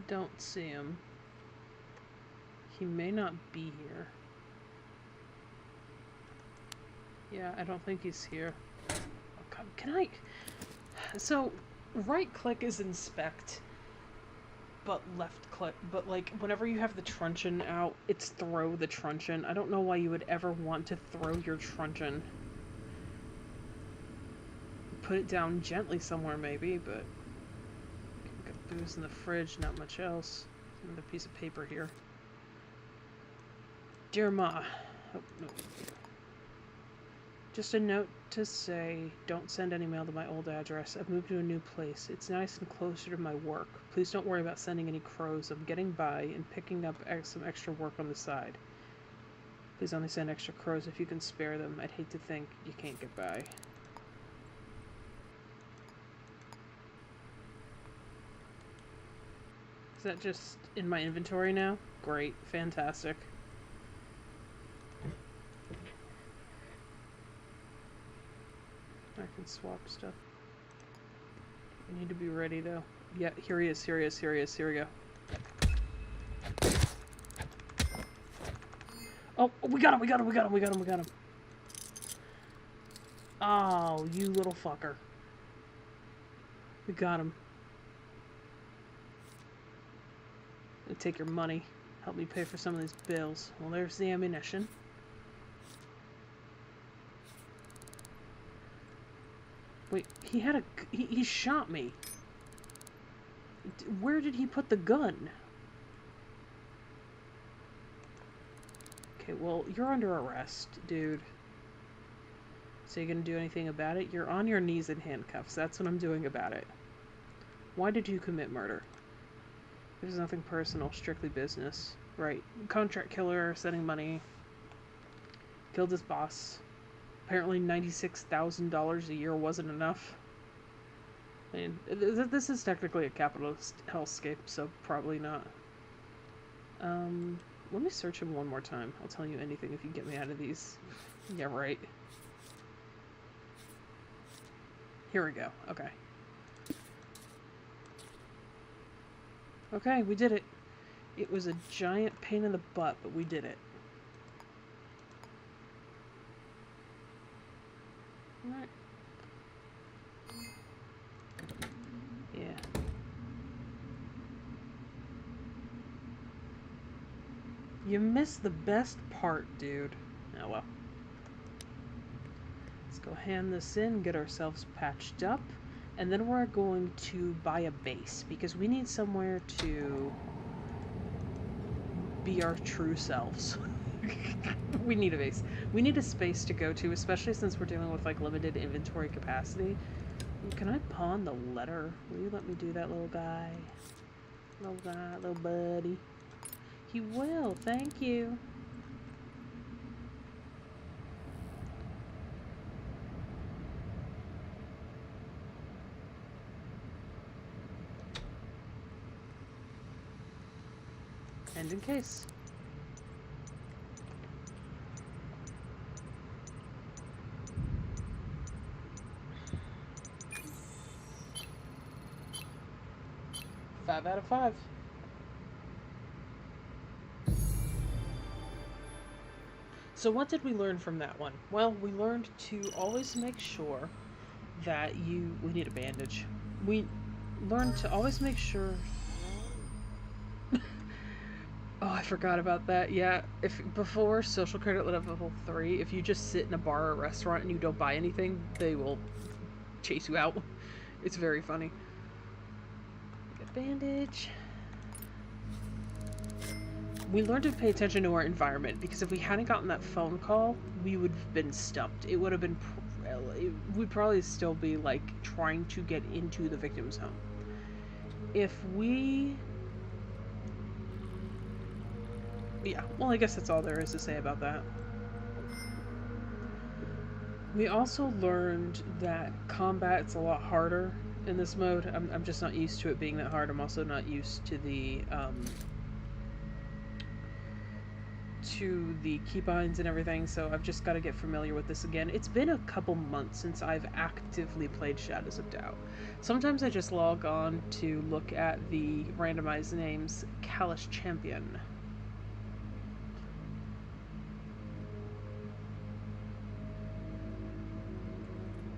Don't see him. He may not be here. Yeah, I don't think he's here. Oh god, can I... So, right click is inspect, but left click, but like, whenever you have the truncheon out, it's throw the truncheon. I don't know why you would ever want to throw your truncheon. Put it down gently somewhere maybe, but... Got booze in the fridge, not much else. Another piece of paper here. Dear Ma... Oh, no. Just a note to say, don't send any mail to my old address. I've moved to a new place. It's nice and closer to my work. Please don't worry about sending any crows. I'm getting by and picking up some extra work on the side. Please only send extra crows if you can spare them. I'd hate to think you can't get by. Is that just in my inventory now? Great. Fantastic. I can swap stuff. I need to be ready though. Yeah, here he is, here he is, here he is, here we go. Oh, we got him, we got him, we got him, we got him, we got him. Oh, you little fucker. We got him. Take your money. Help me pay for some of these bills. Well, there's the ammunition. Wait, he had a... He shot me. Where did he put the gun? Okay, well, you're under arrest, dude. So you gonna do anything about it? You're on your knees in handcuffs. That's what I'm doing about it. Why did you commit murder? It was nothing personal, strictly business. Right. Contract killer, sending money. Killed his boss. Apparently $96,000 a year wasn't enough. I mean, this is technically a capitalist hellscape, so probably not. Let me search him one more time. I'll tell you anything if you get me out of these. Yeah, right. Here we go. Okay. Okay, we did it. It was a giant pain in the butt, but we did it. Alright. Yeah. You missed the best part, dude. Oh well. Let's go hand this in, get ourselves patched up, and then we're going to buy a base because we need somewhere to be our true selves. We need a base. We need a space to go to, especially since we're dealing with like limited inventory capacity. Can I pawn the letter? Will you let me do that, little guy? Little guy, little buddy. He will, thank you. And in case. Five out of 5. So what did we learn from that one? Well, we learned to always make sure that we need a bandage. We learned to always make sure. Oh, I forgot about that. Yeah, if before social credit level 3, if you just sit in a bar or restaurant and you don't buy anything, they will chase you out. It's very funny. Get a bandage. We learned to pay attention to our environment because if we hadn't gotten that phone call, we would have been stumped. It would have been, we'd probably still be like trying to get into the victim's home. If we, yeah, well, I guess that's all there is to say about that. We also learned that combat's a lot harder in this mode. I'm just not used to it being that hard. I'm also not used to the keybinds and everything, so I've just got to get familiar with this again. It's been a couple months since I've actively played Shadows of Doubt. Sometimes I just log on to look at the randomized names. Kalish Champion.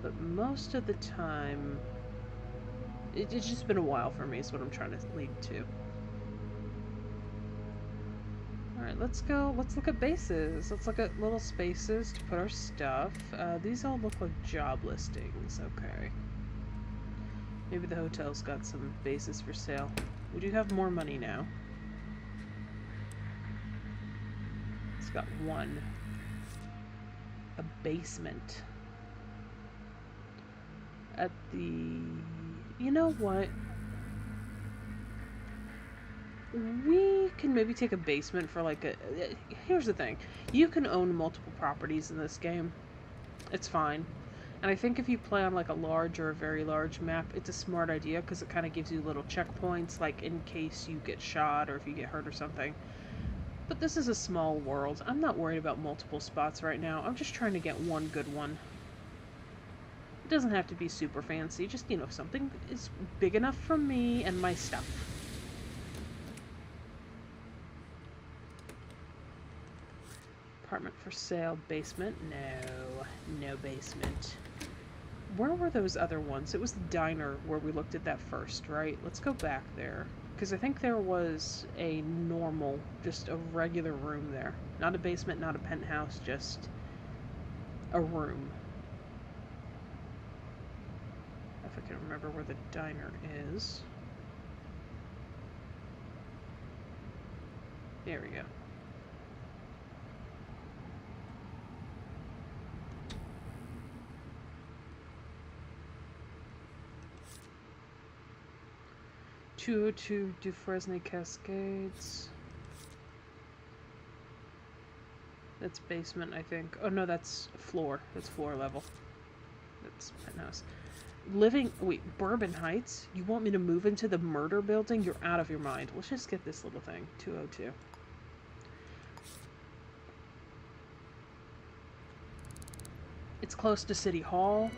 But most of the time, it's just been a while for me is what I'm trying to lead to. Alright, let's go. Let's look at bases. Let's look at little spaces to put our stuff. These all look like job listings. Okay. Maybe the hotel's got some bases for sale. We do have more money now. It's got one. A basement. At the... You know what? We can maybe take a basement for like a... Here's the thing. You can own multiple properties in this game. It's fine. And I think if you play on like a large or a very large map, it's a smart idea because it kind of gives you little checkpoints, like in case you get shot or if you get hurt or something. But this is a small world. I'm not worried about multiple spots right now. I'm just trying to get one good one. It doesn't have to be super fancy, just, you know, something is big enough for me and my stuff. Apartment for sale, basement? No basement. Where were those other ones? It was the diner where we looked at that first, right? Let's go back there. Because I think there was a normal, just a regular room there. Not a basement, not a penthouse, just a room. If I can remember where the diner is. There we go. 202 Dufresne Cascades. That's basement, I think. Oh no, that's floor. That's floor level. That's penthouse. Wait, Bourbon Heights? You want me to move into the murder building? You're out of your mind. Let's just get this little thing. 202. It's close to City Hall.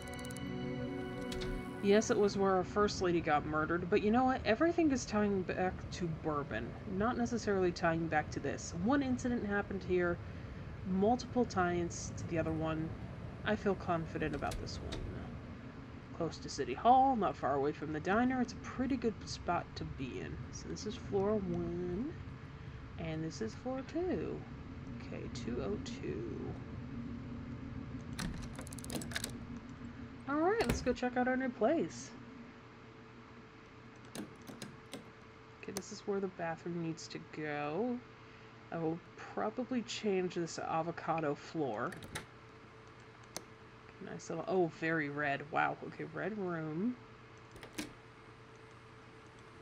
Yes, it was where our first lady got murdered, but you know what? Everything is tying back to Bourbon, not necessarily tying back to this. One incident happened here, multiple tie-ins to the other one. I feel confident about this one. Close to City Hall, not far away from the diner. It's a pretty good spot to be in. So this is floor 1, and this is floor 2. Okay, 202. Alright, let's go check out our new place. Okay, this is where the bathroom needs to go. I will probably change this avocado floor. Nice little... Oh, very red. Wow. Okay, red room.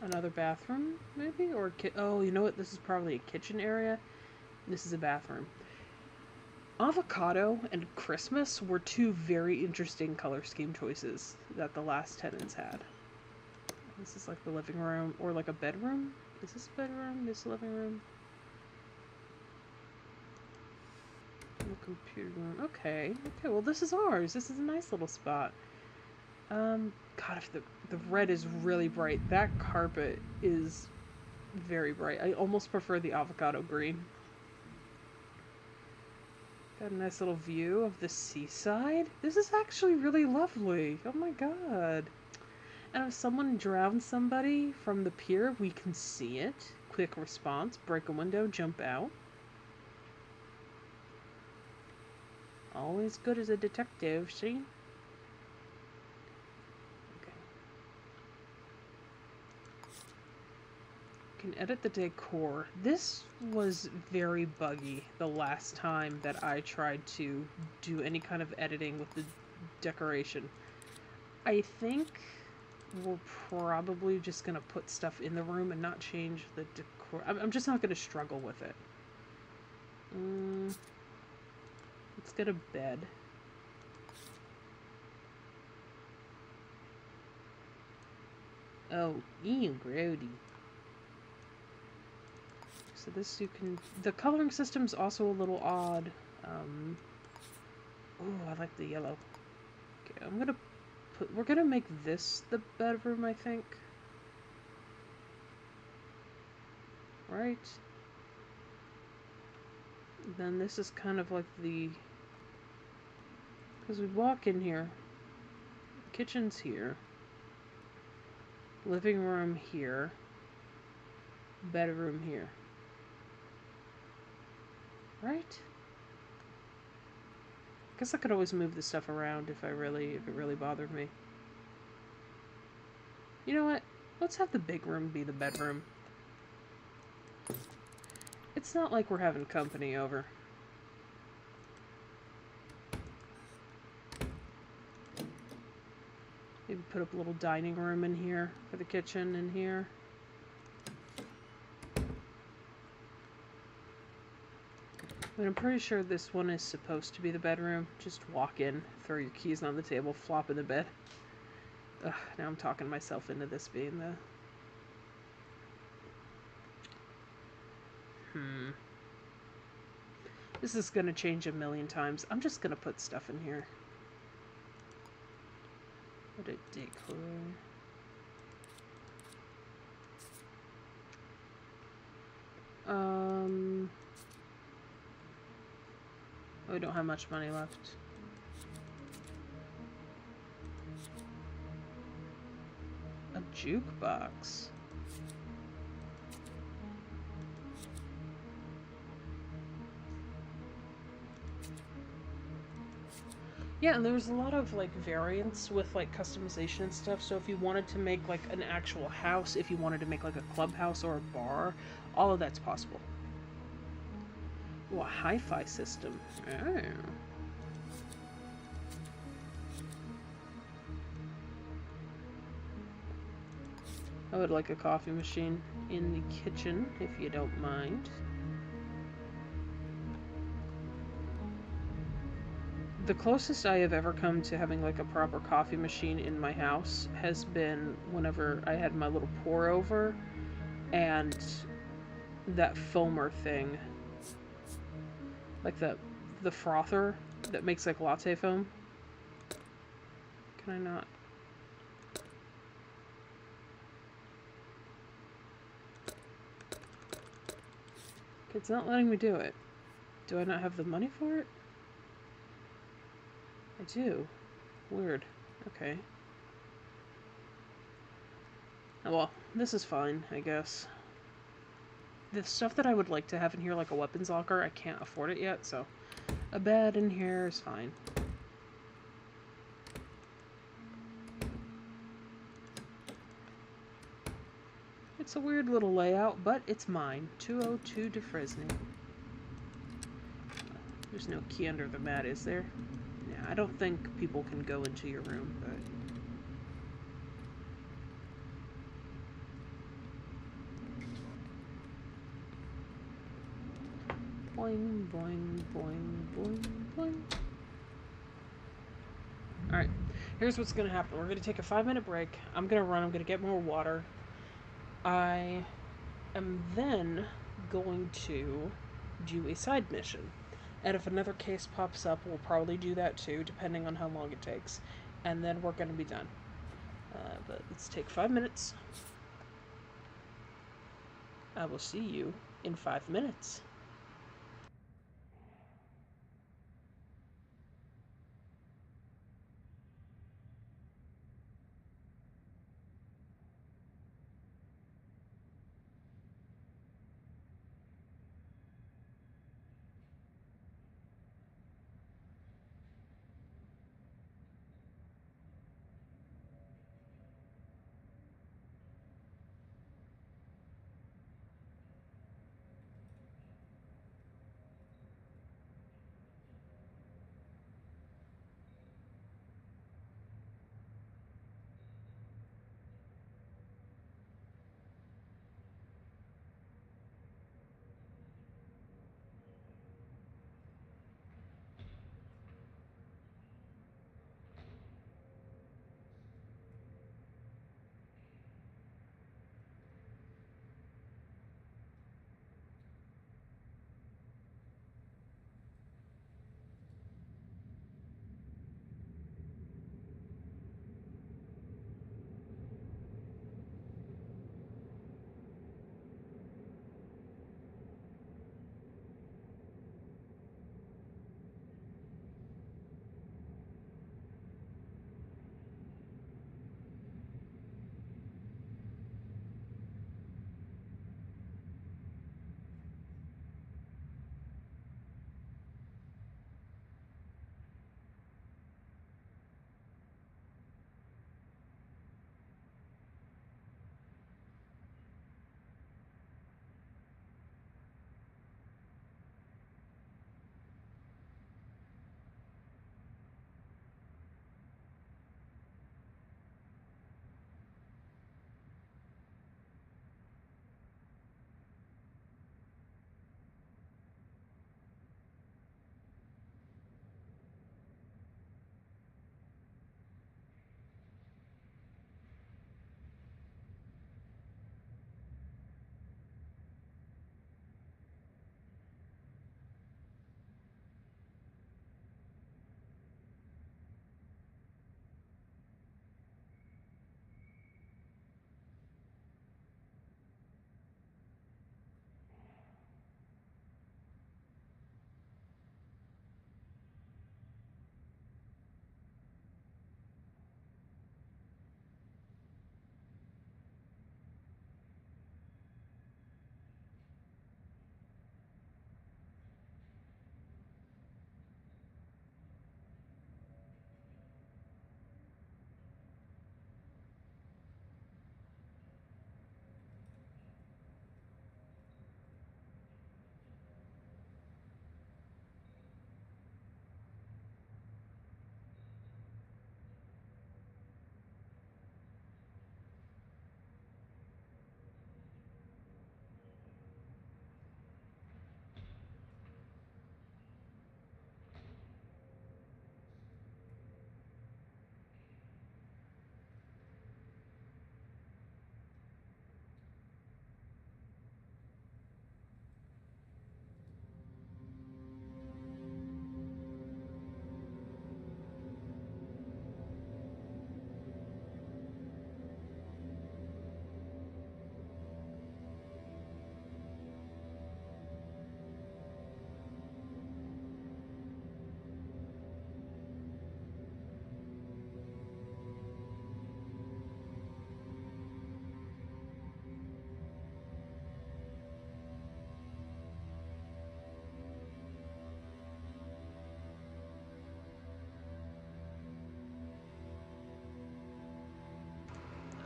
Another bathroom, maybe? Or... Oh, you know what? This is probably a kitchen area. This is a bathroom. Avocado and Christmas were two very interesting color scheme choices that the last tenants had. This is like the living room, or like a bedroom. Is this a bedroom? This living room? The computer room. Okay. Okay, well this is ours. This is a nice little spot. God, if the red is really bright. That carpet is very bright. I almost prefer the avocado green. Got a nice little view of the seaside. This is actually really lovely. Oh my god. And if someone drowns somebody from the pier, we can see it. Quick response. Break a window, jump out. Always good as a detective, see? Okay. You can edit the decor. This was very buggy the last time that I tried to do any kind of editing with the decoration. I think we're probably just gonna put stuff in the room and not change the decor. I'm just not gonna struggle with it. Let's get a bed. Oh, ew, grody. So this you can... The coloring system's also a little odd. Oh, I like the yellow. Okay, I'm gonna put... We're gonna make this the bedroom, I think. Right? Then this is kind of like the... Because we walk in here. Kitchen's here. Living room here. Bedroom here. Right? Guess I could always move this stuff around if it really bothered me. You know what? Let's have the big room be the bedroom. It's not like we're having company over. Maybe put up a little dining room in here for the kitchen in here. I mean, I'm pretty sure this one is supposed to be the bedroom. Just walk in, throw your keys on the table, flop in the bed. Ugh, now I'm talking myself into this being the... This is gonna change a million times. I'm just gonna put stuff in here. What a decor. We don't have much money left. A jukebox. Yeah, and there's a lot of like variants with like customization and stuff. So if you wanted to make like an actual house, if you wanted to make like a clubhouse or a bar, all of that's possible. Ooh, a hi-fi system. Oh. I would like a coffee machine in the kitchen, if you don't mind. The closest I have ever come to having like a proper coffee machine in my house has been whenever I had my little pour over and that foamer thing, like the frother that makes like latte foam. Can I not? It's not letting me do it. Do I not have the money for it? I do. Weird. Okay. Oh, well, this is fine, I guess. The stuff that I would like to have in here, like a weapons locker, I can't afford it yet, so a bed in here is fine. It's a weird little layout, but it's mine. 202 DeFresnay. There's no key under the mat, is there? Yeah, I don't think people can go into your room, but... Boing, boing, boing, boing, boing. Alright, here's what's gonna happen. We're gonna take a 5-minute break. I'm gonna run, I'm gonna get more water. I am then going to do a side mission. And if another case pops up, we'll probably do that too, depending on how long it takes. And then we're gonna be done. But let's take 5 minutes. I will see you in 5 minutes.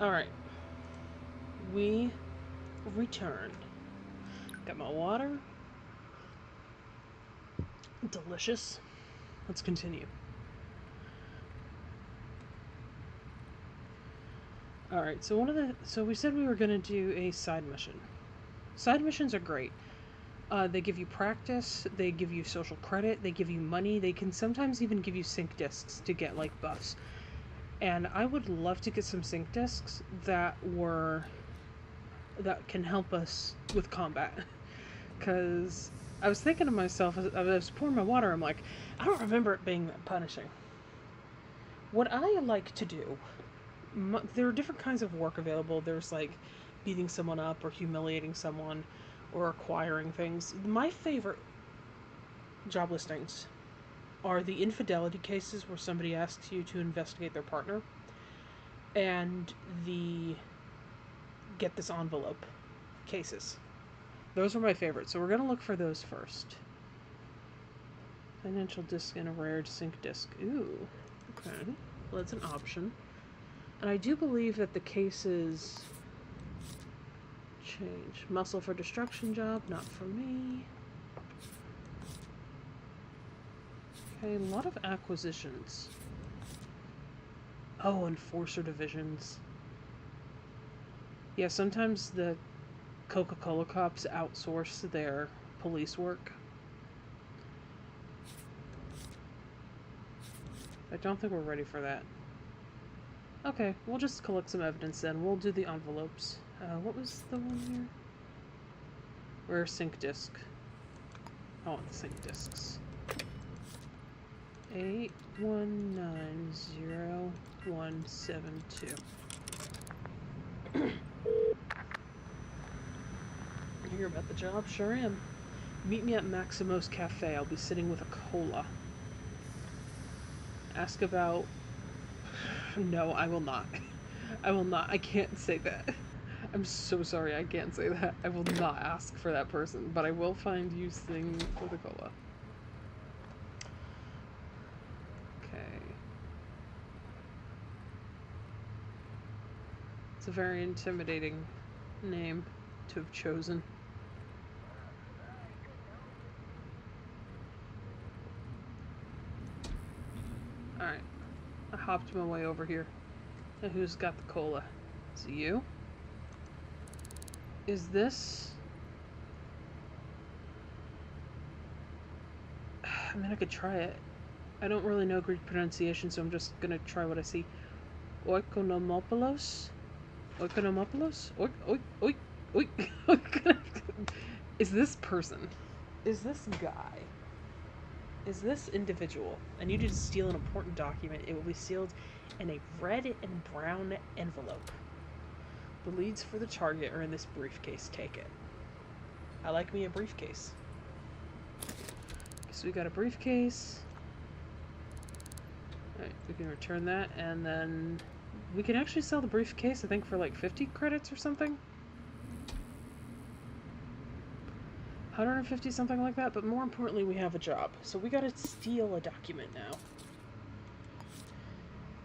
Alright. We return. Got my water. Delicious. Let's continue. Alright, so we said we were gonna do a side mission. Side missions are great. They give you practice, they give you social credit, they give you money, they can sometimes even give you sync discs to get like buffs. And I would love to get some sync discs that can help us with combat. Because I was thinking to myself as I was pouring my water, I'm like, I don't remember it being that punishing. What I like to do, there are different kinds of work available. There's like beating someone up or humiliating someone or acquiring things. My favorite job listings are the infidelity cases where somebody asks you to investigate their partner, and the get this envelope cases. Those are my favorites, so we're going to look for those first. Financial disc and a rare sync disc. Ooh, okay. Well, that's an option. And I do believe that the cases change. Muscle for destruction job, not for me. Okay, a lot of acquisitions. Oh, enforcer divisions. Yeah, sometimes the Coca-Cola cops outsource their police work. I don't think we're ready for that. Okay, we'll just collect some evidence then. We'll do the envelopes. What was the one here? Rare sync disc. I want the sync discs. 8190172. You hear about the job? Sure am. Meet me at Maximo's Cafe. I'll be sitting with a cola. Ask about... No, I will not. I will not. I can't say that. I'm so sorry, I can't say that. I will not ask for that person, but I will find you sitting with a cola. Okay. It's a very intimidating name to have chosen. Alright. I hopped my way over here. Now who's got the cola? Is it you? Is this... I mean, I could try it. I don't really know Greek pronunciation, so I'm just gonna try what I see. Oikonomopoulos? Oikonomopoulos? Oik, oik, oik, oik. Is this person? Is this guy? Is this individual? I need you to steal an important document. It will be sealed in a red and brown envelope. The leads for the target are in this briefcase. Take it. I like me a briefcase. So we got a briefcase. Alright, we can return that, and then we can actually sell the briefcase, I think, for like 50 credits or something. 150, something like that, but more importantly, we have a job. So we gotta steal a document now.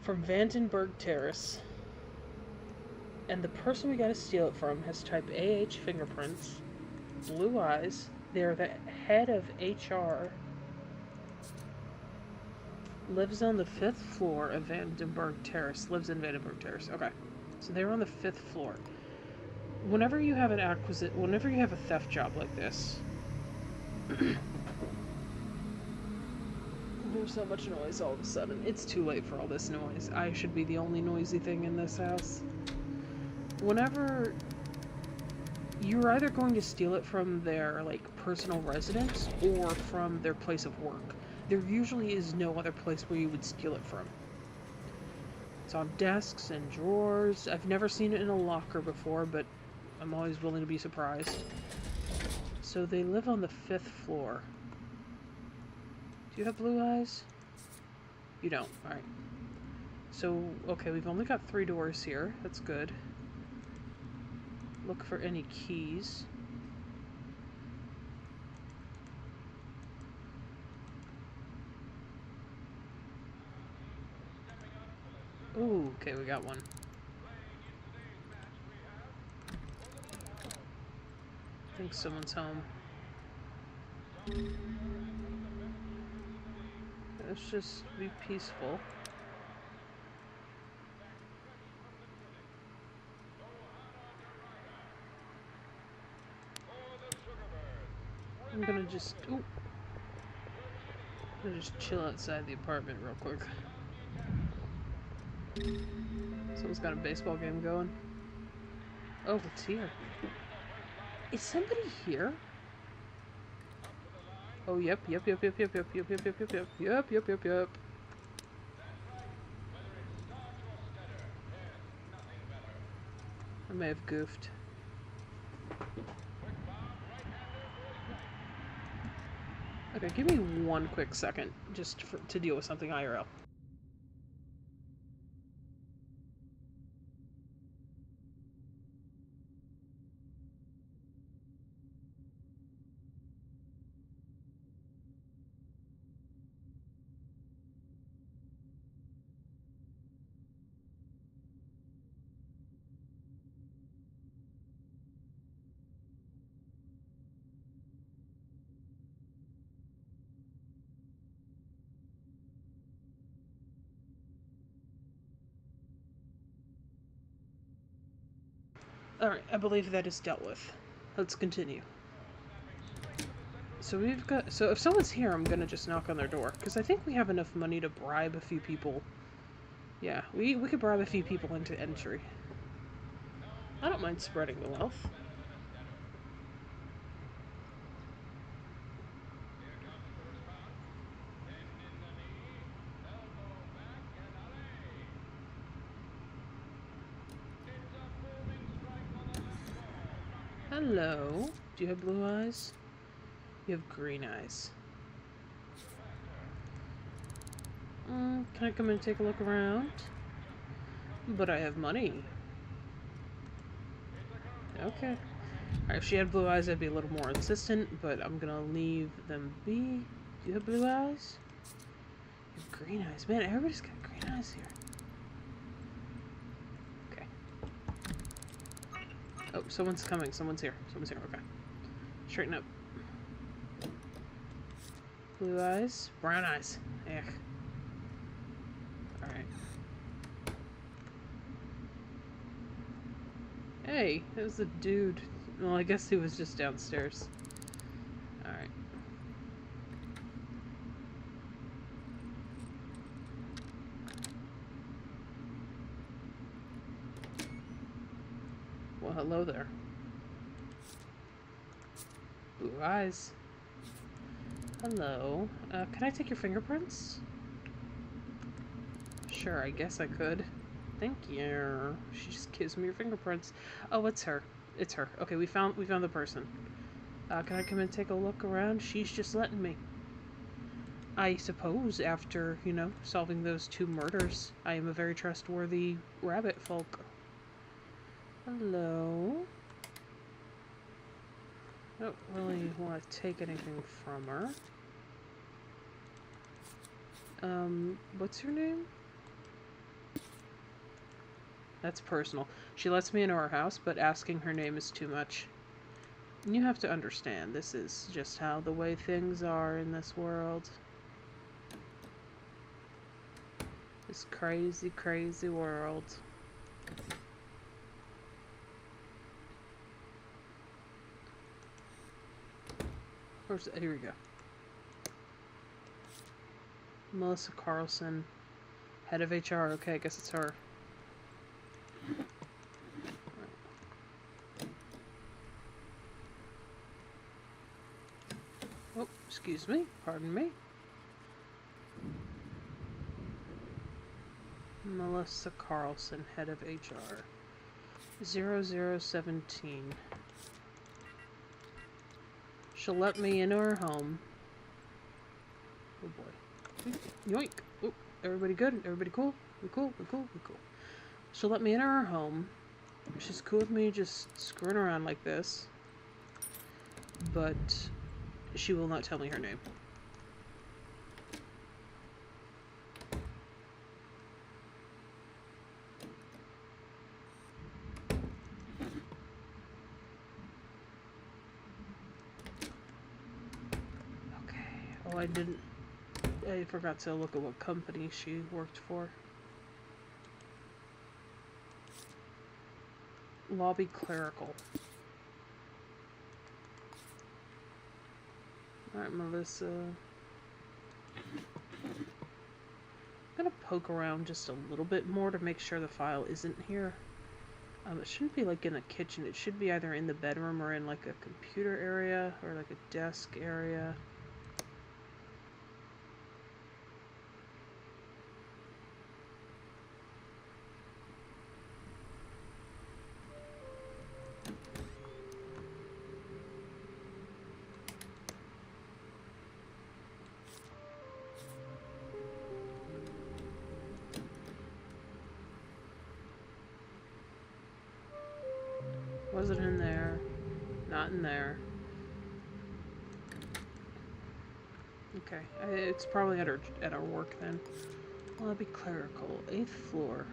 From Vandenberg Terrace. And the person we gotta steal it from has type AH fingerprints, blue eyes, they're the head of HR, lives on the 5th floor of Vandenberg Terrace, lives in Vandenberg Terrace. Okay, so they're on the 5th floor. Whenever you have whenever you have a theft job like this, there's so much noise all of a sudden. It's too late for all this noise. I should be the only noisy thing in this house. Whenever you're either going to steal it from their like personal residence or from their place of work. There usually is no other place where you would steal it from. It's on desks and drawers. I've never seen it in a locker before, but I'm always willing to be surprised. So they live on the 5th floor. Do you have blue eyes? You don't. Alright. So, okay, we've only got 3 doors here. That's good. Look for any keys. Ooh, okay, we got one. I think someone's home. Let's just be peaceful. I'm gonna just... Ooh. I'm gonna just chill outside the apartment real quick. Someone's got a baseball game going. Oh, it's here. Is somebody here? Oh, yep. I may have goofed. Okay, give me one quick second just to deal with something IRL. Alright, I believe that is dealt with. Let's continue. So we've got... So if someone's here, I'm gonna just knock on their door. Because I think we have enough money to bribe a few people. Yeah, we could bribe a few people into entry. I don't mind spreading the wealth. Hello. Do you have blue eyes? You have green eyes. Can I come in and take a look around? But I have money. Okay. Alright, if she had blue eyes, I'd be a little more insistent, but I'm gonna leave them be. Do you have blue eyes? You have green eyes. Man, everybody's got green eyes here. Okay. Oh, someone's coming. Someone's here. Someone's here. Okay. Straighten up. Blue eyes. Brown eyes. Ugh. Alright. Hey, it was a dude. Well, I guess he was just downstairs. Alright. Well, hello there. Blue eyes. Hello. Can I take your fingerprints? Sure, I guess I could. Thank you. She just gives me your fingerprints. Oh, it's her. It's her. Okay, we found the person. Can I come and take a look around? She's just letting me. I suppose after, you know, solving those 2 murders, I am a very trustworthy rabbit folk. Hello. I don't really want to take anything from her. What's your name? That's personal. She lets me into her house, but asking her name is too much. You have to understand, this is just how the way things are in this world. This crazy, crazy world. Where's here we go. Melissa Carlson, head of HR. Okay, I guess it's her. Oh, excuse me. Pardon me. Melissa Carlson, head of HR. 0017. She'll let me into her home. Oh boy. Yoink. Oh, everybody good? Everybody cool? We cool? We cool? We cool. She'll let me into her home. She's cool with me just screwing around like this. But she will not tell me her name. Oh, I forgot to look at what company she worked for. Lobby clerical. Alright, Melissa. I'm gonna poke around just a little bit more to make sure the file isn't here. It shouldn't be like in a kitchen. It should be either in the bedroom or in like a computer area or like a desk area. Was it in there? Not in there. Okay, it's probably at our work then. Lobby clerical, 8th floor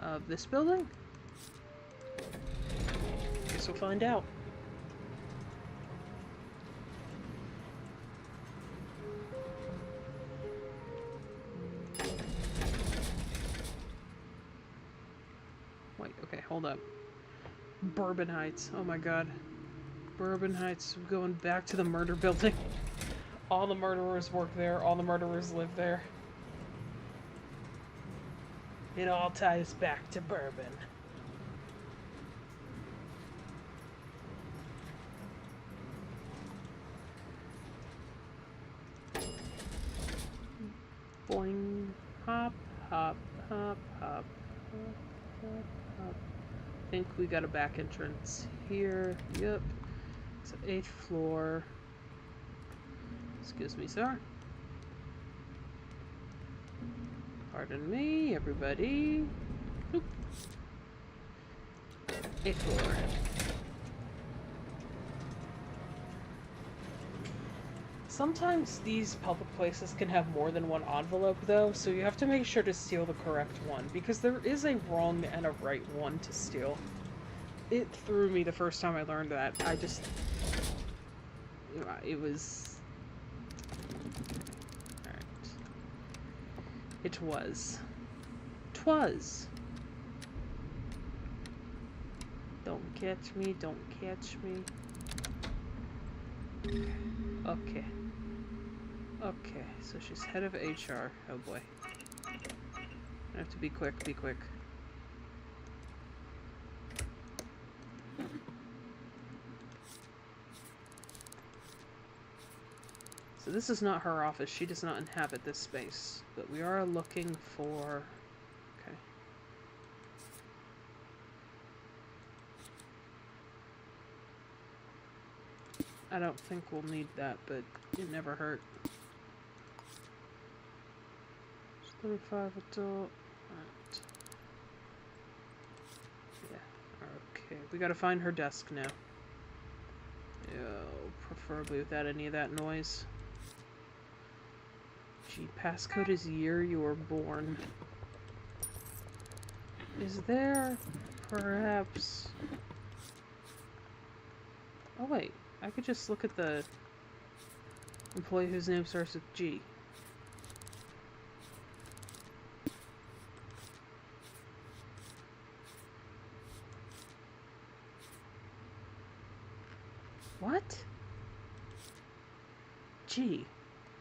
of this building. Guess we'll find out. Wait, okay, hold up. Bourbon Heights. Oh my god. Bourbon Heights, going back to the murder building. All the murderers work there, all the murderers live there. It all ties back to Bourbon. Boing. Hop, hop, hop, hop, hop, hop, hop. I think we got a back entrance here. Yep. It's 8th floor. Excuse me, sir. Pardon me, everybody. Oop. 8th floor. Sometimes these public places can have more than one envelope, though, so you have to make sure to steal the correct one, because there is a wrong and a right one to steal. It threw me the first time I learned that. I just... It was... Alright. It was. 'Twas. Don't catch me, don't catch me. Okay. Okay, so she's head of HR. Oh boy. I have to be quick, be quick. So this is not her office. She does not inhabit this space. But we are looking for... Okay. I don't think we'll need that, but it never hurt. 35 adult. Right. Yeah. Okay. We gotta find her desk now. Preferably without any of that noise. Gee, passcode is year you were born. Is there perhaps... Oh wait, I could just look at the employee whose name starts with G. What? G.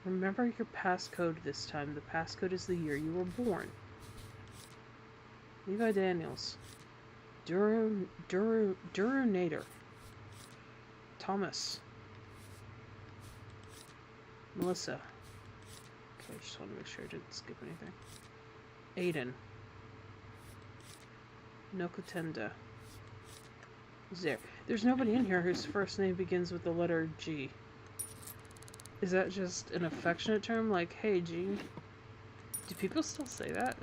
Remember your passcode this time. The passcode is the year you were born. Levi Daniels. Nader. Thomas. Melissa. Okay, just want to make sure I didn't skip anything. Aiden. Nokotenda. There's nobody in here whose first name begins with the letter G. Is that just an affectionate term? Like, hey, G? Do people still say that?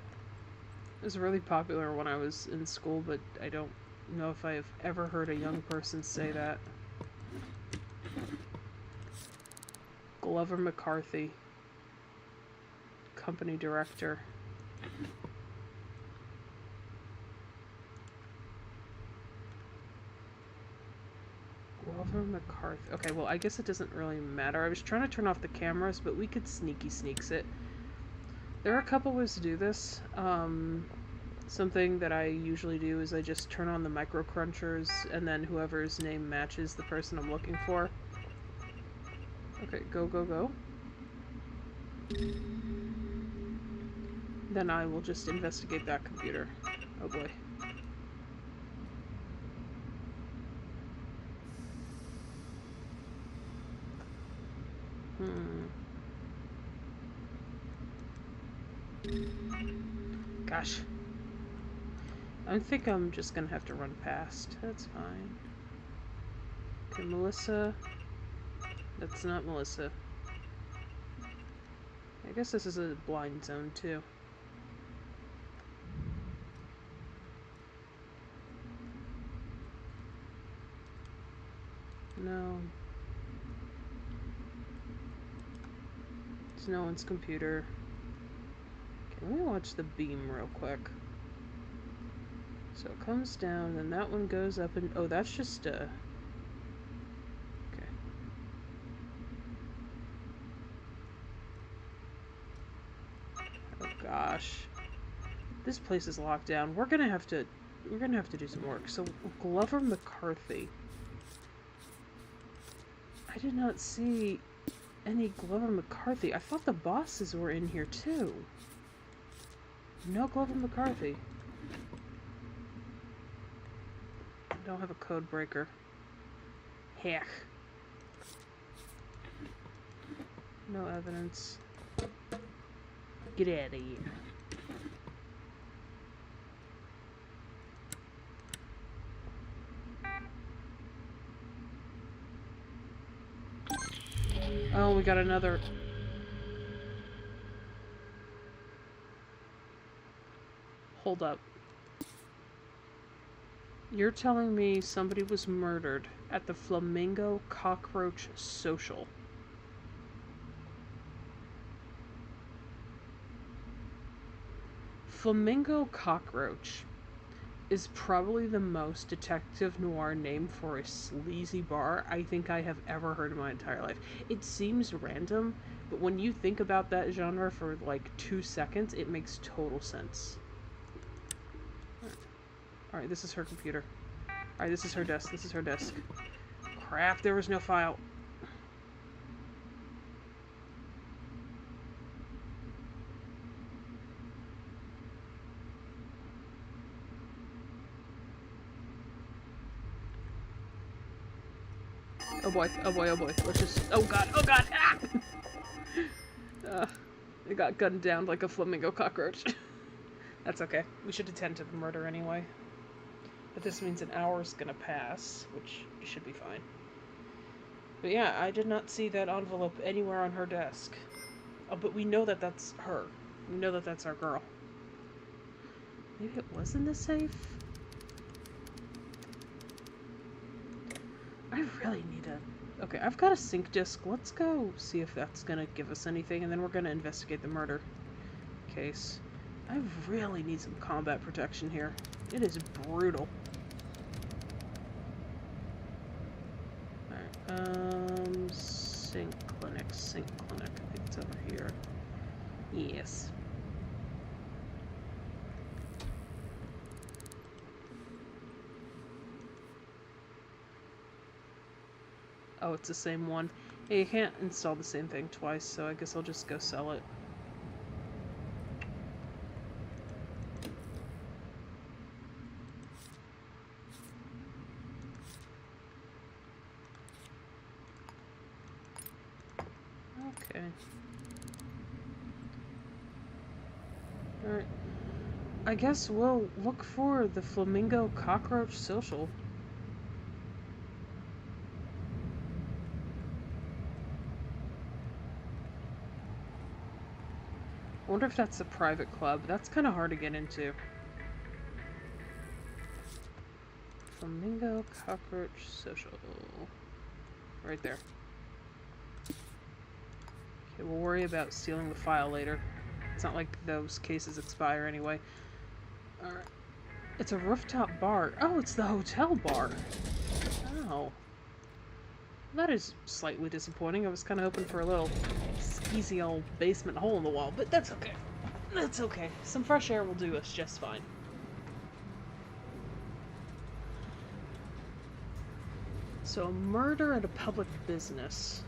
It was really popular when I was in school, but I don't know if I've ever heard a young person say that. Glover McCarthy. Company director. Glover McCarthy. Okay, well, I guess it doesn't really matter. I was trying to turn off the cameras, but we could sneaky sneaks it. There are a couple ways to do this. Something that I usually do is I just turn on the micro crunchers, and then whoever's name matches the person I'm looking for. Okay, go, go, go. Then I will just investigate that computer. Oh boy. Gosh. I think I'm just gonna have to run past. That's fine. Okay, Melissa. That's not Melissa. I guess this is a blind zone, too. No. It's no one's computer. Okay, let me watch the beam real quick. So it comes down, then that one goes up, and oh, that's just okay. Oh gosh, this place is locked down. We're gonna have to do some work. So Glover McCarthy. I did not see any Glover McCarthy. I thought the bosses were in here too. No Glover McCarthy. I don't have a code breaker. Heck. No evidence. Get out of here. Oh, we got another. Hold up. You're telling me somebody was murdered at the Flamingo Cockroach Social? Flamingo Cockroach is probably the most detective noir name for a sleazy bar I think I have ever heard in my entire life. It seems random, but when you think about that genre for like 2 seconds, it makes total sense. Alright, this is her computer. Alright, this is her desk. This is her desk. Crap, there was no file. Oh boy, oh boy, oh boy. Let's just... Oh god, oh god! Ah! It got gunned down like a flamingo cockroach. That's okay. We should attend to the murder anyway. But this means an hour's gonna pass, which should be fine. But yeah, I did not see that envelope anywhere on her desk. Oh, but we know that that's her. We know that that's our girl. Maybe it was in the safe? I really need a... Okay, I've got a sync disk. Let's go see if that's gonna give us anything, and then we're gonna investigate the murder case. I really need some combat protection here. It is brutal. Alright, sync clinic. I think it's over here. Yes. Oh, it's the same one. Hey, you can't install the same thing twice, so I guess I'll just go sell it. Okay. Alright. I guess we'll look for the Flamingo Cockroach Social. I wonder if that's a private club. That's kind of hard to get into. Flamingo Cockroach Social. Right there. Okay, we'll worry about stealing the file later. It's not like those cases expire anyway. Alright. It's a rooftop bar. Oh, it's the hotel bar. Oh. that is slightly disappointing. I was kind of hoping for a little skeezy old basement hole in the wall, but that's okay. That's okay. Some fresh air will do us just fine. So, a murder at a public business.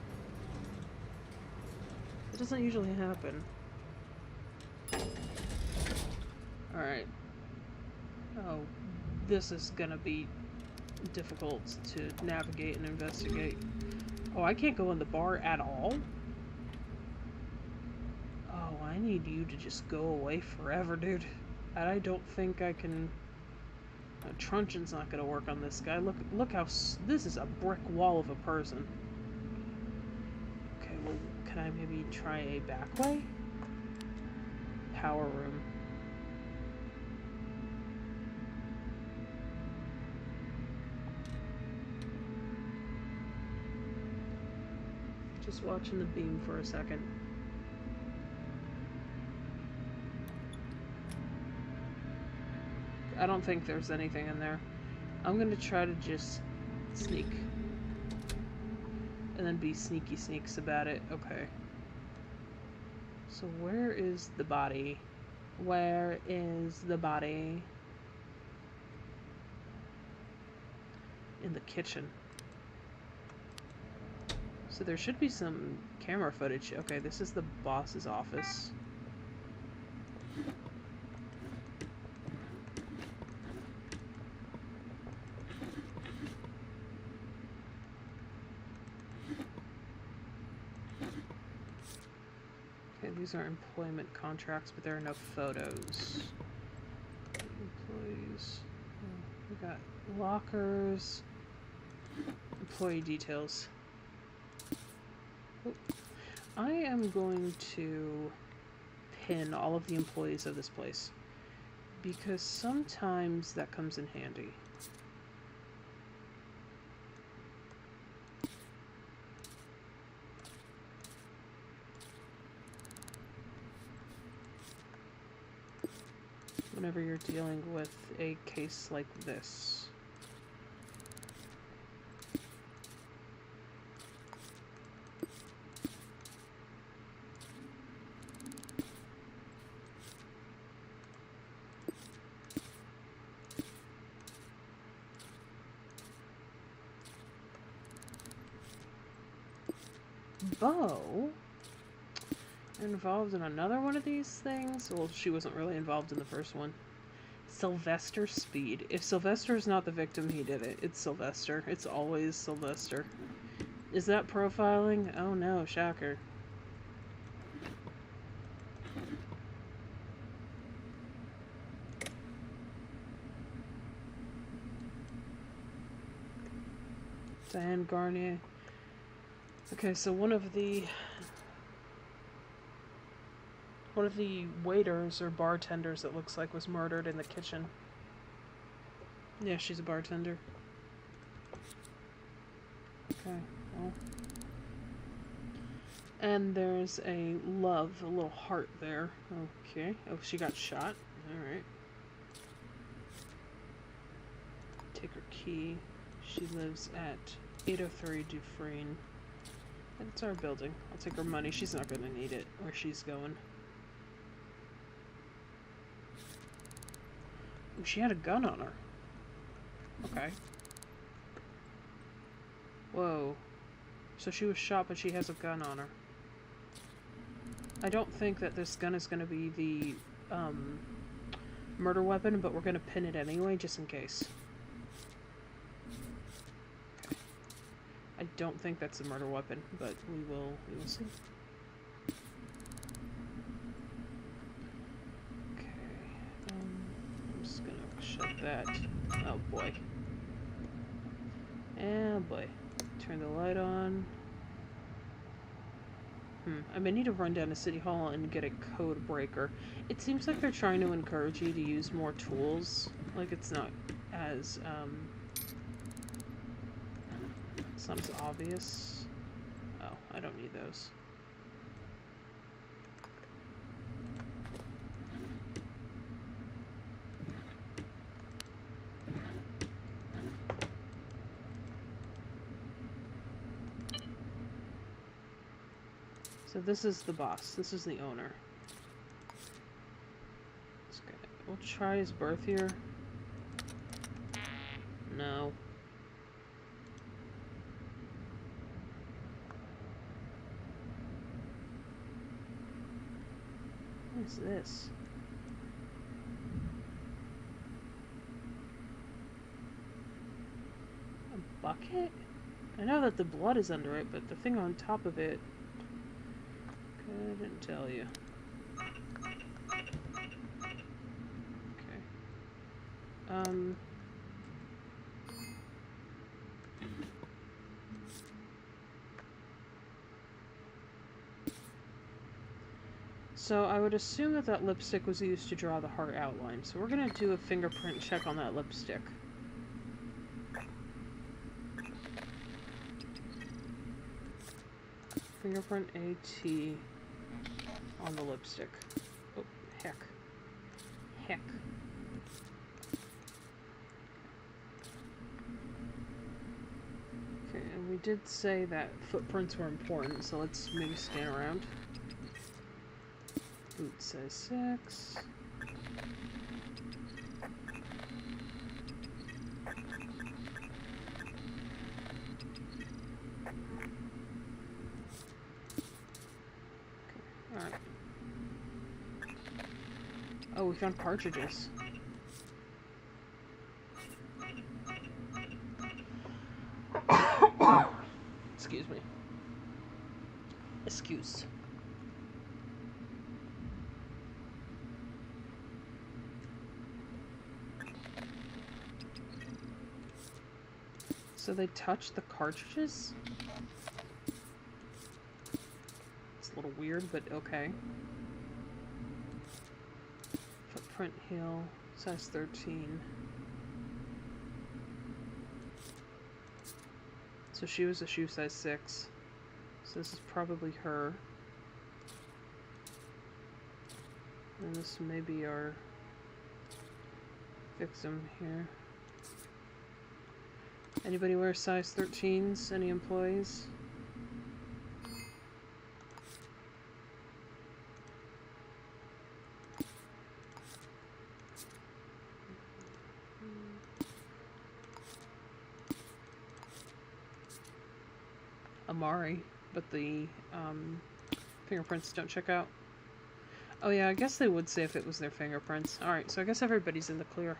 It doesn't usually happen. Alright. Oh, this is gonna be difficult to navigate and investigate. Oh, I can't go in the bar at all? Oh, I need you to just go away forever, dude. I don't think I can... truncheon's not gonna work on this guy. Look how... This is a brick wall of a person. Okay, well, can I maybe try a back way? Power room. Just watching the beam for a second. I don't think there's anything in there. I'm gonna try to just sneak. And then be sneaky sneaks about it. Okay. So where is the body? Where is the body? In the kitchen. So there should be some camera footage. Okay, this is the boss's office. Okay, these are employment contracts, but there are no photos. Employees. We got lockers. Employee details. Oh. I am going to pin all of the employees of this place, because sometimes that comes in handy. Whenever you're dealing with a case like this. Bo involved in another one of these things? Well, she wasn't really involved in the first one. Sylvester Speed. If Sylvester is not the victim, he did it. It's Sylvester. It's always Sylvester. Is that profiling? Oh no, shocker. Diane Garnier. Okay, so one of the waiters or bartenders, it looks like, was murdered in the kitchen. Yeah, she's a bartender. Okay, well. And there's a little heart there. Okay. Oh, she got shot. Alright. Take her key. She lives at 803 Dufresne. It's our building. I'll take her money. She's not gonna need it where she's going. Ooh, she had a gun on her. Okay. Whoa. So she was shot, but she has a gun on her. I don't think that this gun is gonna be the, murder weapon, but we're gonna pin it anyway, just in case. Okay. I don't think that's a murder weapon, but we will see. Okay. I'm just gonna shut that. Oh boy. Oh boy. Turn the light on. I may need to run down to City Hall and get a code breaker. It seems like they're trying to encourage you to use more tools. Like, it's not as obvious. Oh, I don't need those. So this is the boss. This is the owner. We'll try his birth year. No. What is this? A bucket? I know that the blood is under it, but the thing on top of it... Couldn't tell you. Okay. So I would assume that that lipstick was used to draw the heart outline. So we're going to do a fingerprint check on that lipstick. Fingerprint AT on the lipstick. Oh, heck. Heck. Okay, and we did say that footprints were important, so let's maybe scan around. Boot size 6. Alright. Oh, we found cartridges. Excuse me. Excuse. So they touch the cartridges? It's a little weird, but okay. Footprint heel, size 13. So she was a shoe size 6. So this is probably her. And this may be our victim here. Anybody wear size 13s? Any employees? Amari, but the fingerprints don't check out. Oh yeah, I guess they would say if it was their fingerprints. Alright, so I guess everybody's in the clear.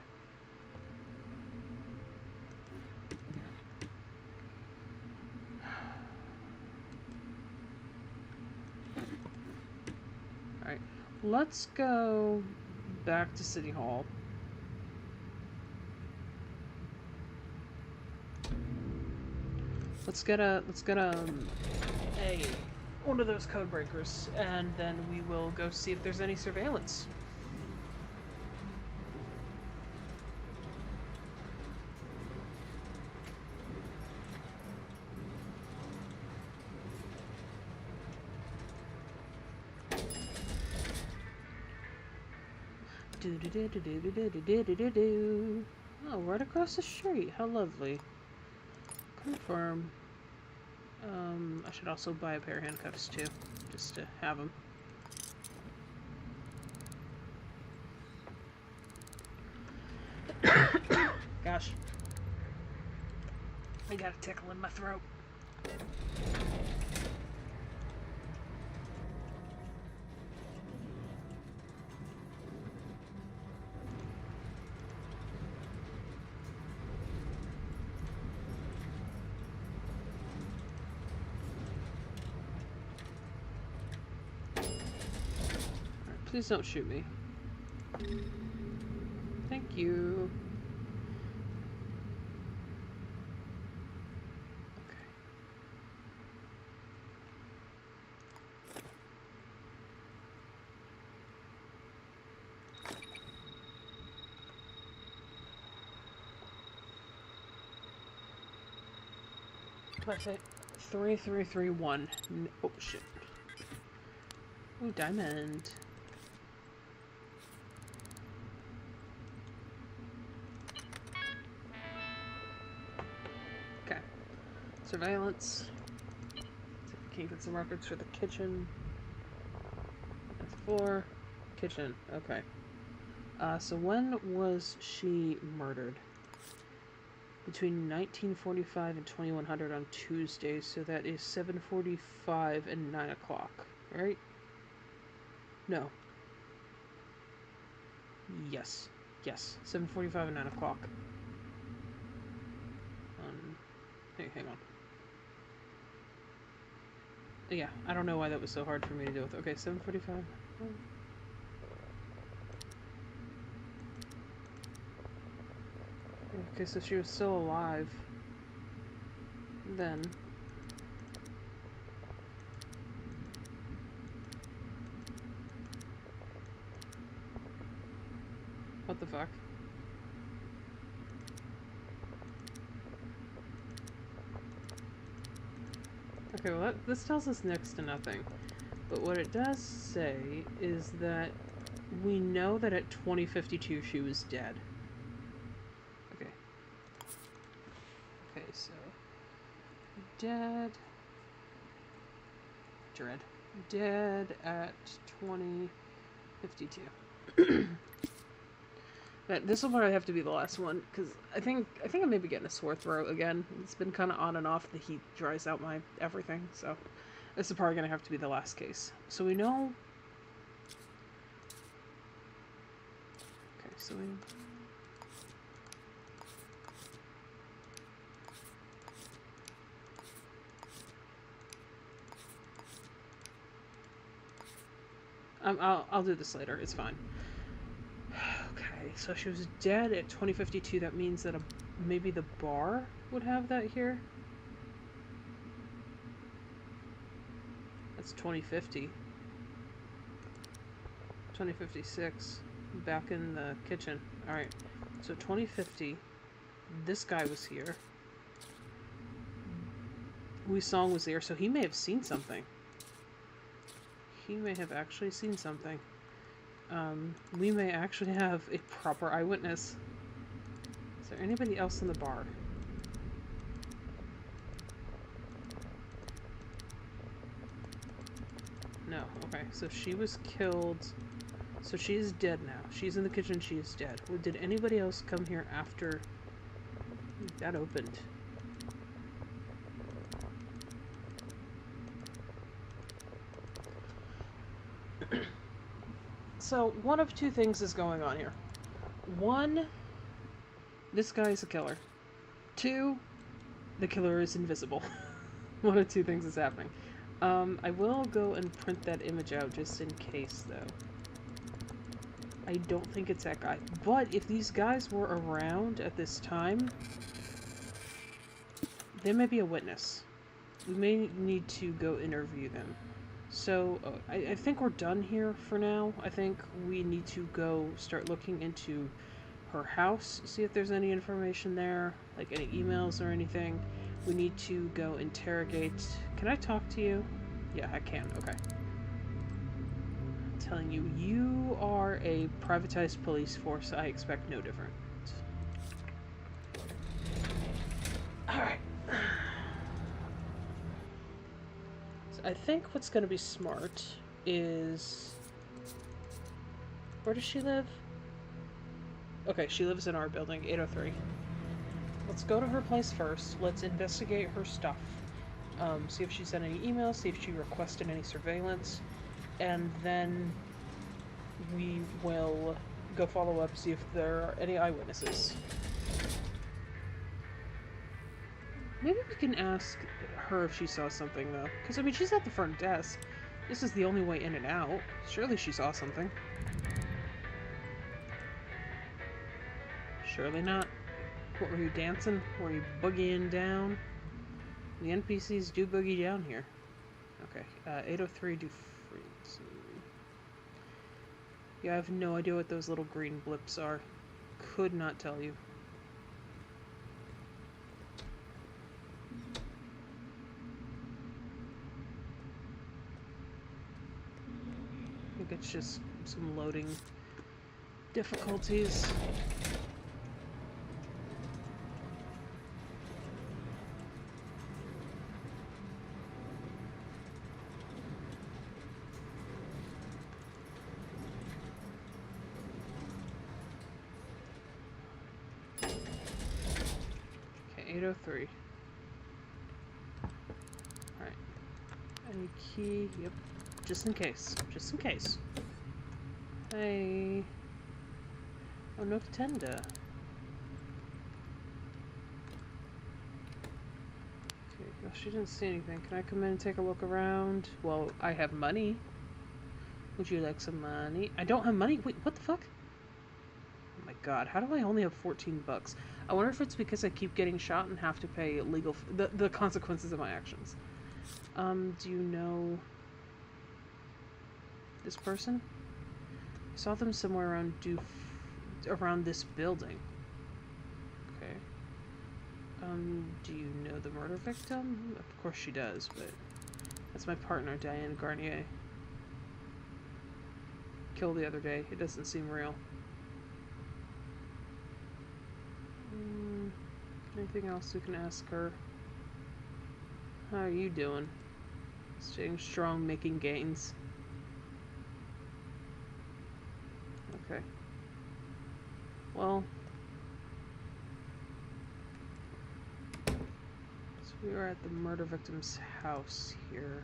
Alright, let's go back to City Hall. Let's get one of those code breakers, and then we will go see if there's any surveillance. Oh, right across the street. How lovely. Confirm. I should also buy a pair of handcuffs too, just to have them. Gosh. I got a tickle in my throat. Please don't shoot me. Thank you. Okay. 3331. Oh shit. Ooh, diamond. Surveillance. Can't get some records for the kitchen. That's 4. Kitchen. Okay. So when was she murdered? Between 1945 and 2100 on Tuesday, so that is 7:45 and 9 o'clock, right? No. Yes. Yes. 7:45 and 9 o'clock. Hey, hang on. Yeah, I don't know why that was so hard for me to deal with. Okay, 7:45. Okay, so she was still alive then. What the fuck? Okay, well this tells us next to nothing. But what it does say is that we know that at 2052 she was dead. Okay. Okay, so dead. Dead at 2052. This will probably have to be the last one because I think I may be getting a sore throat again. It's been kind of on and off. The heat dries out my everything, so this is probably gonna have to be the last case. So we know. Okay, so we. I'll do this later. It's fine. Okay, so she was dead at 2052. That means that maybe the bar would have that here. That's 2050. 2056. Back in the kitchen. Alright, so 2050. This guy was here. Wee Song was there, so he may have seen something. He may have actually seen something. We may actually have a proper eyewitness. Is there anybody else in the bar? No. Okay, so she was killed. So she is dead now. She's in the kitchen, she is dead. Well, did anybody else come here after that opened? So, one of two things is going on here. One, this guy is a killer. Two, the killer is invisible. One of two things is happening. I will go and print that image out just in case, though. I don't think it's that guy. But if these guys were around at this time, they may be a witness. We may need to go interview them. So, I think we're done here for now. I think we need to go start looking into her house, see if there's any information there, like any emails or anything. We need to go interrogate... Can I talk to you? Yeah, I can. Okay. I'm telling you, you are a privatized police force. I expect no different. Alright. I think what's going to be smart is... Where does she live? Okay, she lives in our building, 803. Let's go to her place first. Let's investigate her stuff. See if she sent any emails, see if she requested any surveillance, and then we will go follow up, see if there are any eyewitnesses. Maybe we can ask her if she saw something, though. Because, I mean, she's at the front desk. This is the only way in and out. Surely she saw something. Surely not. What, were you dancing? Were you boogieing down? The NPCs do boogie down here. Okay, 803 do freeze. Yeah, I have no idea what those little green blips are. Could not tell you. I think it's just some loading difficulties. 803. Alright. Any key? Yep. Just in case. Just in case. Hey. Oh, no tender. Okay, well, she didn't see anything. Can I come in and take a look around? Well, I have money. Would you like some money? I don't have money? Wait, what the fuck? Oh my god, how do I only have 14 bucks? I wonder if it's because I keep getting shot and have to pay legal... the consequences of my actions. Do you know... this person? I saw them somewhere around this building. Okay. Do you know the murder victim? Of course she does, but... that's my partner, Diane Garnier. Killed the other day. It doesn't seem real. Anything else we can ask her? How are you doing? Staying strong, making gains. Okay. Well... so we are at the murder victim's house here.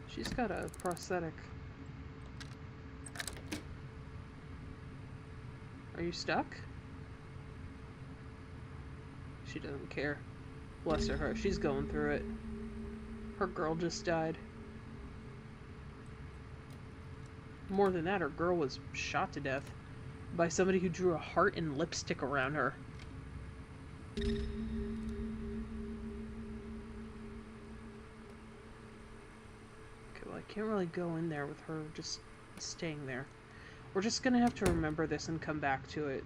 She's got a prosthetic. Are you stuck? She doesn't care. Bless her heart. She's going through it. Her girl just died. More than that, her girl was shot to death by somebody who drew a heart and lipstick around her. Okay, well, I can't really go in there with her just staying there. We're just gonna have to remember this and come back to it,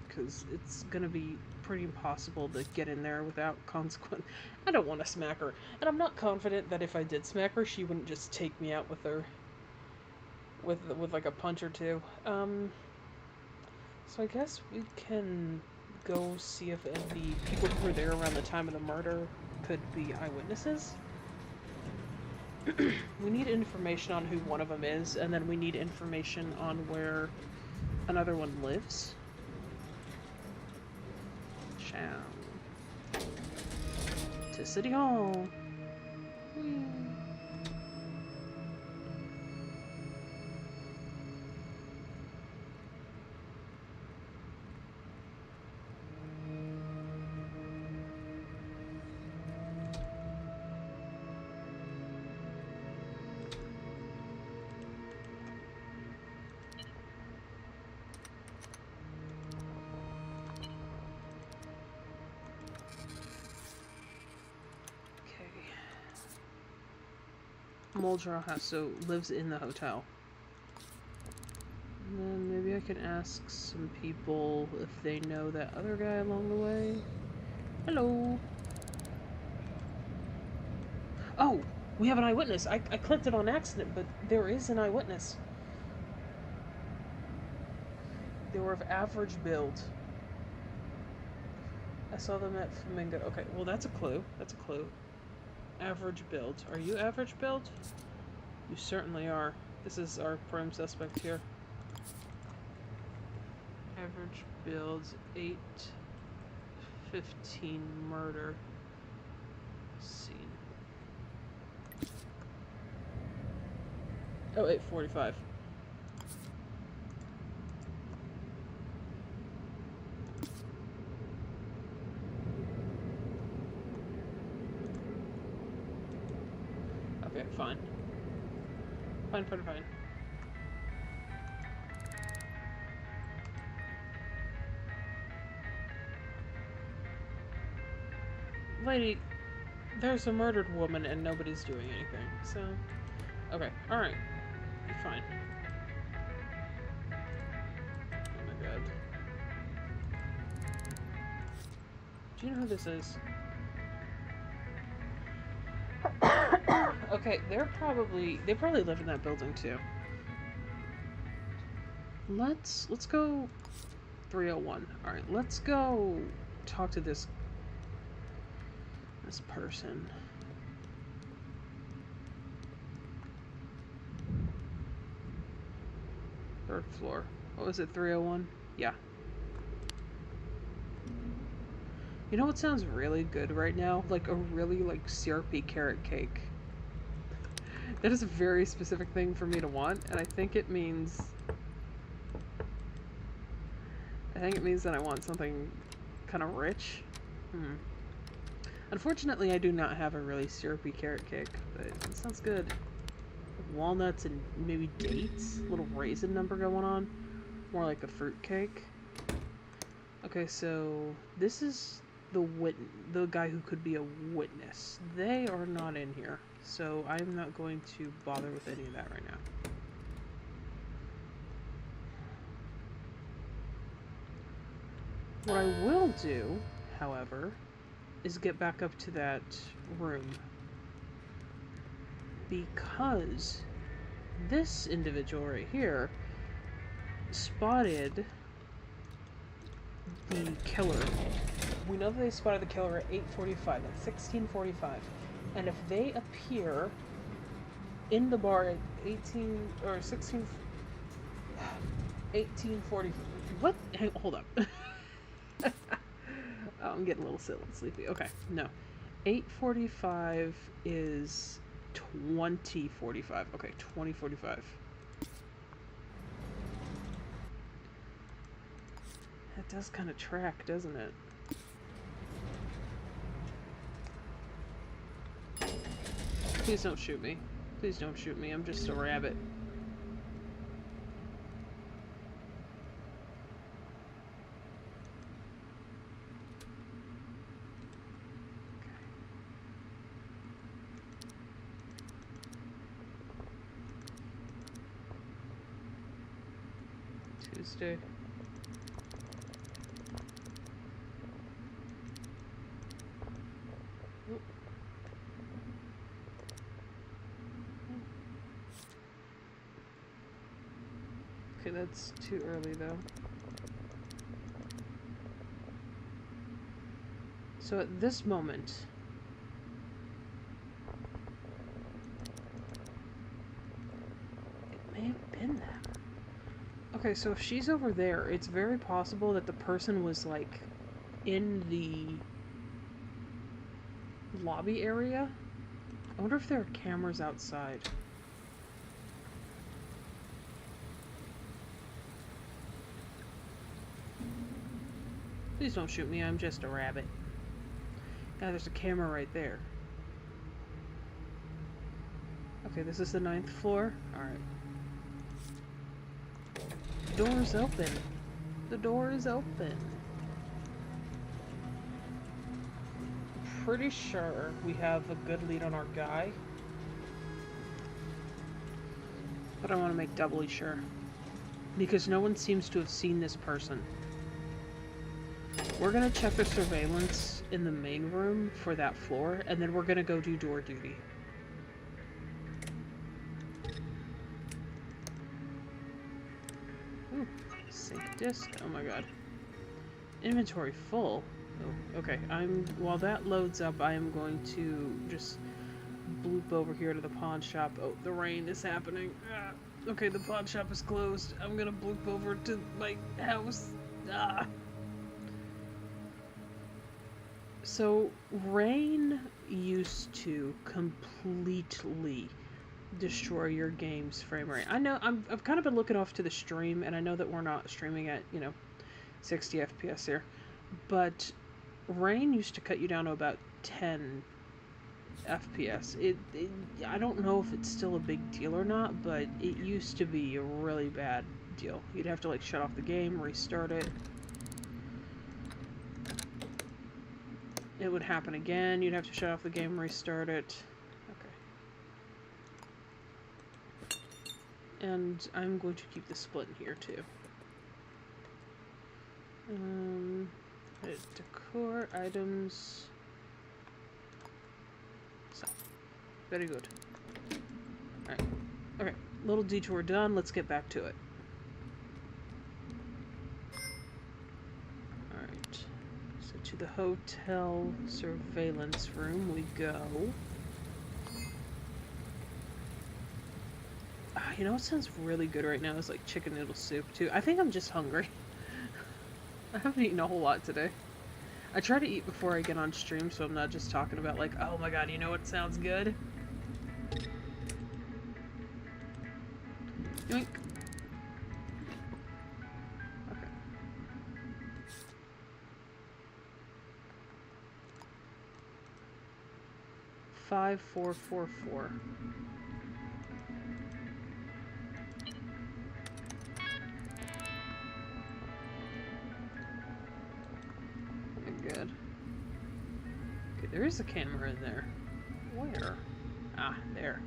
because it's gonna be pretty impossible to get in there without consequence. I don't want to smack her, and I'm not confident that if I did smack her, she wouldn't just take me out with her, with like a punch or two. So I guess we can go see if the people who were there around the time of the murder could be eyewitnesses. We need information on who one of them is, and then we need information on where another one lives. To City Hall. Whee. Muldrow has lives in the hotel. And then maybe I can ask some people if they know that other guy along the way. Hello. Oh, we have an eyewitness. I clicked it on accident, but there is an eyewitness. They were of average build. I saw them at Flamingo. Okay, well that's a clue. That's a clue. Average build. Are you average build? You certainly are. This is our prime suspect here. Average build 8:15 murder scene. Oh, 8:45. Okay, fine. Fine. Lady, there's a murdered woman and nobody's doing anything, so... Okay, alright. You're fine. Oh my god. Do you know who this is? Okay, they probably live in that building too. Let's go 301. Alright, let's go talk to this person. Third floor. What was it, 301? Yeah. You know what sounds really good right now? Like a really like syrupy carrot cake. That is a very specific thing for me to want, and I think it means that I want something kind of rich. Hmm. Unfortunately, I do not have a really syrupy carrot cake, but it sounds good. Walnuts and maybe dates? Little raisin number going on. More like a fruit cake. Okay, so this is the guy who could be a witness. They are not in here, so I'm not going to bother with any of that right now. What I will do, however, is get back up to that room. Because this individual right here spotted the killer. We know that they spotted the killer at 8:45. That's 16:45. And if they appear in the bar at 18:40. What? Hang, hold up. I'm getting a little sleepy. Okay, no. 8:45 is 20:45. Okay, 20:45. That does kind of track, doesn't it? Please don't shoot me. Please don't shoot me. I'm just a rabbit. Tuesday. Okay, that's too early though. So at this moment, it may have been that. Okay, so if she's over there, it's very possible that the person was like in the lobby area. I wonder if there are cameras outside. Please don't shoot me, I'm just a rabbit. Yeah, there's a camera right there. Okay, this is the 9th floor. Alright. The door is open. The door is open. Pretty sure we have a good lead on our guy. But I want to make doubly sure. Because no one seems to have seen this person. We're going to check the surveillance in the main room for that floor, and then we're going to go do door duty. Ooh, sync disk. Oh my god. Inventory full. Oh, okay. While that loads up, I am going to just bloop over here to the pawn shop. Oh, the rain is happening. Ah. Okay, the pawn shop is closed. I'm gonna bloop over to my house. Ah. So, rain used to completely destroy your game's frame rate. I know, I've kind of been looking off to the stream, and I know that we're not streaming at, 60 FPS here, but rain used to cut you down to about 10 FPS. I don't know if it's still a big deal or not, but it used to be a really bad deal. You'd have to, like, shut off the game, restart it. It would happen again. You'd have to shut off the game, restart it. Okay. And I'm going to keep the split in here too. Decor items. So, very good. Alright. Okay, little detour done. Let's get back to it. Alright. So to the hotel surveillance room we go. You know what sounds really good right now is like chicken noodle soup too. I think I'm just hungry. I haven't eaten a whole lot today. I try to eat before I get on stream so I'm not just talking about like, oh my god, you know what sounds good? Yoink. Okay. 5444. Good. Okay, there is a camera in there. Where? Ah, there.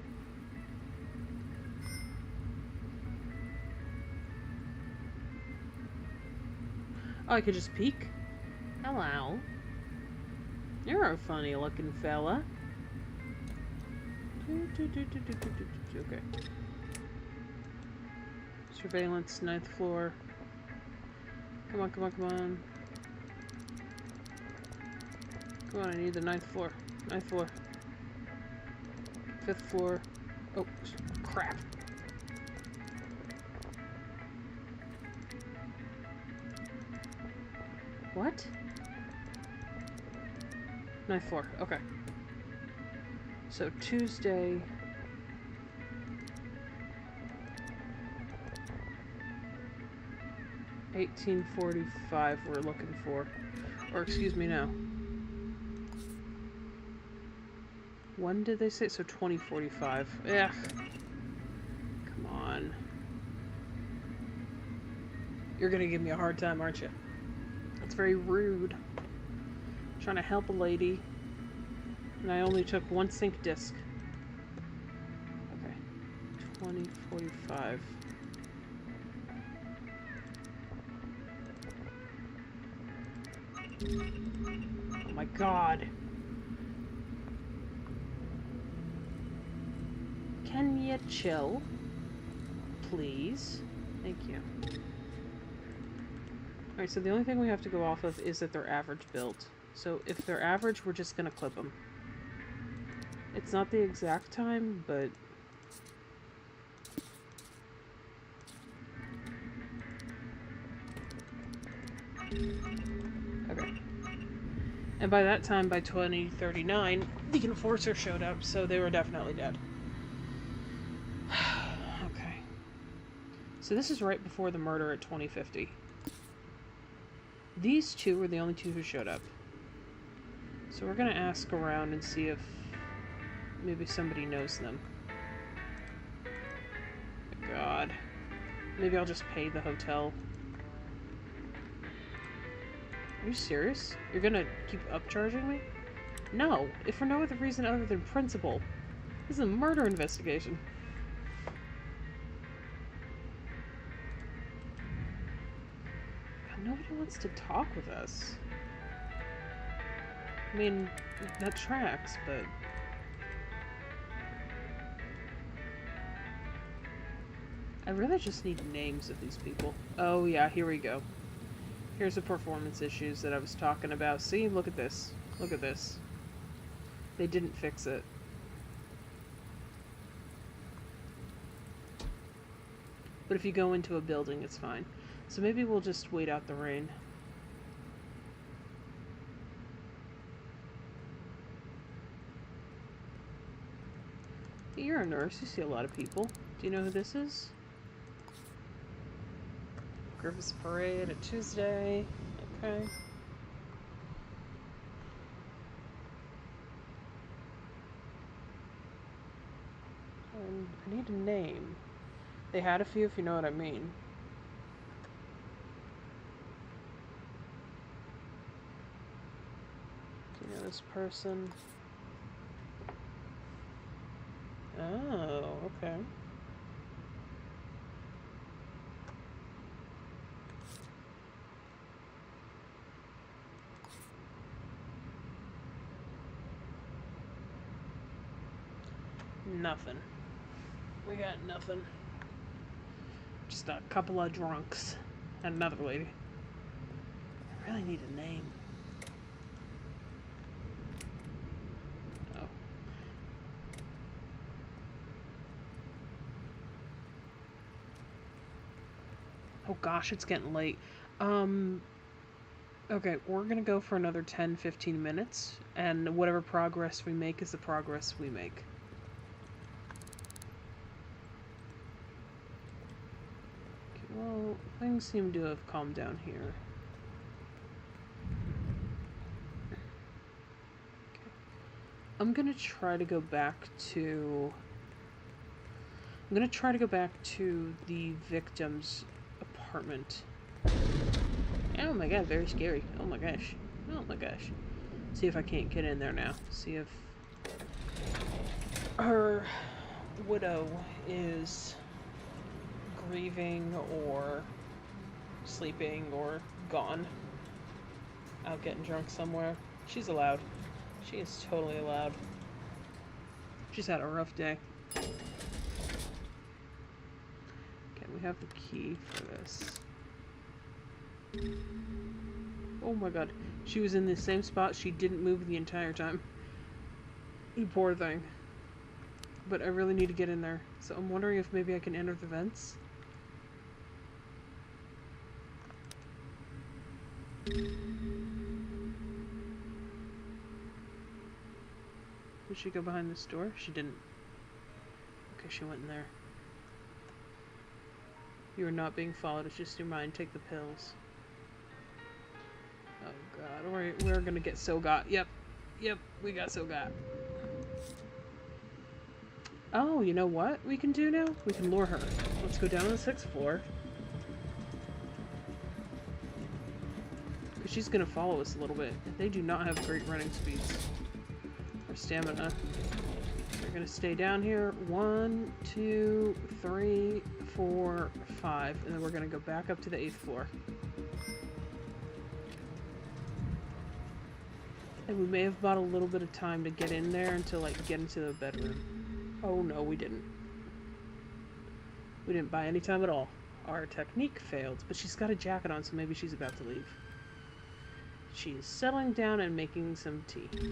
Oh, I could just peek? Hello. You're a funny looking fella. Okay. Surveillance, 9th floor. Come on, come on, come on. Come on, I need the 9th floor. 9th floor. 5th floor. Oh, crap. What? 9th floor. Okay. So Tuesday. $18.45 we're looking for. Or excuse me, no. When did they say? So 20:45. Ugh. Come on. You're gonna give me a hard time, aren't you? That's very rude. I'm trying to help a lady. And I only took one sync disc. Okay. 20:45. Oh my god. Can you chill? Please? Thank you. Alright, so the only thing we have to go off of is that they're average build. So if they're average, we're just gonna clip them. It's not the exact time, but... Okay. And by that time, by 2039, the Enforcer showed up, so they were definitely dead. Okay. So this is right before the murder at 2050. These two were the only two who showed up. So we're gonna ask around and see if maybe somebody knows them. God. Maybe I'll just pay the hotel. Are you serious? You're gonna keep upcharging me? No, if for no other reason other than principle. This is a murder investigation. Nobody wants to talk with us. I mean, that tracks, but... I really just need names of these people. Oh yeah, here we go. Here's the performance issues that I was talking about. See, look at this. Look at this. They didn't fix it. But if you go into a building, it's fine. So maybe we'll just wait out the rain. You're a nurse. You see a lot of people. Do you know who this is? Griffith's Parade at Tuesday. Okay. I need a name. They had a few, if you know what I mean. Do you know this person? Oh, okay. Nothing. We got nothing. Just a couple of drunks. And another lady. I really need a name. Oh gosh, it's getting late. Okay, we're gonna go for another 10-15 minutes, and whatever progress we make is the progress we make. Okay, well, things seem to have calmed down here. Okay. I'm gonna try to go back to... I'm gonna try to go back to the victim's apartment. Oh my god, very scary. Oh my gosh. Oh my gosh. See if I can't get in there now. See if her widow is grieving or sleeping or gone. Out getting drunk somewhere. She's allowed. She is totally allowed. She's had a rough day. Okay, we have the key for this. Oh my god. She was in the same spot. She didn't move the entire time. You poor thing. But I really need to get in there. So I'm wondering if maybe I can enter the vents. Did she go behind this door? She didn't. Okay, she went in there. You are not being followed. It's just your mind. Take the pills. Oh god, we're gonna get so got. Yep, we got so got. Oh, you know what we can do now? We can lure her. Let's go down to the 6th floor. Because she's gonna follow us a little bit. They do not have great running speeds. Or stamina. We're gonna stay down here. 1, 2, 3, 4, 5. And then we're gonna go back up to the 8th floor. And we may have bought a little bit of time to get in there and to, like, get into the bedroom. Oh no, we didn't. We didn't buy any time at all. Our technique failed, but she's got a jacket on, so maybe she's about to leave. She's settling down and making some tea. Okay,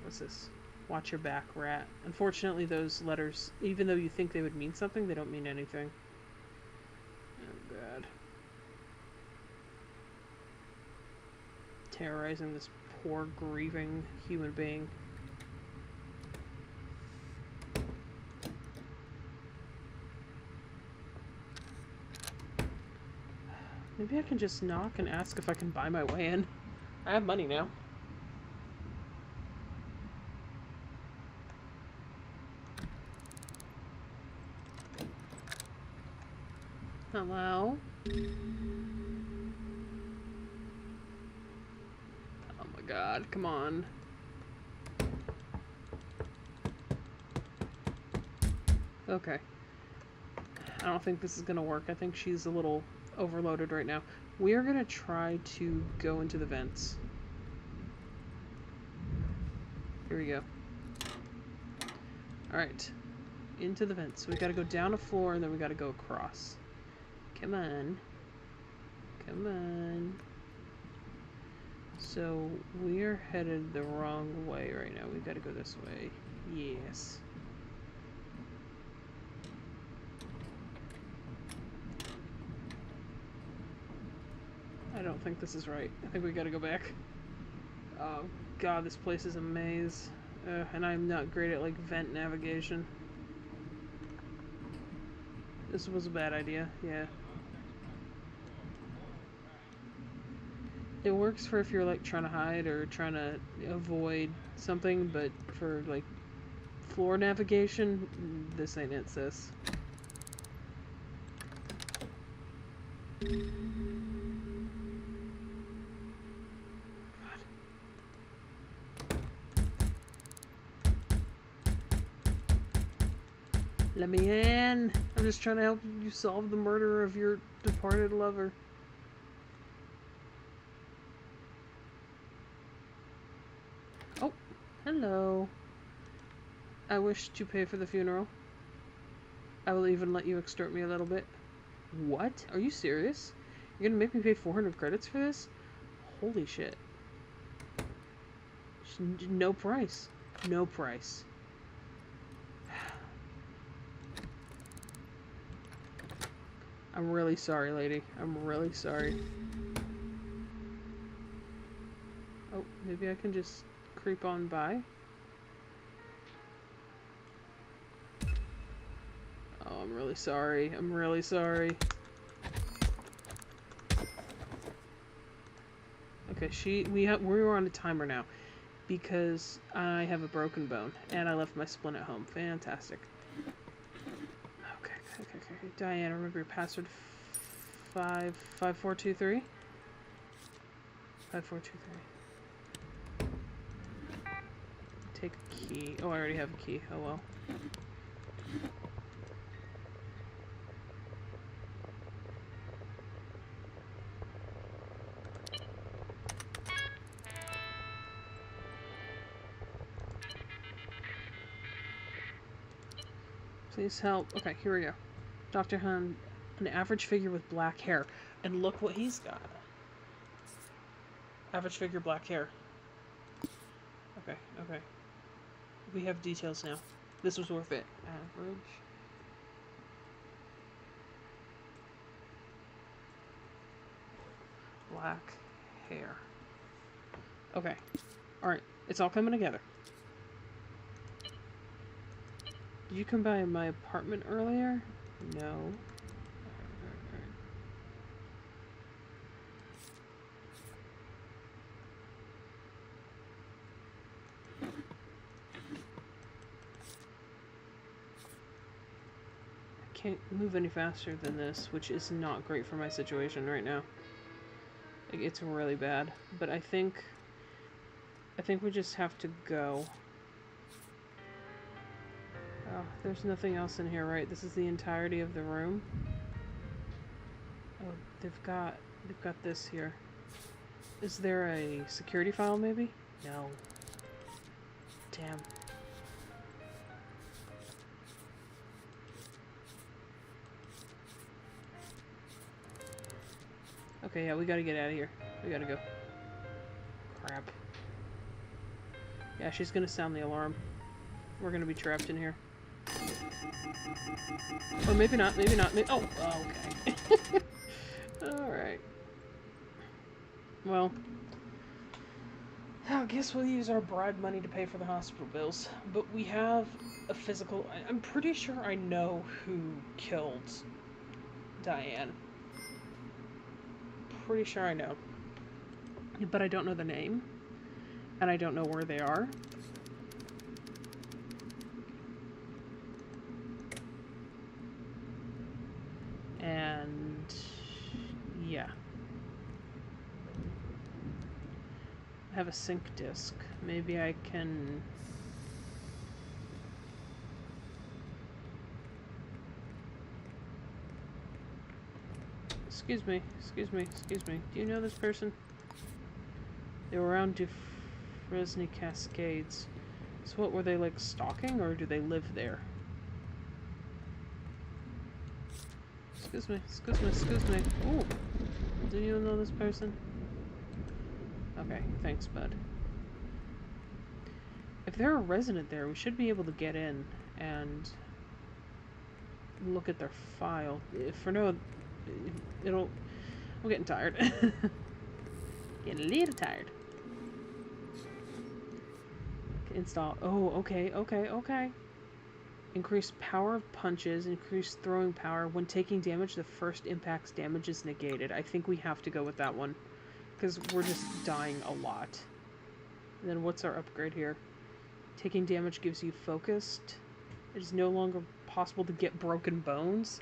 what's this? Watch your back, rat. Unfortunately, those letters, even though you think they would mean something, they don't mean anything. Oh god. Terrorizing this poor, grieving human being. Maybe I can just knock and ask if I can buy my way in. I have money now. Hello? Oh my god, come on. Okay. I don't think this is gonna work. I think she's a little overloaded right now. We are gonna try to go into the vents. Here we go. Alright. Into the vents. We gotta go down a floor and then we gotta go across. Come on. Come on. So, we're headed the wrong way right now. We gotta go this way. Yes. I don't think this is right. I think we gotta go back. Oh god, this place is a maze. And I'm not great at, like, vent navigation. This was a bad idea, yeah. It works for if you're, like, trying to hide or trying to avoid something, but for, like, floor navigation, this ain't it, sis. Let me in. I'm just trying to help you solve the murder of your departed lover. Oh, hello. I wish to pay for the funeral. I will even let you extort me a little bit. What? Are you serious? You're gonna make me pay 400 credits for this? Holy shit. No price. No price. I'm really sorry, lady. I'm really sorry. Oh, maybe I can just creep on by? Oh, I'm really sorry. I'm really sorry. Okay, we're on a timer now because I have a broken bone and I left my splint at home. Fantastic. Okay. Diane, remember your password 55423? 5423. Take a key. Oh, I already have a key. Oh well. Please help. Okay, here we go. Dr. Han, an average figure with black hair. And look what he's got. Average figure, black hair. Okay. We have details now. This was worth it. Average. Black hair. Okay. Alright. It's all coming together. Did you come by my apartment earlier? No. Alright. I can't move any faster than this, which is not great for my situation right now. Like, it's really bad. But I think we just have to go. Oh, there's nothing else in here, right? This is the entirety of the room. Oh, they've got this here. Is there a security file, maybe? No. Damn. Okay, yeah, we gotta get out of here. We gotta go. Crap. Yeah, she's gonna sound the alarm. We're gonna be trapped in here. Oh, maybe not, maybe not. Oh, okay. Alright. Well, I guess we'll use our bribe money to pay for the hospital bills. But we have a physical... I'm pretty sure I know who killed Diane. Pretty sure I know. But I don't know the name. And I don't know where they are. And... yeah. I have a sync disk. Maybe I can... Excuse me. Do you know this person? They were around Dufresne Cascades. So what, were they like stalking, or do they live there? Excuse me. Ooh. Do you know this person? Okay, thanks, bud. If they're a resident there, we should be able to get in and look at their file. For no... I'm getting tired. Getting a little tired. Install. Oh, okay. Increase power of punches. Increase throwing power. When taking damage, the first impact's damage is negated. I think we have to go with that one. Because we're just dying a lot. And then what's our upgrade here? Taking damage gives you focused. It is no longer possible to get broken bones.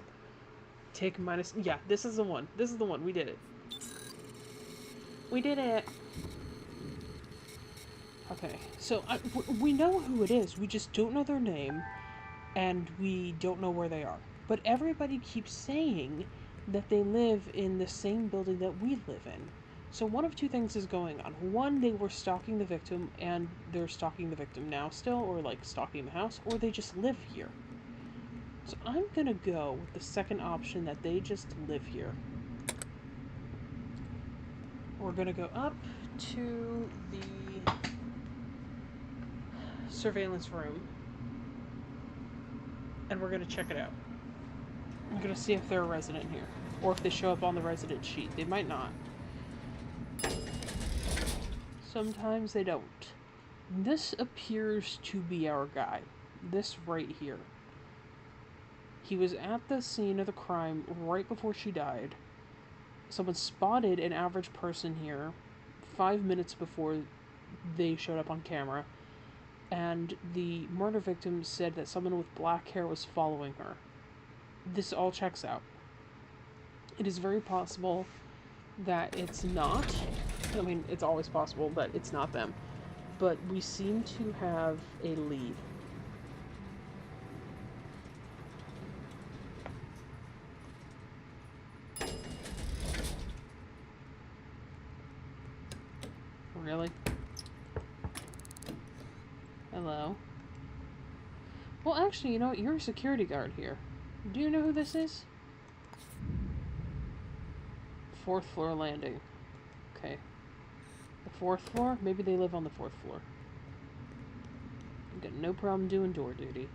Take minus... Yeah, this is the one. We did it. Okay, so we know who it is. We just don't know their name. And we don't know where they are. But everybody keeps saying that they live in the same building that we live in. So one of two things is going on. One, they were stalking the victim, and they're stalking the victim now still, or like stalking the house, or they just live here. So I'm gonna go with the second option, that they just live here. We're gonna go up to the surveillance room, and we're gonna check it out. I'm gonna see if they're a resident here. Or if they show up on the resident sheet. They might not. Sometimes they don't. This appears to be our guy. This right here. He was at the scene of the crime right before she died. Someone spotted an average person here 5 minutes before they showed up on camera. And the murder victim said that someone with black hair was following her. This all checks out. It is very possible that it's not. I mean, it's always possible that it's not them. But we seem to have a lead. Really? Hello? Well, actually, you know what? You're a security guard here. Do you know who this is? 4th floor landing. Okay. The 4th floor? Maybe they live on the 4th floor. I've got no problem doing door duty,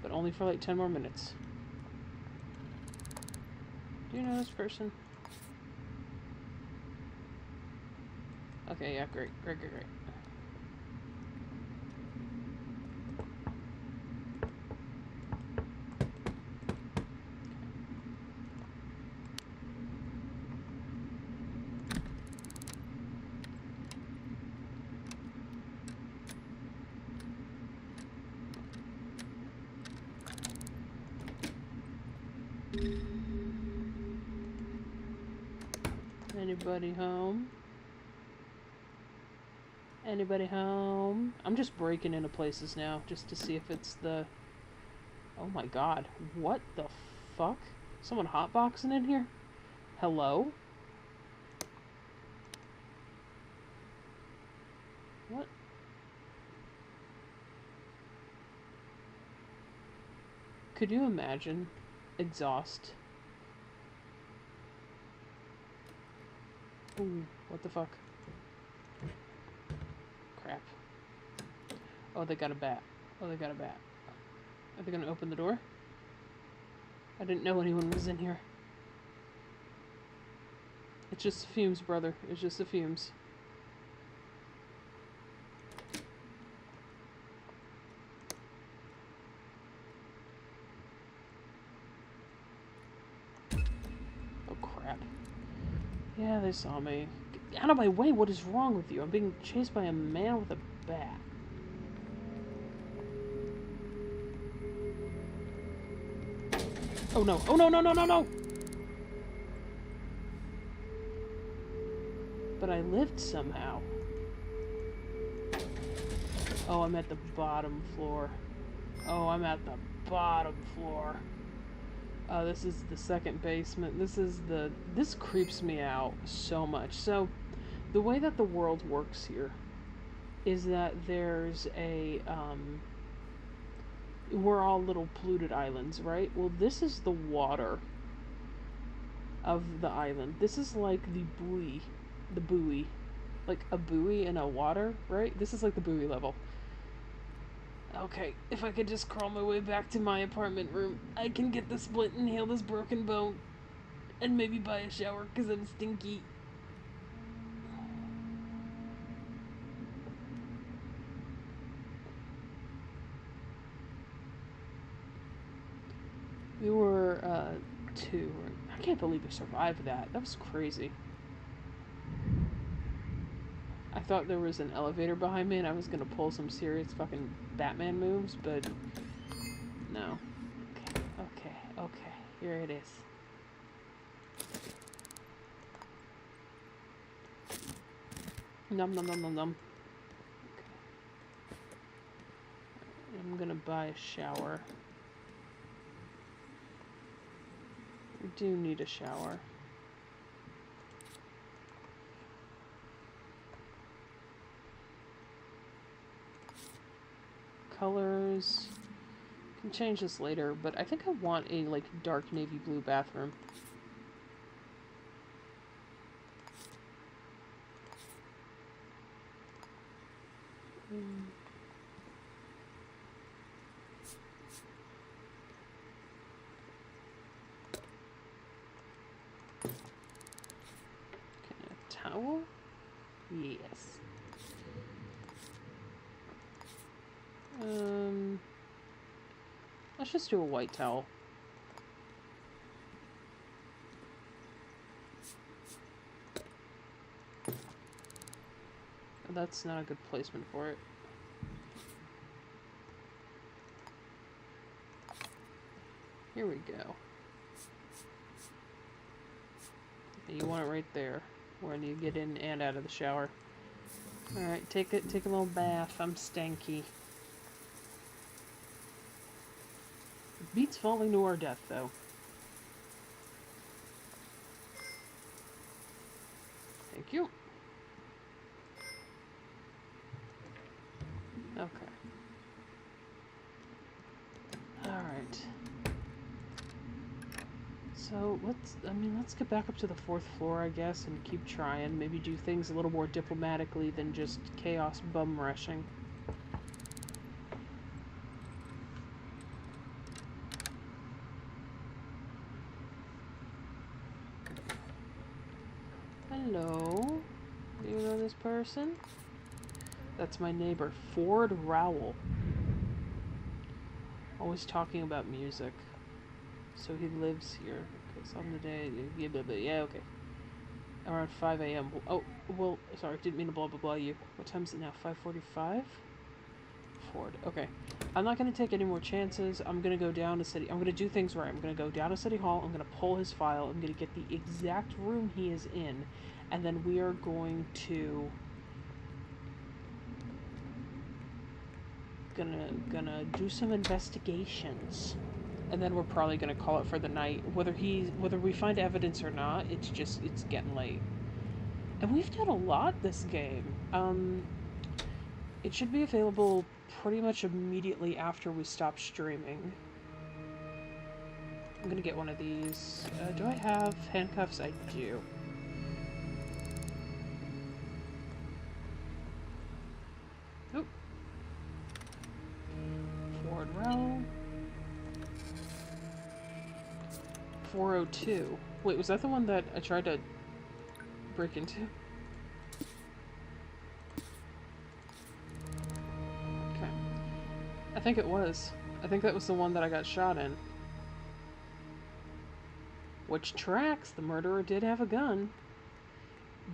but only for like 10 more minutes. Do you know this person? Okay, yeah, great. Anybody home? Anybody home? I'm just breaking into places now just to see if it's the... Oh my god. What the fuck? Someone hotboxing in here? Hello? What? Could you imagine exhaust? Ooh, what the fuck? Crap. Oh, they got a bat. Are they gonna open the door? I didn't know anyone was in here. It's just the fumes, brother. It's just the fumes. Oh, crap. Yeah, they saw me. Get out of my way! What is wrong with you? I'm being chased by a man with a bat. Oh no! Oh no! No! No! No! No! But I lived somehow. Oh, I'm at the bottom floor. Oh, I'm at the bottom floor. Oh, this is the second basement. This creeps me out so much. So, the way that the world works here is that there's we're all little polluted islands, right? Well, this is the water of the island. This is like the buoy. Like a buoy in a water, right? This is like the buoy level. Okay, if I could just crawl my way back to my apartment room, I can get the splint and heal this broken bone. And maybe buy a shower, because I'm stinky. We were, 2. I can't believe we survived that. That was crazy. I thought there was an elevator behind me and I was gonna pull some serious fucking Batman moves, but no. Okay. Here it is. Nom nom nom nom nom. Okay. I'm gonna buy a shower. We do need a shower. Colors. Can change this later, but I think I want a like dark navy blue bathroom. towel? Yes. Let's just do a white towel. That's not a good placement for it. Here we go. You want it right there, when you get in and out of the shower. Alright, take a little bath. I'm stanky. It beats falling to our death, though. Thank you. Okay. Alright. So, let's get back up to the 4th floor, I guess, and keep trying. Maybe do things a little more diplomatically than just chaos bum rushing. Hello? Do you know this person? That's my neighbor, Ford Rowell. Always talking about music. So he lives here. Because on the day... Yeah, okay. Around 5 a.m. Oh, well, sorry, didn't mean to blah blah blah you. What time is it now? 5:45? Ford. Okay. I'm not going to take any more chances. I'm going to go down to City... I'm going to do things right. I'm going to go down to City Hall. I'm going to pull his file. I'm going to get the exact room he is in. And then we are going to... Gonna do some investigations. And then we're probably gonna call it for the night. Whether we find evidence or not, it's getting late. And we've done a lot this game. It should be available pretty much immediately after we stop streaming. I'm gonna get one of these. Do I have handcuffs? I do. Oop. Ford Row. 402. Wait, was that the one that I tried to break into? Okay. I think it was. I think that was the one that I got shot in. Which tracks. The murderer did have a gun.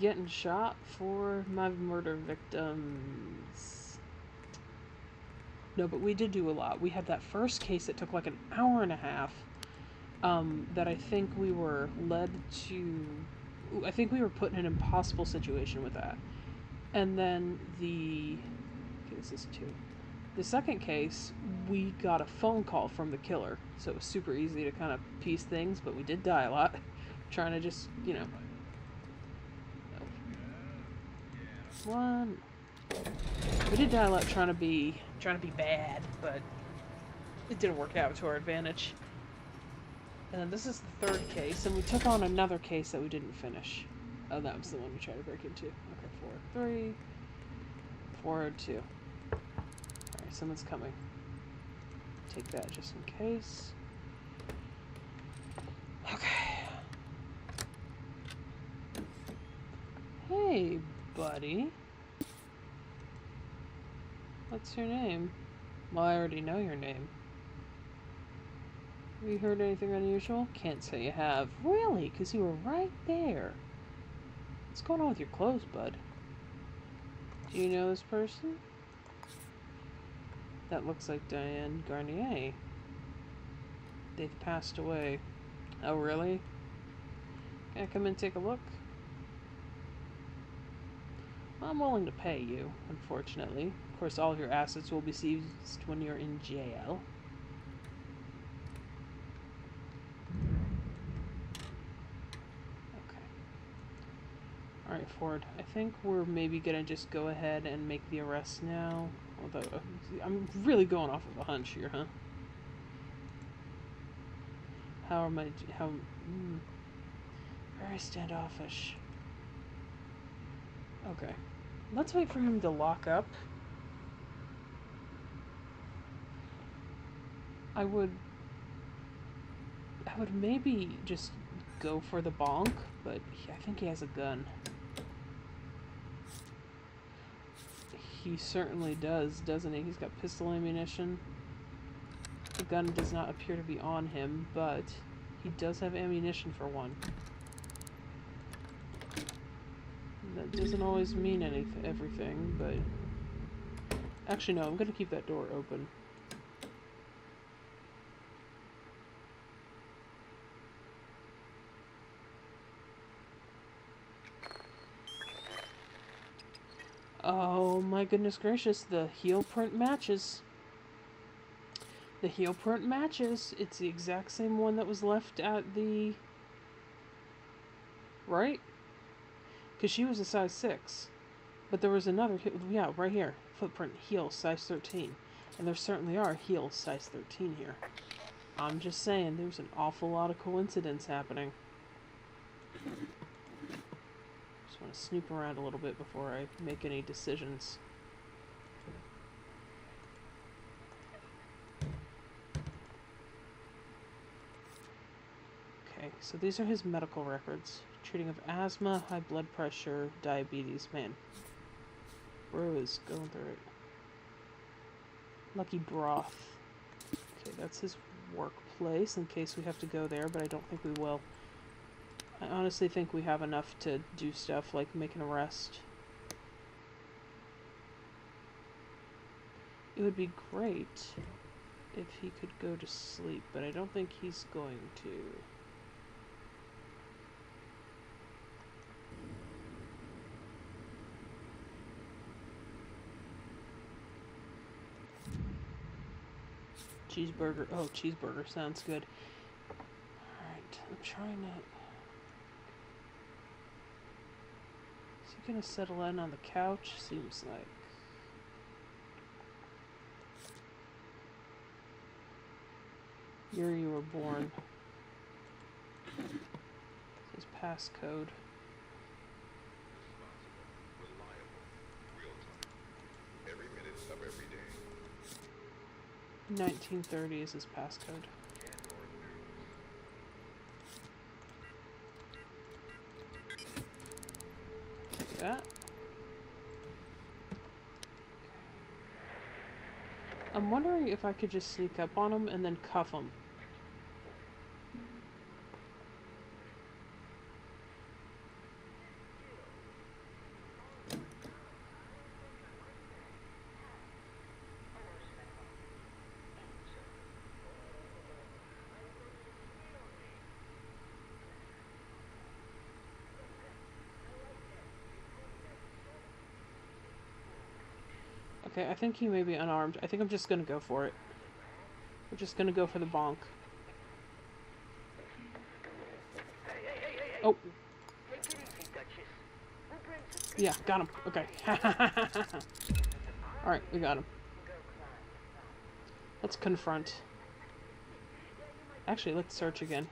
Getting shot for my murder victims. No, but we did do a lot. We had that first case that took like an hour and a half. That I think we were led to... I think we were put in an impossible situation with that. And then the... Okay, this is 2. The second case, we got a phone call from the killer. So it was super easy to kind of piece things, but we did die a lot. Trying to just, you know... One... We did die a lot trying to be bad, but it didn't work out to our advantage. And then this is the 3rd case, and we took on another case that we didn't finish. Oh, that was the one we tried to break into. Okay, 403, 402. Alright, someone's coming. Take that just in case. Okay. Hey, buddy. What's your name? Well, I already know your name. Have you heard anything unusual? Can't say you have. Really? Because you were right there. What's going on with your clothes, bud? Do you know this person? That looks like Diane Garnier. They've passed away. Oh, really? Can I come in and take a look? Well, I'm willing to pay you, unfortunately. Of course, all of your assets will be seized when you're in jail. Alright, Ford. I think we're maybe gonna just go ahead and make the arrest now. Although, I'm really going off of a hunch here, huh? How am I... very standoffish. Okay. Let's wait for him to lock up. I would maybe just go for the bonk, but I think he has a gun. He certainly does, doesn't he? He's got pistol ammunition. The gun does not appear to be on him, but he does have ammunition for one. That doesn't always mean everything, but... Actually, no, I'm going to keep that door open. Oh my goodness gracious, the heel print matches. The heel print matches. It's the exact same one that was left at the... Right? Because she was a size 6. But there was another, yeah, right here. Footprint, heel, size 13. And there certainly are heels size 13 here. I'm just saying, there's an awful lot of coincidence happening. Just want to snoop around a little bit before I make any decisions. Okay, so these are his medical records. Treating of asthma, high blood pressure, diabetes. Man, bro is going through it. Lucky Broth. Okay, that's his workplace in case we have to go there, but I don't think we will. I honestly think we have enough to do stuff like make an arrest. It would be great if he could go to sleep, but I don't think he's going to. Cheeseburger. Oh, cheeseburger sounds good. Alright, I'm trying to... Is he gonna settle in on the couch? Seems like... Year you were born. His passcode. 1930 is his passcode. Like that. I'm wondering if I could just sneak up on him and then cuff him. Okay, I think he may be unarmed. I think I'm just gonna go for it. We're just gonna go for the bonk. Oh. Yeah, got him. Okay. Alright, we got him. Let's confront. Actually, let's search again.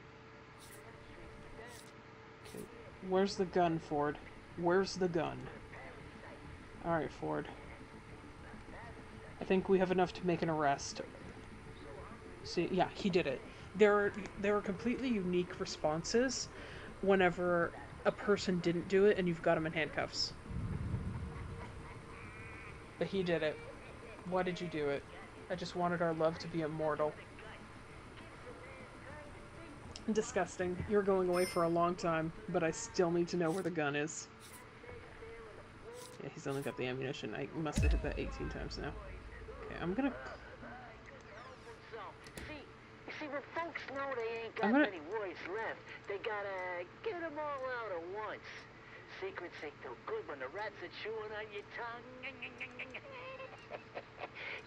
Okay. Where's the gun, Ford? Where's the gun? Alright, Ford. I think we have enough to make an arrest. See, yeah, he did it. There are completely unique responses whenever a person didn't do it and you've got him in handcuffs. But he did it. Why did you do it? I just wanted our love to be immortal. Disgusting. You're going away for a long time, but I still need to know where the gun is. Yeah, he's only got the ammunition. I must have hit that 18 times now. Okay, I'm gonna... See, when folks know they ain't got many words left, they gotta get them all out at once. Secrets ain't no good when the rats are chewing on your tongue.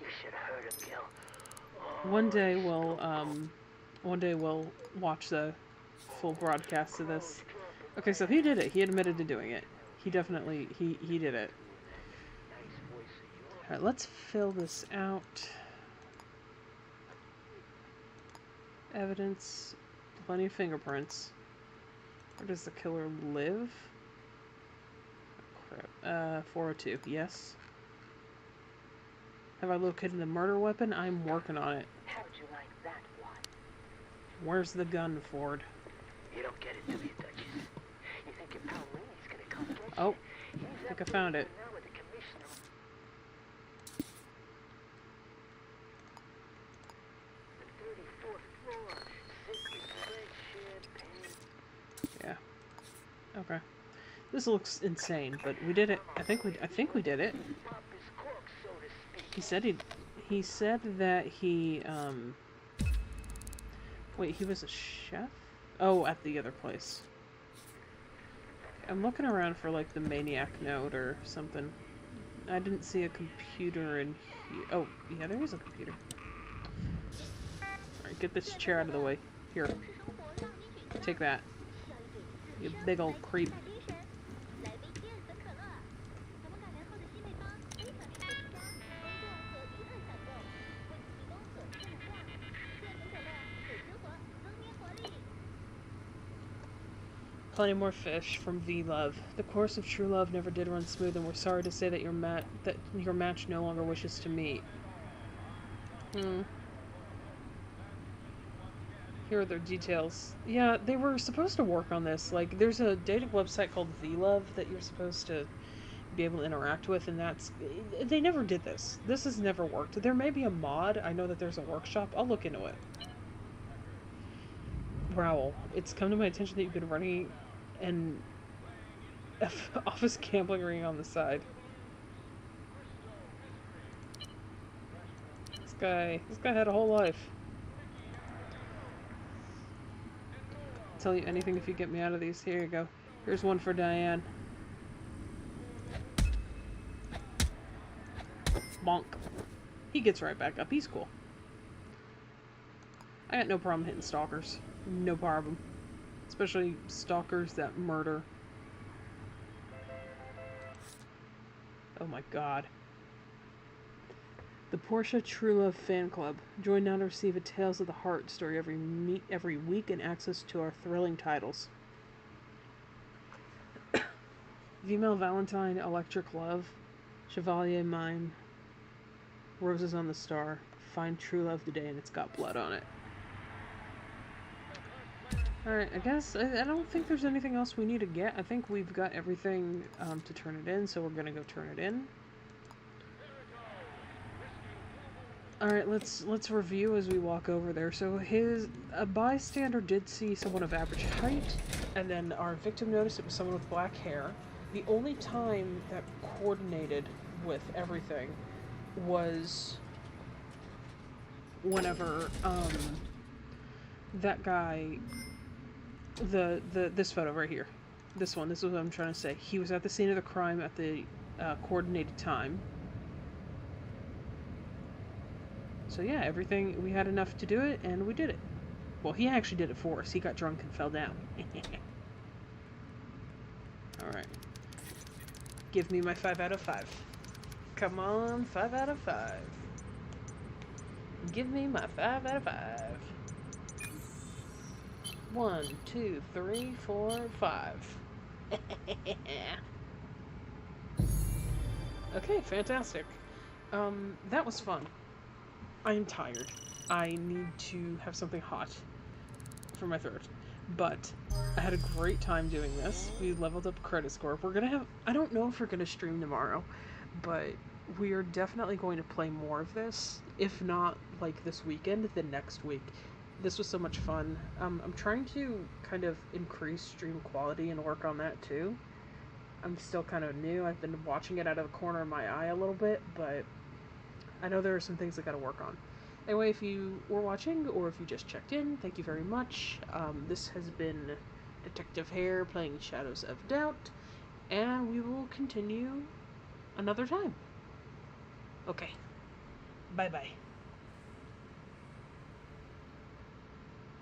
You should have heard him, Gil. Oh, one day we'll watch the full broadcast of this. Okay, so he did it. He admitted to doing it. He definitely, he did it. Alright, let's fill this out. Evidence, plenty of fingerprints. Where does the killer live? Oh, crap. 402, yes. Have I located the murder weapon? I'm working on it. How'd you like that one? Where's the gun, Ford? You don't get it, do you, Duchess? You think your pal Lee's gonna come get you? Oh, I think I found it. This looks insane, but we did it. I think we did it. Pop his cork, so to speak. He said that he wait, he was a chef? Oh, at the other place. I'm looking around for like the maniac note or something. I didn't see a computer in here. Oh, yeah, there is a computer. Alright, get this chair out of the way. Here. Take that. You big old creep. Plenty more fish from V Love. The course of true love never did run smooth, and we're sorry to say that your match no longer wishes to meet. Here are their details. Yeah, they were supposed to work on this. Like, there's a dating website called V Love that you're supposed to be able to interact with, and they never did this. This has never worked. There may be a mod. I know that there's a workshop. I'll look into it. Growl. It's come to my attention that you've been running an office gambling ring on the side. This guy had a whole life. I'll tell you anything if you get me out of these. Here you go. Here's one for Diane. Bonk. He gets right back up. He's cool. I got no problem hitting stalkers. No problem. Especially stalkers that murder. Oh my god. The Portia True Love Fan Club. Join now to receive a Tales of the Heart story every week and access to our thrilling titles. Female Valentine, Electric Love, Chevalier Mine, Roses on the Star, Find True Love Today, and it's got blood on it. Alright, I guess, I don't think there's anything else we need to get. I think we've got everything to turn it in, so we're gonna go turn it in. Alright, let's review as we walk over there. So a bystander did see someone of average height, and then our victim noticed it was someone with black hair. The only time that coordinated with everything was whenever, that guy, this photo right here. This is what I'm trying to say. He was at the scene of the crime at the coordinated time. So yeah, everything, we had enough to do it, and we did it. Well, he actually did it for us. He got drunk and fell down. Alright. Give me my 5 out of 5. Come on, 5 out of 5. Give me my 5 out of 5. 1, 2, 3, 4, 5. Okay, fantastic. That was fun. I am tired. I need to have something hot for my throat. But I had a great time doing this. We leveled up credit score. We're gonna have... I don't know if we're gonna stream tomorrow, but we are definitely going to play more of this. If not, like, this weekend, then next week. This was so much fun. I'm trying to kind of increase stream quality and work on that too. I'm still kind of new. I've been watching it out of the corner of my eye a little bit, but I know there are some things I gotta work on. Anyway, if you were watching, or if you just checked in, thank you very much. This has been Detective Hare playing Shadows of Doubt, and we will continue another time. Okay. Bye-bye.